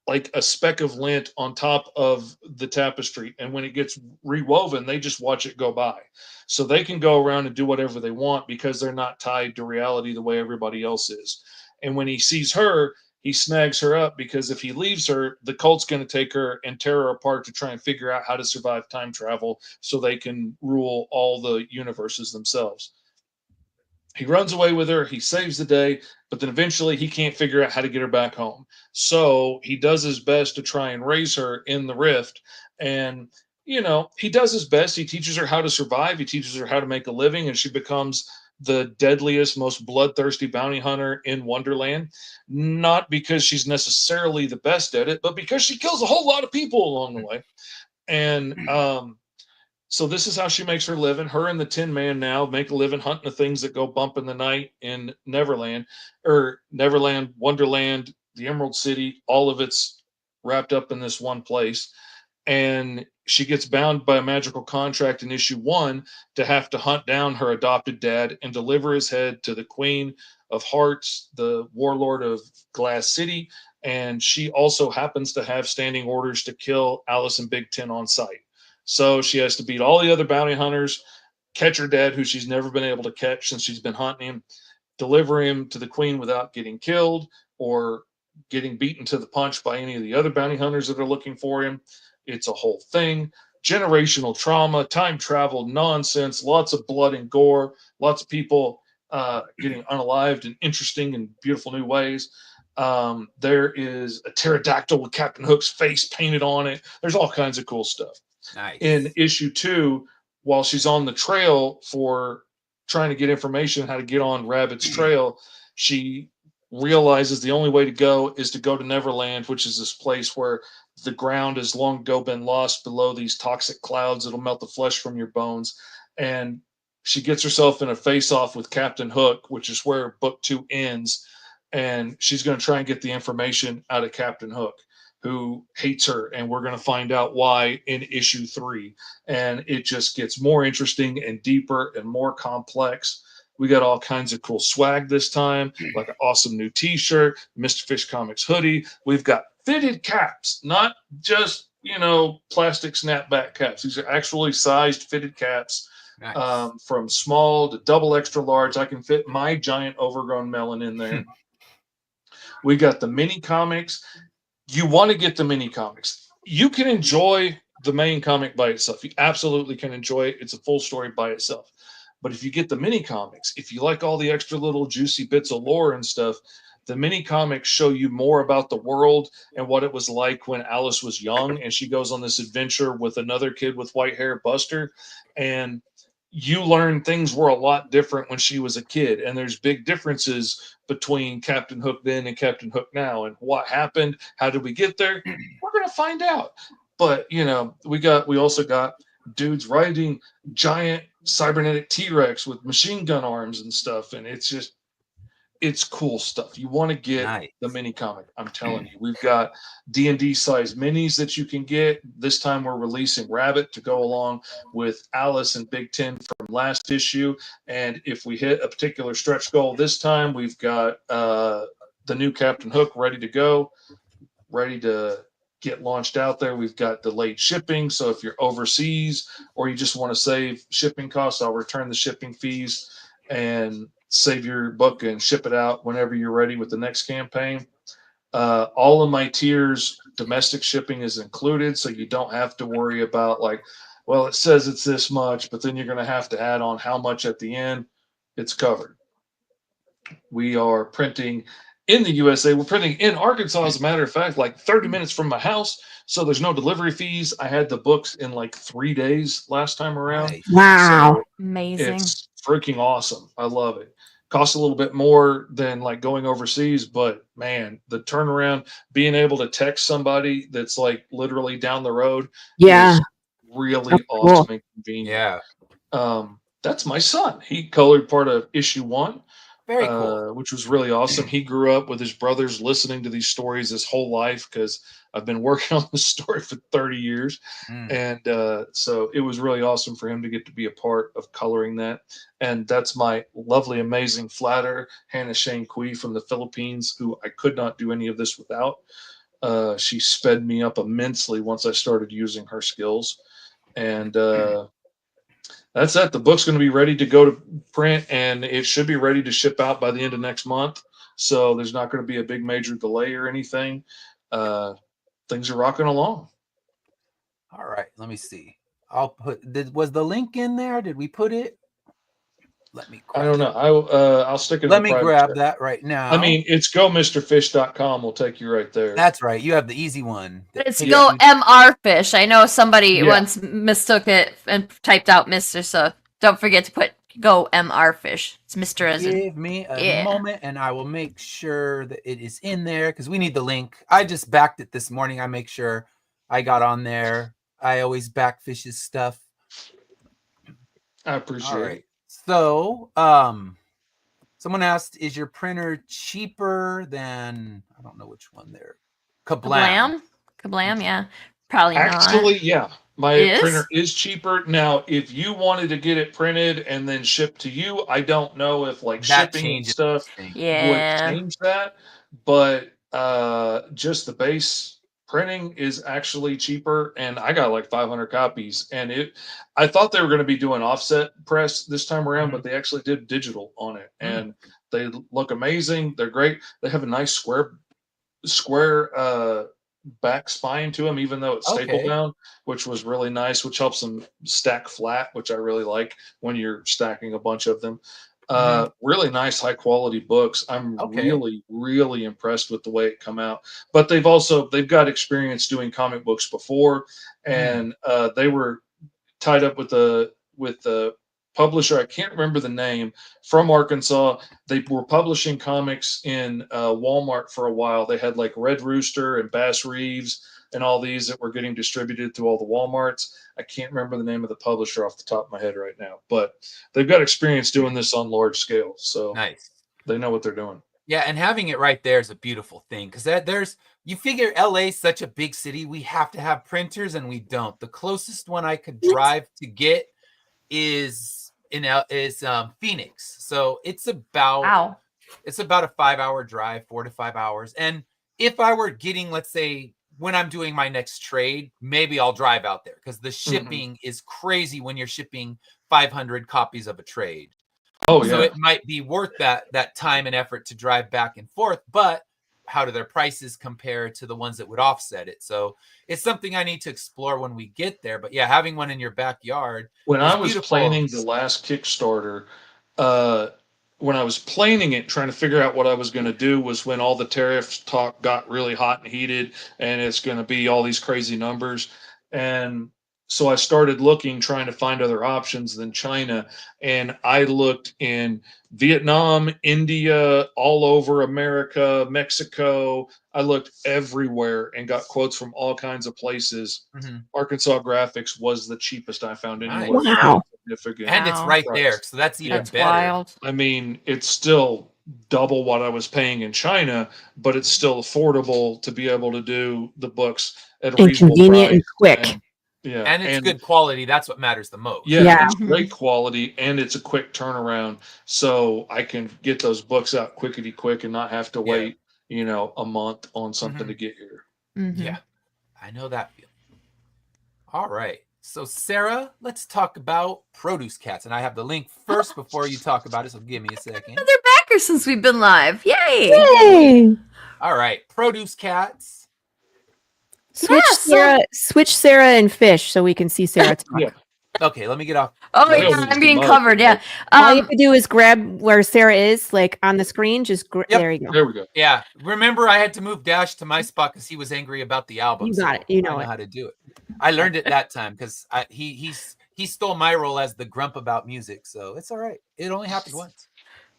a speck of lint on top of the tapestry, and when it gets rewoven, they just watch it go by. So they can go around and do whatever they want because they're not tied to reality the way everybody else is. And when he sees her, he snags her up because if he leaves her, the cult's going to take her and tear her apart to try and figure out how to survive time travel so they can rule all the universes themselves. He runs away with her, he saves the day, but then eventually he can't figure out how to get her back home. So he does his best to try and raise her in the rift. And, he does his best. He teaches her how to survive, he teaches her how to make a living, and she becomes the deadliest, most bloodthirsty bounty hunter in Wonderland. Not because she's necessarily the best at it, but because she kills a whole lot of people along the way. And so this is how she makes her living. Her and the Tin Man now make a living hunting the things that go bump in the night in Neverland, Wonderland, the Emerald City. All of it's wrapped up in this one place. And she gets bound by a magical contract in issue 1 to have to hunt down her adopted dad and deliver his head to the Queen of Hearts, the warlord of Glass City. And she also happens to have standing orders to kill Alice and Big Tin on sight. So she has to beat all the other bounty hunters, catch her dad, who she's never been able to catch since she's been hunting him, deliver him to the Queen without getting killed or getting beaten to the punch by any of the other bounty hunters that are looking for him. It's a whole thing. Generational trauma, time travel, nonsense, lots of blood and gore, lots of people getting unalived in interesting and beautiful new ways. There is a pterodactyl with Captain Hook's face painted on it. There's all kinds of cool stuff. Nice. In issue 2, while she's on the trail for trying to get information how to get on Rabbit's trail, she realizes the only way to go is to go to Neverland, which is this place where the ground has long ago been lost below these toxic clouds that'll melt the flesh from your bones. And she gets herself in a face-off with Captain Hook, which is where book 2 ends. And she's going to try and get the information out of Captain Hook, who hates her, and we're going to find out why in issue 3. And it just gets more interesting and deeper and more complex. We got all kinds of cool swag this time, like an awesome new t-shirt, Mr. Fish Comics hoodie. We've got fitted caps, not just, plastic snapback caps. These are actually sized fitted caps. Nice. From small to double extra large. I can fit my giant overgrown melon in there. We got the mini comics. You want to get the mini comics. You can enjoy the main comic by itself. You absolutely can enjoy it. It's a full story by itself. But if you get the mini comics, if you like all the extra little juicy bits of lore and stuff, the mini comics show you more about the world and what it was like when Alice was young and she goes on this adventure with another kid with white hair, Buster. And, you learn things were a lot different when she was a kid, and there's big differences between Captain Hook then and Captain Hook now, and what happened, how did we get there, we're going to find out. But we also got dudes riding giant cybernetic T-Rex with machine gun arms and stuff, and it's cool stuff. You want to get the mini comic. I'm telling you, we've got D&D size minis that you can get. This time we're releasing Rabbit to go along with Alice and Big Ten from last issue. And if we hit a particular stretch goal this time, we've got the new Captain Hook ready to go, ready to get launched out there. We've got delayed shipping. So if you're overseas or you just want to save shipping costs, I'll return the shipping fees and save your book and ship it out whenever you're ready with the next campaign. All of my tiers, domestic shipping is included, so you don't have to worry about well, it says it's this much, but then you're going to have to add on how much at the end. It's covered. We are printing in the USA. We're printing in Arkansas, as a matter of fact, 30 minutes from my house. So there's no delivery fees. I had the books in 3 days last time around. Nice. Wow. So Amazing. it's freaking awesome. I love it. Costs a little bit more than going overseas, but man, the turnaround, being able to text somebody that's literally down the road, Yeah. is really That's awesome cool. and convenient. Yeah. That's my son. He colored part of issue 1. Very cool. Which was really awesome. He grew up with his brothers listening to these stories his whole life, because I've been working on this story for 30 years. And so it was really awesome for him to get to be a part of coloring that. And that's my lovely, amazing flatter, Hannah Shane Kui from the Philippines, who I could not do any of this without. She sped me up immensely once I started using her skills. And that's it. The book's going to be ready to go to print, and it should be ready to ship out by the end of next month. So there's not going to be a big major delay or anything. Things are rocking along. All right. Let me see. Was the link in there? Did we put it? Let me. I don't know. I'll stick it. Let me grab that right now. I mean, it's gomrfish.com will take you right there. That's right. You have the easy one. It's go MR Fish. I know somebody once mistook it and typed out Mr. So don't forget to put go MR Fish. It's Mr. as in. Give me a moment and I will make sure that it is in there, because we need the link. I just backed it this morning. I make sure I got on there. I always back Fish's stuff. I appreciate it. So, someone asked, is your printer cheaper than, I don't know which one there. Kablam, yeah. Probably not. Actually, yeah. My printer is cheaper. Now, if you wanted to get it printed and then shipped to you, I don't know if shipping and stuff would change that. But just the base printing is actually cheaper, and I got 500 copies. And I thought they were going to be doing offset press this time around, but they actually did digital on it, and they look amazing. They're great. They have a nice square back spine to them, even though it's staple down, which was really nice, which helps them stack flat, which I really like when you're stacking a bunch of them. Really nice, high quality books. I'm really, really impressed with the way it come out. But they've got experience doing comic books before, and they were tied up with the publisher. I can't remember the name, from Arkansas. They were publishing comics in Walmart for a while. They had Red Rooster and Bass Reeves and all these that were getting distributed through all the Walmarts. I can't remember the name of the publisher off the top of my head right now, but they've got experience doing this on large scale. So nice. They know what they're doing. Yeah, and having it right there is a beautiful thing, because you figure LA is such a big city, we have to have printers, and we don't. The closest one I could drive to get is Phoenix. So it's about a 5-hour drive, 4 to 5 hours. And if I were getting, let's say, when I'm doing my next trade, maybe I'll drive out there, because the shipping is crazy when you're shipping 500 copies of a trade. So it might be worth that time and effort to drive back and forth, but how do their prices compare to the ones that would offset it? So it's something I need to explore when we get there. But yeah, having one in your backyard. When I was planning the last Kickstarter, when I was planning it, trying to figure out what I was going to do, was when all the tariff talk got really hot and heated, and it's going to be all these crazy numbers. And So I started looking, trying to find other options than China. And I looked in Vietnam, India, all over America, Mexico. I looked everywhere and got quotes from all kinds of places. Arkansas Graphics was the cheapest I found anywhere. Nice. Wow. Significant And it's Wow. right price. there, so that's even That's better. wild. I mean, it's still double what I was paying in China, but it's still affordable to be able to do the books at a And reasonable convenient price. and quick. And, yeah, And it's good quality. That's what matters the most. Yeah, Yeah. it's great quality and it's a quick turnaround, so I can get those books out quickety quick and not have to wait, a month on something to get here. Yeah, I know that feeling. All right. So, Sarah, let's talk about Produce Cats. And I have the link first before you talk about it, so give me a second. Another backer since we've been live. Yay! Yay! All right. Produce Cats. Switch Sarah and Fish so we can see Sarah talk. Yeah. Okay, let me get off. Oh, Yeah, yeah, we I'm being can covered. Yeah. All you have to do is grab where Sarah is, like on the screen. Just there you go. There we go. Yeah. Remember, I had to move Dash to my spot because he was angry about the album. You got it. You know I know how to do it. I learned it that time because he stole my role as the grump about music. So it's all right. It only happened once.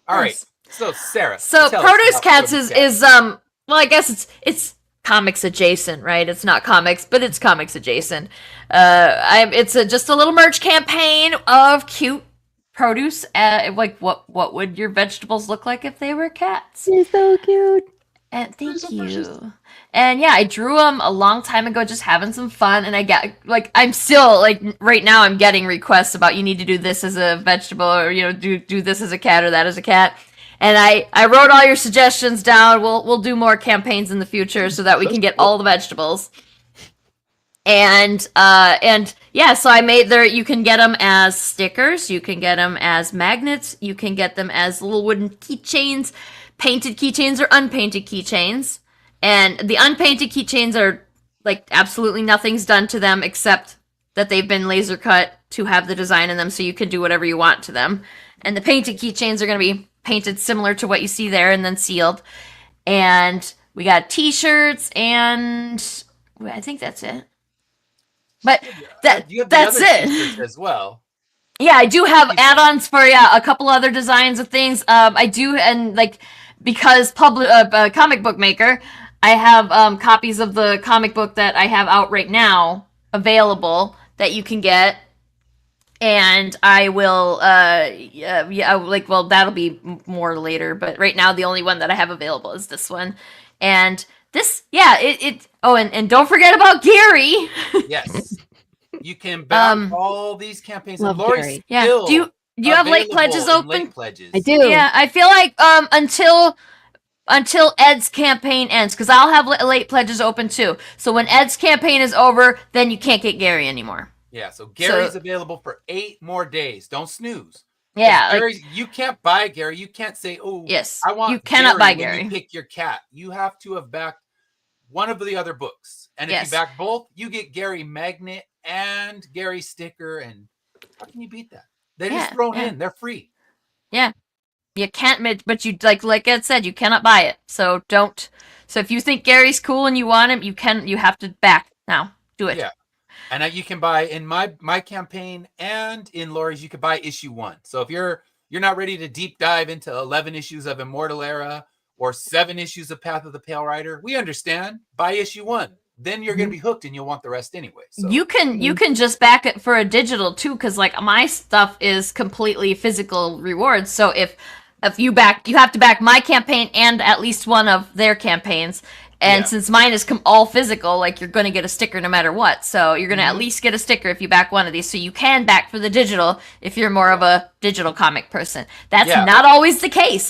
All right. So Sarah. So tell us Produce about Cats Produce is well, I guess it's comics adjacent, right? It's not comics, but it's comics adjacent. It's just a little merch campaign of cute produce. Like what would your vegetables look like if they were cats? She's so cute. And thank you. And yeah, I drew them a long time ago, just having some fun. And I got I'm still right now I'm getting requests about you need to do this as a vegetable, or do this as a cat or that as a cat. And I wrote all your suggestions down. We'll do more campaigns in the future so that we can get all the vegetables. And yeah, so I made you can get them as stickers, you can get them as magnets, you can get them as little wooden keychains, painted keychains or unpainted keychains. And the unpainted keychains are absolutely nothing's done to them except that they've been laser cut to have the design in them, so you can do whatever you want to them. And the painted keychains are going to be painted similar to what you see there and then sealed. And we got t-shirts and I think that's it. But that's it as well. Yeah, I do have add-ons for a couple other designs of things. I do, and because comic book maker, I have copies of the comic book that I have out right now available that you can get. And I will, that'll be more later. But right now, the only one that I have available is this one. And this, and don't forget about Gary. Yes. You can back all these campaigns. Love Lori Gary. Yeah. Do you have late pledges open? Late pledges. I do. Yeah, I feel like until Ed's campaign ends, because I'll have late pledges open too. So when Ed's campaign is over, then you can't get Gary anymore. Yeah, so Gary's available for 8 more days. Don't snooze. Yeah, Gary, you can't buy Gary. You can't say, "Oh, yes, I want." You cannot buy when Gary. You pick your cat. You have to have backed one of the other books, and if you back both, you get Gary magnet and Gary sticker. And how can you beat that? They're just thrown in. They're free. Yeah, you can't. But you like Ed said, you cannot buy it. So don't. So if you think Gary's cool and you want him, you have to back now. Do it. Yeah. And you can buy in my campaign and in Laurie's, you can buy issue 1. So if you're not ready to deep dive into 11 issues of Immortal Era or 7 issues of Path of the Pale Rider, we understand. Buy issue 1. Then you're going to be hooked and you'll want the rest anyway. So. You can just back it for a digital too, because my stuff is completely physical rewards. So if you back, you have to back my campaign and at least one of their campaigns. And since mine is all physical, you're going to get a sticker no matter what. So you're going to at least get a sticker if you back one of these. So you can back for the digital if you're more of a digital comic person. That's not always the case.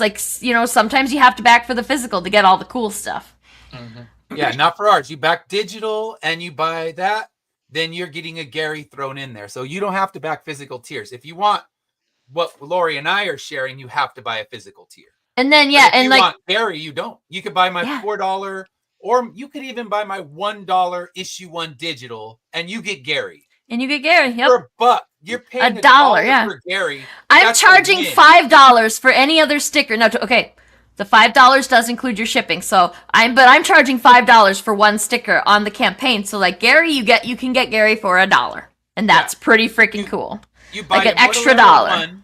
Sometimes you have to back for the physical to get all the cool stuff. Mm-hmm. Yeah, not for ours. You back digital and you buy that, then you're getting a Gary thrown in there. So you don't have to back physical tiers. If you want what Laurie and I are sharing, you have to buy a physical tier. And then, if you want Gary, you don't. You could buy my $4. Or you could even buy my $1 issue 1 digital, and you get Gary. And you get Gary. Yep. For $1, you're paying $1 for Gary. I'm charging $5 for any other sticker. No, okay, the $5 does include your shipping. So I'm charging $5 for one sticker on the campaign. So Gary, you can get Gary for $1. and that's pretty freaking cool. You buy like an extra $1,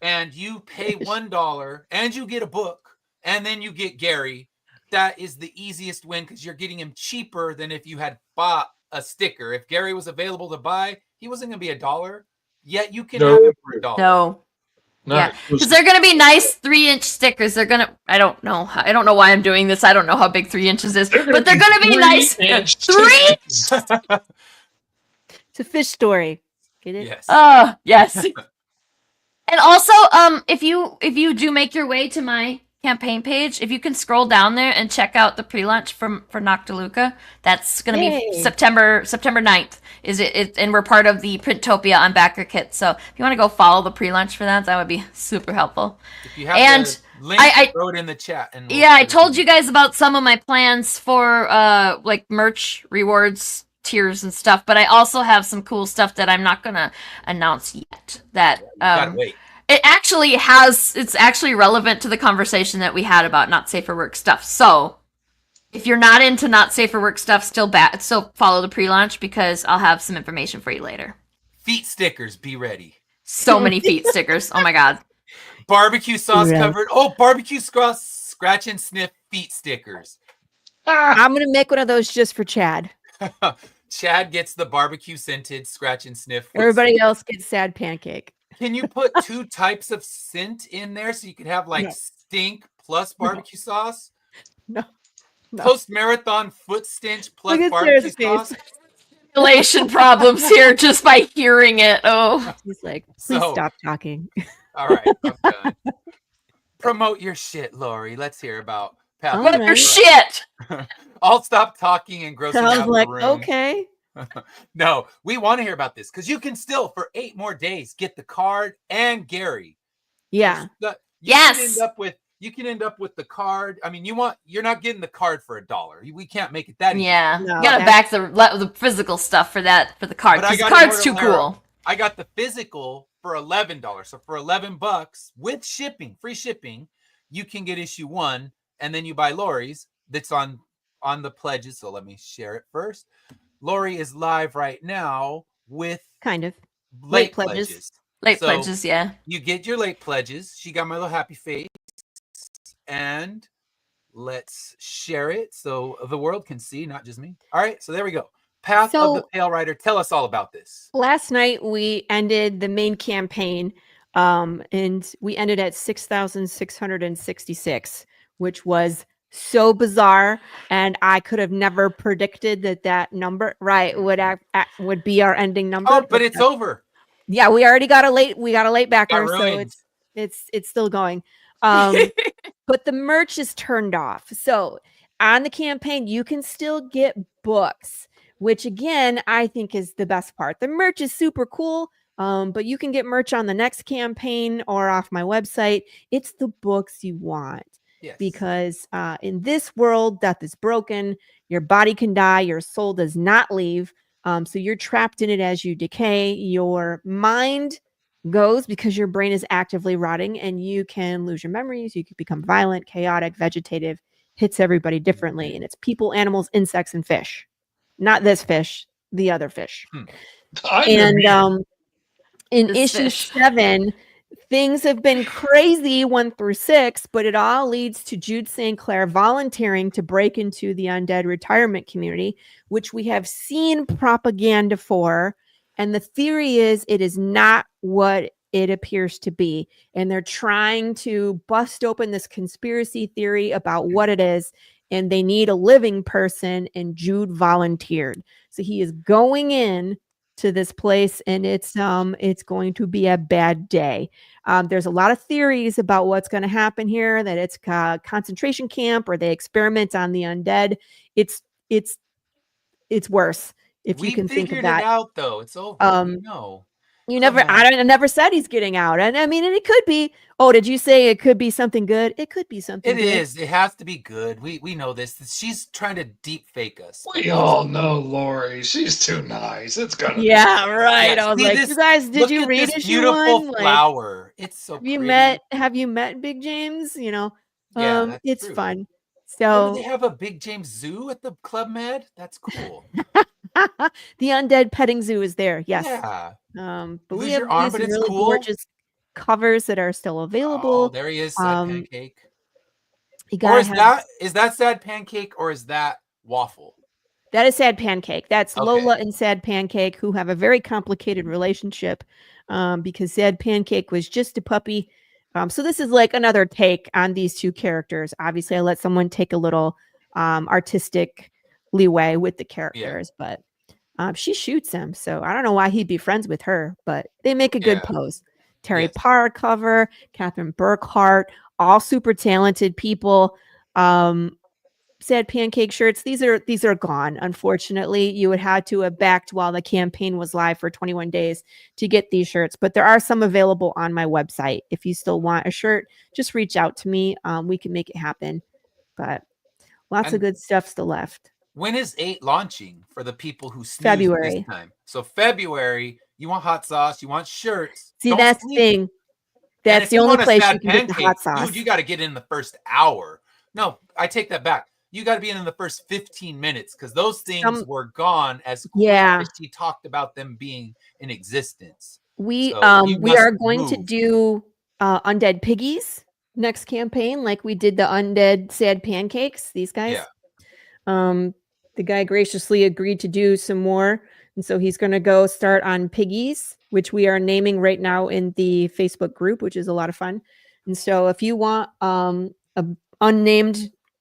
and you pay $1, and you get a book, and then you get Gary. That is the easiest win because you're getting him cheaper than if you had bought a sticker. If Gary was available to buy, he wasn't going to be $1. Yet you can have him for $1. No. Yeah, because they're gonna be nice 3-inch stickers. They're gonna. I don't know why I'm doing this. I don't know how big 3 inches is, but they're gonna be nice. 3. It's a fish story. Get it? Yes. Oh yes. And also, if you do make your way to my campaign page, if you can scroll down there and check out the pre-launch for Noctiluca, that's gonna be September 9th. Is it? And we're part of the Printopia on Backer Kit. So if you want to go follow the pre-launch for that, that would be super helpful. If you have the link, I throw it in the chat. And I told you guys about some of my plans for like merch, rewards, tiers, and stuff. But I also have some cool stuff that I'm not gonna announce yet. That gotta wait. It's actually relevant to the conversation that we had about not safe for work stuff. So if you're not into not safe for work stuff, still follow the pre-launch because I'll have some information for you later. Feet stickers, be ready. So many feet stickers. Oh my god. Barbecue sauce covered. Oh, barbecue sauce scratch and sniff feet stickers. I'm gonna make one of those just for Chad. Chad gets the barbecue scented scratch and sniff. Everybody else gets sad pancake. Can you put 2 types of scent in there so you can have like stink plus barbecue sauce? No. Post-marathon foot stench plus barbecue sauce? Relation problems here just by hearing it. Oh. He's like, please stop talking. All right, I'm done. Promote your shit, Laurie. Let's hear about What your shit? I'll stop talking and grossing out like, the room. Okay. No, we want to hear about this because you can still, for 8 more days, get the card and Gary. Yeah. You can end up with the card. I mean, you're not getting the card for $1. We can't make it that easy. Yeah, no, you gotta back the physical stuff for the card. Because the card's too cool. I got the physical for $11. So for $11 with shipping, free shipping, you can get issue 1, and then you buy Laurie's. That's on the pledges. So let me share it first. Laurie is live right now with kind of late pledges. Late pledges, yeah. You get your late pledges. She got my little happy face. And let's share it so the world can see, not just me. All right, so there we go. Path of the Pale Rider. Tell us all about this. Last night we ended the main campaign, and we ended at 6,666, which was so bizarre, and I could have never predicted that number would be our ending number. Oh, but it's over. Yeah, we already got a late backer, so it's still going. But the merch is turned off. So on the campaign, you can still get books, which again, I think is the best part. The merch is super cool. But you can get merch on the next campaign or off my website. It's the books you want. Yes. Because in this world, death is broken. Your body can die. Your soul does not leave. So you're trapped in it as you decay. Your mind goes because your brain is actively rotting, and you can lose your memories. You can become violent, chaotic, vegetative. Hits everybody differently. And it's people, animals, insects, and fish. Not this fish, the other fish. And in issue 7, things have been crazy 1 through 6, but it all leads to Jude St. Clair volunteering to break into the undead retirement community, which we have seen propaganda for. And the theory is it is not what it appears to be. And they're trying to bust open this conspiracy theory about what it is. And they need a living person, and Jude volunteered. So he is going in to this place, and it's going to be a bad day. There's a lot of theories about what's going to happen here, that it's a concentration camp or they experiment on the undead. It's worse. If you can think of that. We figured it out, though. It's over. No. I never said he's getting out. And I mean, and it could be, did you say it could be something good? It could be something good. It is. It has to be good. We know this. She's trying to deep fake us. We all know Laurie. She's too nice. It's gonna be right. I was like, you guys, did you read this beautiful flower? It's so pretty. Have you met Big James? It's true. Fun. So do they have a Big James Zoo at the Club Med? That's cool. The undead petting zoo is there. Yes. Yeah. But Lose we have your arm, these but it's really cool. gorgeous covers that are still Oh, available. there he is, Sad Pancake. You Or gotta is that Sad Pancake or is that Waffle? That is Sad Pancake. That's Okay. Lola and Sad Pancake, who have a very complicated relationship because Sad Pancake was just a puppy. So this is like another take on these two characters. Obviously, I let someone take a little artistic leeway with the characters, but she shoots him. So I don't know why he'd be friends with her, but they make a good pose. Terry Parr cover, Catherine Burkhart, all super talented people. Sad Pancake shirts, these are gone. Unfortunately, you would have to have backed while the campaign was live for 21 days to get these shirts, but there are some available on my website. If you still want a shirt, just reach out to me. We can make it happen. But lots of good stuff still left. When is 8 launching for the people who snooze February. this time? So February, you want hot sauce, you want shirts. See, that's the thing. That's the only place you can get the hot sauce. Dude, you got to get in the first hour. No, I take that back. You got to be in the first 15 minutes because those things were gone as quick as she talked about them being in existence. We are going to do Undead Piggies next campaign, like we did the Undead Sad Pancakes. These guys. Yeah. The guy graciously agreed to do some more, and so he's going to go start on Piggies, which we are naming right now in the Facebook group, which is a lot of fun. And so, if you want a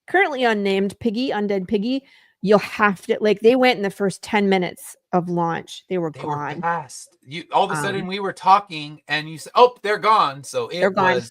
currently unnamed Piggy, Undead Piggy, you'll have to, like, they went in the first 10 minutes of launch. They were gone. Were fast. All of a sudden we were talking and you said, oh, they're gone. So they're gone.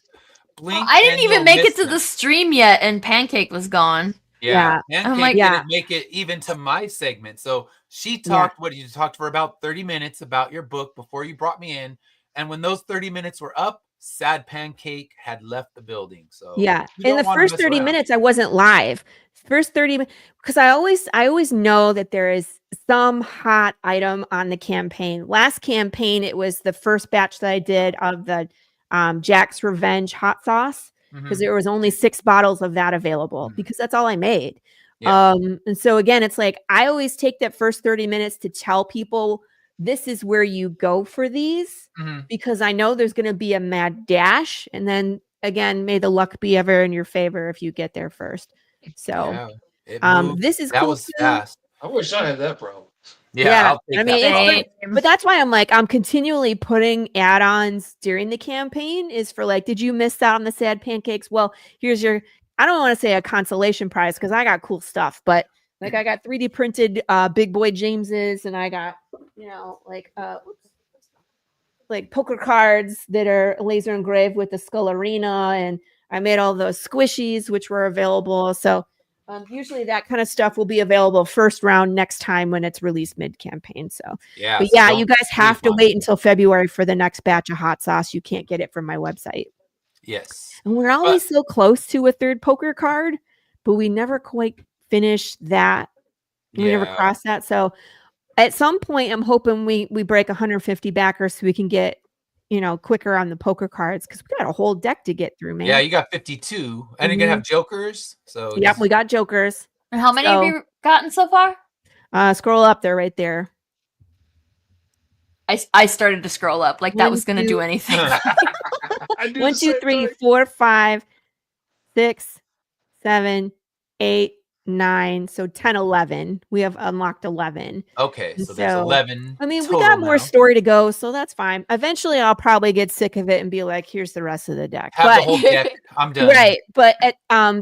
Blink. I didn't even make it to the stream yet and Pancake was gone. Yeah. Pancake didn't make it even to my segment. So she talked, you talked for about 30 minutes about your book before you brought me in. And when those 30 minutes were up, Sad Pancake had left the building. So in the first 30 minutes I wasn't live. First 30 minutes, because I always know that there is some hot item on the campaign. Last campaign, it was the first batch that I did of the Jack's Revenge hot sauce, because there was only 6 bottles of that available because that's all I made. And so again, it's like I always take that first 30 minutes to tell people this is where you go for these, because I know there's going to be a mad dash. And then again, may the luck be ever in your favor if you get there first. So this is cool. That was fast. I wish I had that problem. Yeah. I mean, it's great. But that's why I'm continually putting add-ons during the campaign is for like, did you miss out on the Sad Pancakes? Well, here's your, I don't want to say a consolation prize because I got cool stuff, but like I got 3D printed Big Boy Jameses, and I got, like poker cards that are laser engraved with the Skull Arena, and I made all those squishies which were available. So usually that kind of stuff will be available first round next time when it's released mid-campaign. So you guys have to wait until February for the next batch of hot sauce. You can't get it from my website. Yes. And we're always so close to a 3rd poker card, but we never quite finish that. We never cross that. So at some point, I'm hoping we break 150 backers so we can get, quicker on the poker cards, because we got a whole deck to get through, man. Yeah, you got 52. And you're going to have jokers. So we got jokers. And how many have you gotten so far? Scroll up there, right there. I started to scroll up like that was going to do anything. 1, 2, 3, 4, 5, 6, 7, 8, 9. So 10, 11. We have unlocked 11. Okay, so there's 11. I mean, we got more story to go, so that's fine. Eventually, I'll probably get sick of it and be like, "Here's the rest of the deck." The whole deck. I'm done. Right, but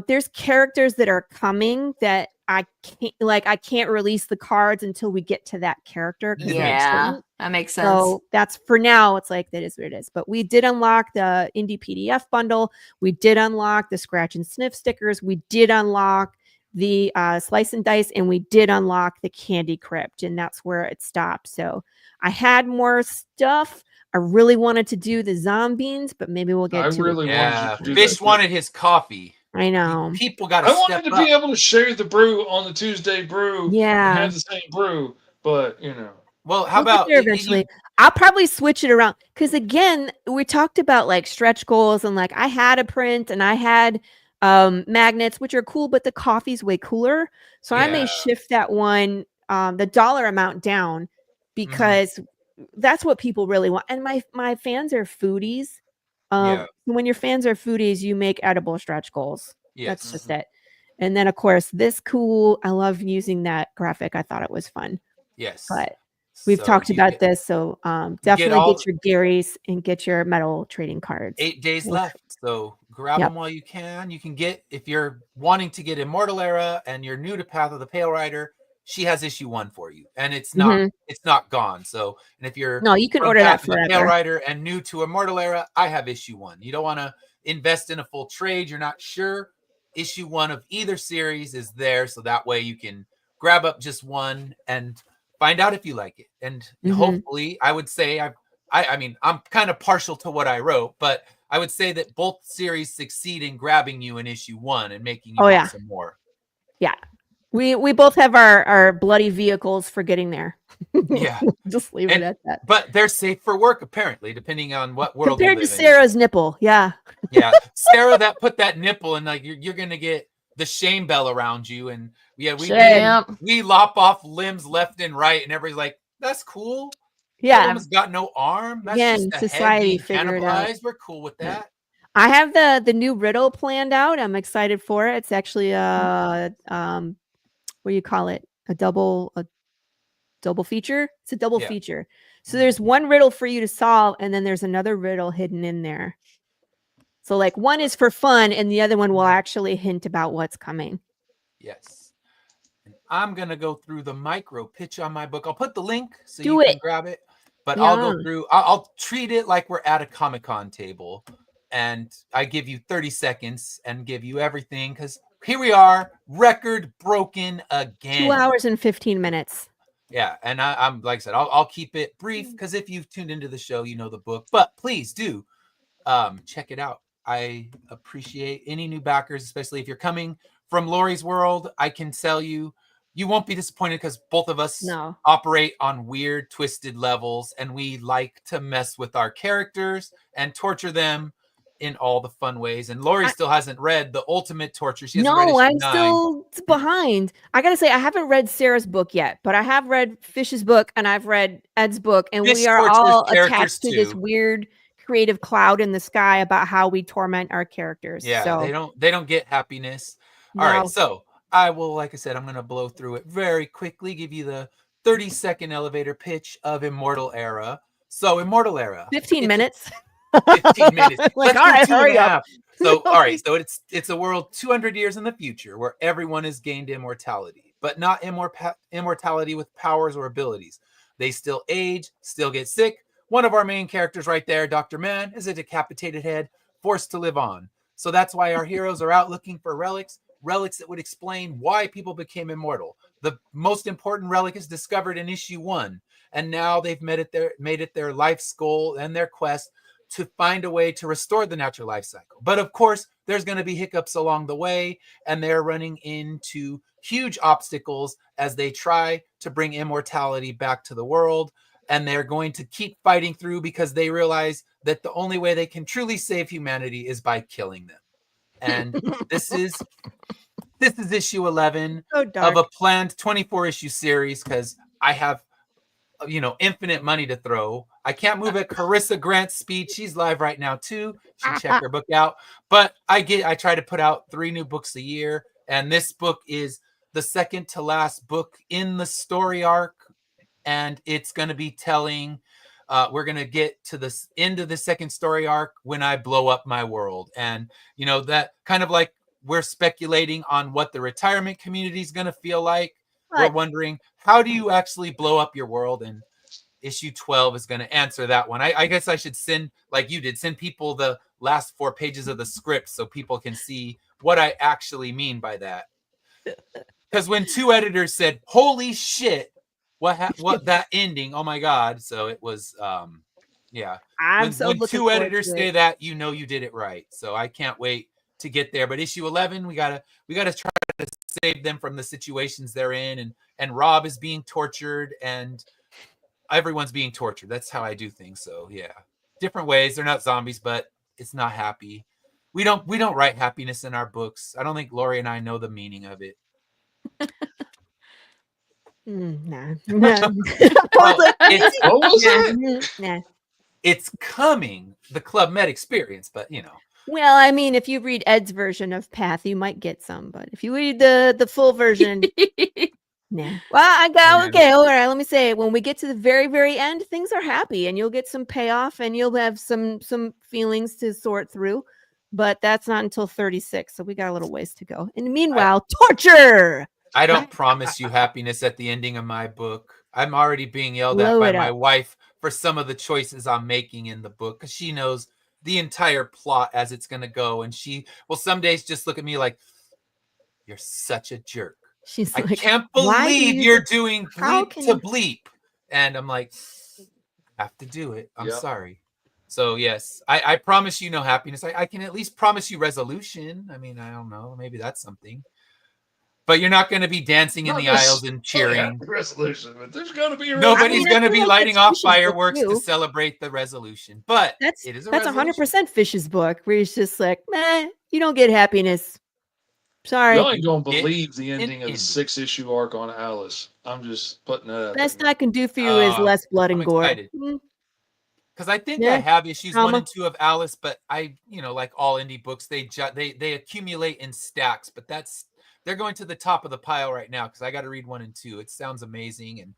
there's characters that are coming that I can't release the cards until we get to that character. Yeah, that makes sense. So that's for now. It's like that is what it is. But we did unlock the indie PDF bundle. We did unlock the scratch and sniff stickers. We did unlock the slice and dice, and we did unlock the candy crypt, and that's where it stopped. So I had more stuff. I really wanted to do the zombies, but maybe we'll get to it. Yeah, Fish wanted his coffee. I know. People got to I wanted to be able to share the brew on the Tuesday brew. Yeah. And have the same brew, but Well, how about there eventually? I'll probably switch it around, because again, we talked about like stretch goals, and like I had a print and I had magnets, which are cool, but the coffee's way cooler. So I may shift that one the dollar amount down because that's what people really want. And my fans are foodies. When your fans are foodies, you make edible stretch goals. Yes. That's just it. And then of course this cool. I love using that graphic. I thought it was fun. Yes. But we've talked about this, so definitely get your Garys and get your metal trading cards. 8 days left, so grab them while you can. You can get, if you're wanting to get Immortal Era and you're new to Path of the Pale Rider, she has issue 1 for you, and it's not gone. So, and if you're you can order that forever. Pale Rider and new to Immortal Era, I have issue 1. You don't want to invest in a full trade. You're not sure. Issue 1 of either series is there, so that way you can grab up just one and find out if you like it. And hopefully, I would say I mean, I'm kind of partial to what I wrote, but I would say that both series succeed in grabbing you in issue 1 and making you want some more. Yeah. We both have our bloody vehicles for getting there. Yeah. Just leave it at that. But they're safe for work, apparently, depending on what world compared to Sarah's nipple. Yeah. Yeah. Sarah that put that nipple and like you're gonna get the shame bell around you, and we lop off limbs left and right, and everybody's like, that's cool. Yeah. That woman's got no arm. That's again, just a society head being figured out. We're cool with that. I have the new riddle planned out. I'm excited for it. It's actually what do you call it? A double feature. It's a double feature. So there's one riddle for you to solve, and then there's another riddle hidden in there. So like one is for fun, and the other one will actually hint about what's coming. Yes. And I'm gonna go through the micro pitch on my book. I'll put the link so you can grab it. But I'll go through. I'll treat it like we're at a Comic-Con table, and I give you 30 seconds and give you everything, because here we are, record broken again. 2 hours and 15 minutes. Yeah, and I'm like I said, I'll keep it brief, because if you've tuned into the show, you know the book. But please do check it out. I appreciate any new backers, especially if you're coming from Laurie's world. I can tell you, you won't be disappointed, because both of us operate on weird, twisted levels, and we like to mess with our characters and torture them in all the fun ways. And Laurie still hasn't read the ultimate torture. She hasn't read I'm still behind. I gotta say, I haven't read Sarah's book yet, but I have read Fish's book and I've read Ed's book, and we are all attached to this weird creative cloud in the sky about how we torment our characters. Yeah, so they don't get happiness. All right, so I will, like I said, I'm gonna blow through it very quickly, give you the 30-second elevator pitch of Immortal Era. So Immortal Era, 15 minutes. 15 minutes. Like, all right, hurry up. So, all right, so it's a world 200 years in the future where everyone has gained immortality, but not immortality with powers or abilities. They still age, still get sick. One of our main characters right there, Dr. Man, is a decapitated head, forced to live on. So that's why our heroes are out looking for relics that would explain why people became immortal. The most important relic is discovered in issue 1, and now they've made it their life's goal and their quest to find a way to restore the natural life cycle. But of course, there's going to be hiccups along the way, and they're running into huge obstacles as they try to bring immortality back to the world. And they're going to keep fighting through, because they realize that the only way they can truly save humanity is by killing them. And this is issue 11 of a planned 24-issue series, because I have infinite money to throw. I can't move at Carissa Grant's speed. She's live right now too. She check her book out. But I try to put out 3 new books a year, and this book is the second to last book in the story arc, and it's going to be telling. We're going to get to the end of the second story arc when I blow up my world, and that kind of like we're speculating on what the retirement community is going to feel like. We're wondering, how do you actually blow up your world? And issue 12 is going to answer that one. I guess I should send, like you did, send people the last 4 pages of the script so people can see what I actually mean by that. Because when 2 editors said, holy shit, what that ending, oh my God. So it was, yeah. When 2 editors say that, you did it right. So I can't wait to get there. But issue 11, we gotta try to save them from the situations they're in, and Rob is being tortured, and everyone's being tortured. That's how I do things. So yeah, different ways. They're not zombies, but it's not happy. We don't write happiness in our books. I don't think Laurie and I know the meaning of it. Nah. Well, What was it? Nah. It's coming, the Club Med experience, but you know. Well, I mean, if you read Ed's version of Path, you might get some, but if you read the full version, nah. Well, I got okay. All right. Let me say, when we get to the very, very end, things are happy, and you'll get some payoff, and you'll have some feelings to sort through. But that's not until 36, so we got a little ways to go. And meanwhile, torture. I don't promise you happiness at the ending of my book. I'm already being yelled Blow at it by my up. wife for some of the choices I'm making in the book because she knows the entire plot as it's going to go. And she will some days just look at me like, you're such a jerk. She's I like, can't "Why do believe you you're do- doing how bleep can to you-" bleep. And I'm like, I have to do it. I'm Yep. sorry. So yes, I promise you no happiness. I can at least promise you resolution. I mean, I don't know. Maybe that's something. But you're not going to be dancing in Not the aisles and necessarily cheering. happy resolution, but there's going to be a Nobody's I going to feel be like lighting that's off Fish's book, fireworks to too. celebrate the resolution. But it is a That's resolution. 100% Fish's book, where he's just like, "Meh, you don't get happiness. Sorry." Y'all ain't gonna Get believe the an ending of the ending. 6-issue arc on Alice. I'm just putting that out Best there. I can do for you is less blood I'm and gore. excited. Mm, Because I think Yeah, I have issues 1 trauma. and 2 of Alice, but I, like all indie books, they accumulate in stacks. But they're going to the top of the pile right now because I got to read 1 and 2. It sounds amazing, and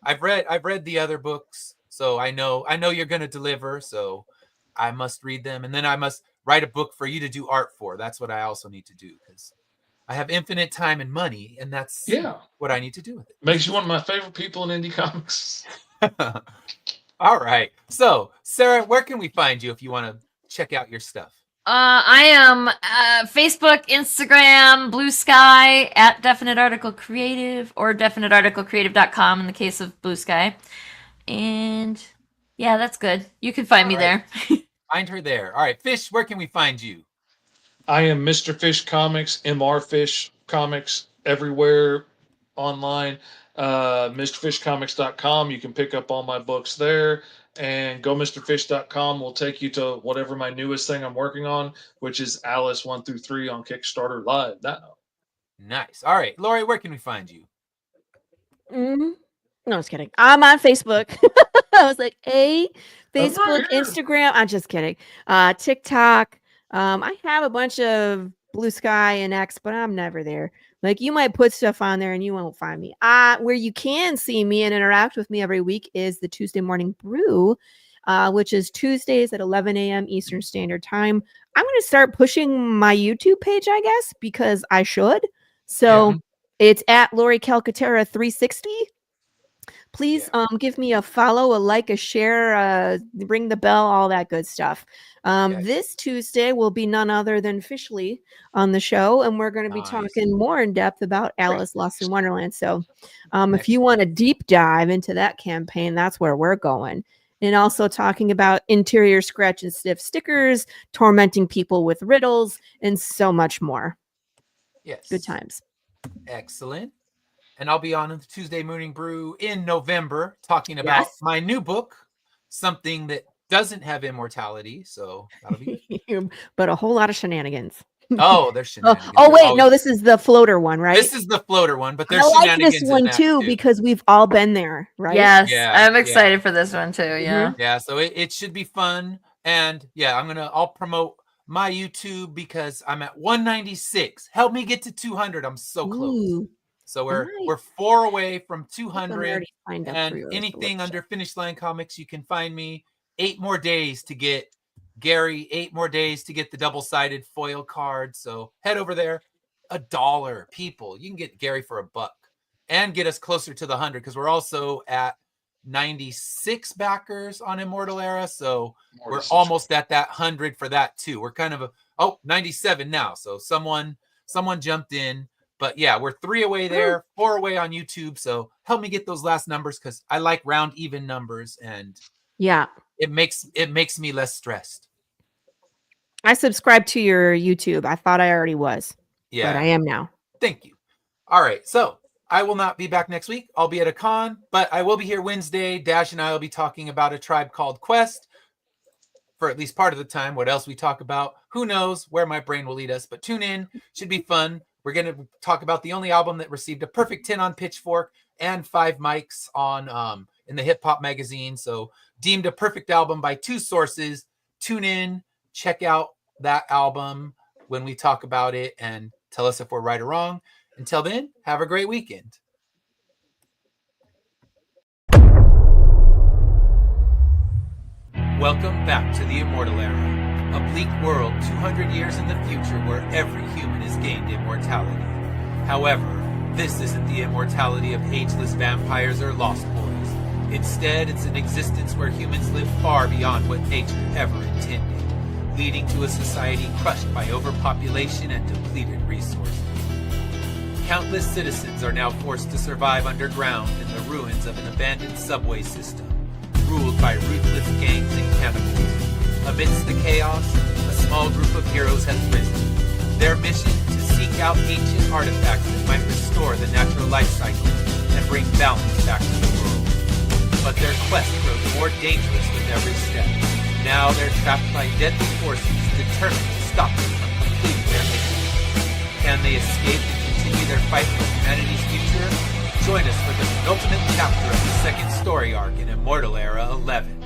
I've read the other books, so I know you're going to deliver. So I must read them, and then I must write a book for you to do art for. That's what I also need to do because I have infinite time and money, and that's what I need to do with it. Makes you one of my favorite people in indie comics. All right. So, Sarah, where can we find you if you want to check out your stuff? I am Facebook, Instagram, Blue Sky, at Definite Article Creative, or definitearticlecreative.com in the case of Blue Sky. And yeah, that's good. You can find me there. Find her there. All right. Fish, where can we find you? I am Mr. Fish Comics, MR Fish Comics, everywhere online. MrFishComics.com. You can pick up all my books there. And GoMrFish.com will take you to whatever my newest thing I'm working on, which is Alice 1 through 3 on Kickstarter live now. Nice. All right. Laurie, where can we find you? No, I was kidding. I'm on Facebook. I was like, Facebook, Instagram. I'm just kidding. TikTok. I have a bunch of Blue Sky and X, but I'm never there. Like, you might put stuff on there and you won't find me. Where you can see me and interact with me every week is the Tuesday Morning Brew, which is Tuesdays at 11 a.m. Eastern Standard Time. I'm going to start pushing my YouTube page, I guess, because I should. So it's at Laurie Calcaterra 360. Please give me a follow, a like, a share, ring the bell, all that good stuff. This Tuesday will be none other than Fishly on the show, and we're going to be talking more in depth about Alice Lost in Wonderland. So if you want a deep dive into that campaign, that's where we're going. And also talking about interior scratch and sniff stickers, tormenting people with riddles, and so much more. Yes. Good times. Excellent. And I'll be on the Tuesday Morning Brew in November talking about my new book, something that doesn't have immortality. So that'll be good. But a whole lot of shenanigans. Oh, there's shenanigans. Oh wait, no, this is the floater one, right? This is the floater one, but there's I like shenanigans this one in too because we've all been there, right? Yes, I'm excited for this one too. Yeah. Yeah, so it should be fun. And I'll promote my YouTube because I'm at 196. Help me get to 200. I'm so close. Ooh, so we're 4 away from 200. And anything under Finish Line Comics, you can find me. 8 more days to get Gary, 8 more days to get the double-sided foil card. So head over there. $1, people. You can get Gary for $1 and get us closer to the 100 because we're also at 96 backers on Immortal Era. So we're almost at that 100 for that too. We're kind of 97 now. So someone jumped in. But yeah, we're 3 away there, 4 away on YouTube. So help me get those last numbers because I like round even numbers, and it makes me less stressed. I subscribe to your YouTube. I thought I already was. Yeah, but I am now. Thank you. All right, so I will not be back next week. I'll be at a con, but I will be here Wednesday. Dash and I will be talking about A Tribe Called Quest for at least part of the time. What else we talk about, who knows where my brain will lead us, but tune in. Should be fun. We're going to talk about the only album that received a perfect 10 on Pitchfork and 5 mics on in the Hip Hop magazine. So deemed a perfect album by 2 sources. Tune in, check out that album when we talk about it, and tell us if we're right or wrong. Until then, have a great weekend. Welcome back to the Immortal Era, a bleak world 200 years in the future where every human has gained immortality. However, this isn't the immortality of ageless vampires or lost boys. Instead, it's an existence where humans live far beyond what nature ever intended, leading to a society crushed by overpopulation and depleted resources. Countless citizens are now forced to survive underground in the ruins of an abandoned subway system, ruled by ruthless gangs and cannibals. Amidst the chaos, a small group of heroes has risen. Their mission to seek out ancient artifacts that might restore the natural life cycle and bring balance back to the world. But their quest grows more dangerous with every step. Now they're trapped by deadly forces determined to stop them from completing their mission. Can they escape and continue their fight for humanity's future? Join us for the penultimate chapter of the second story arc in Immortal Era 11.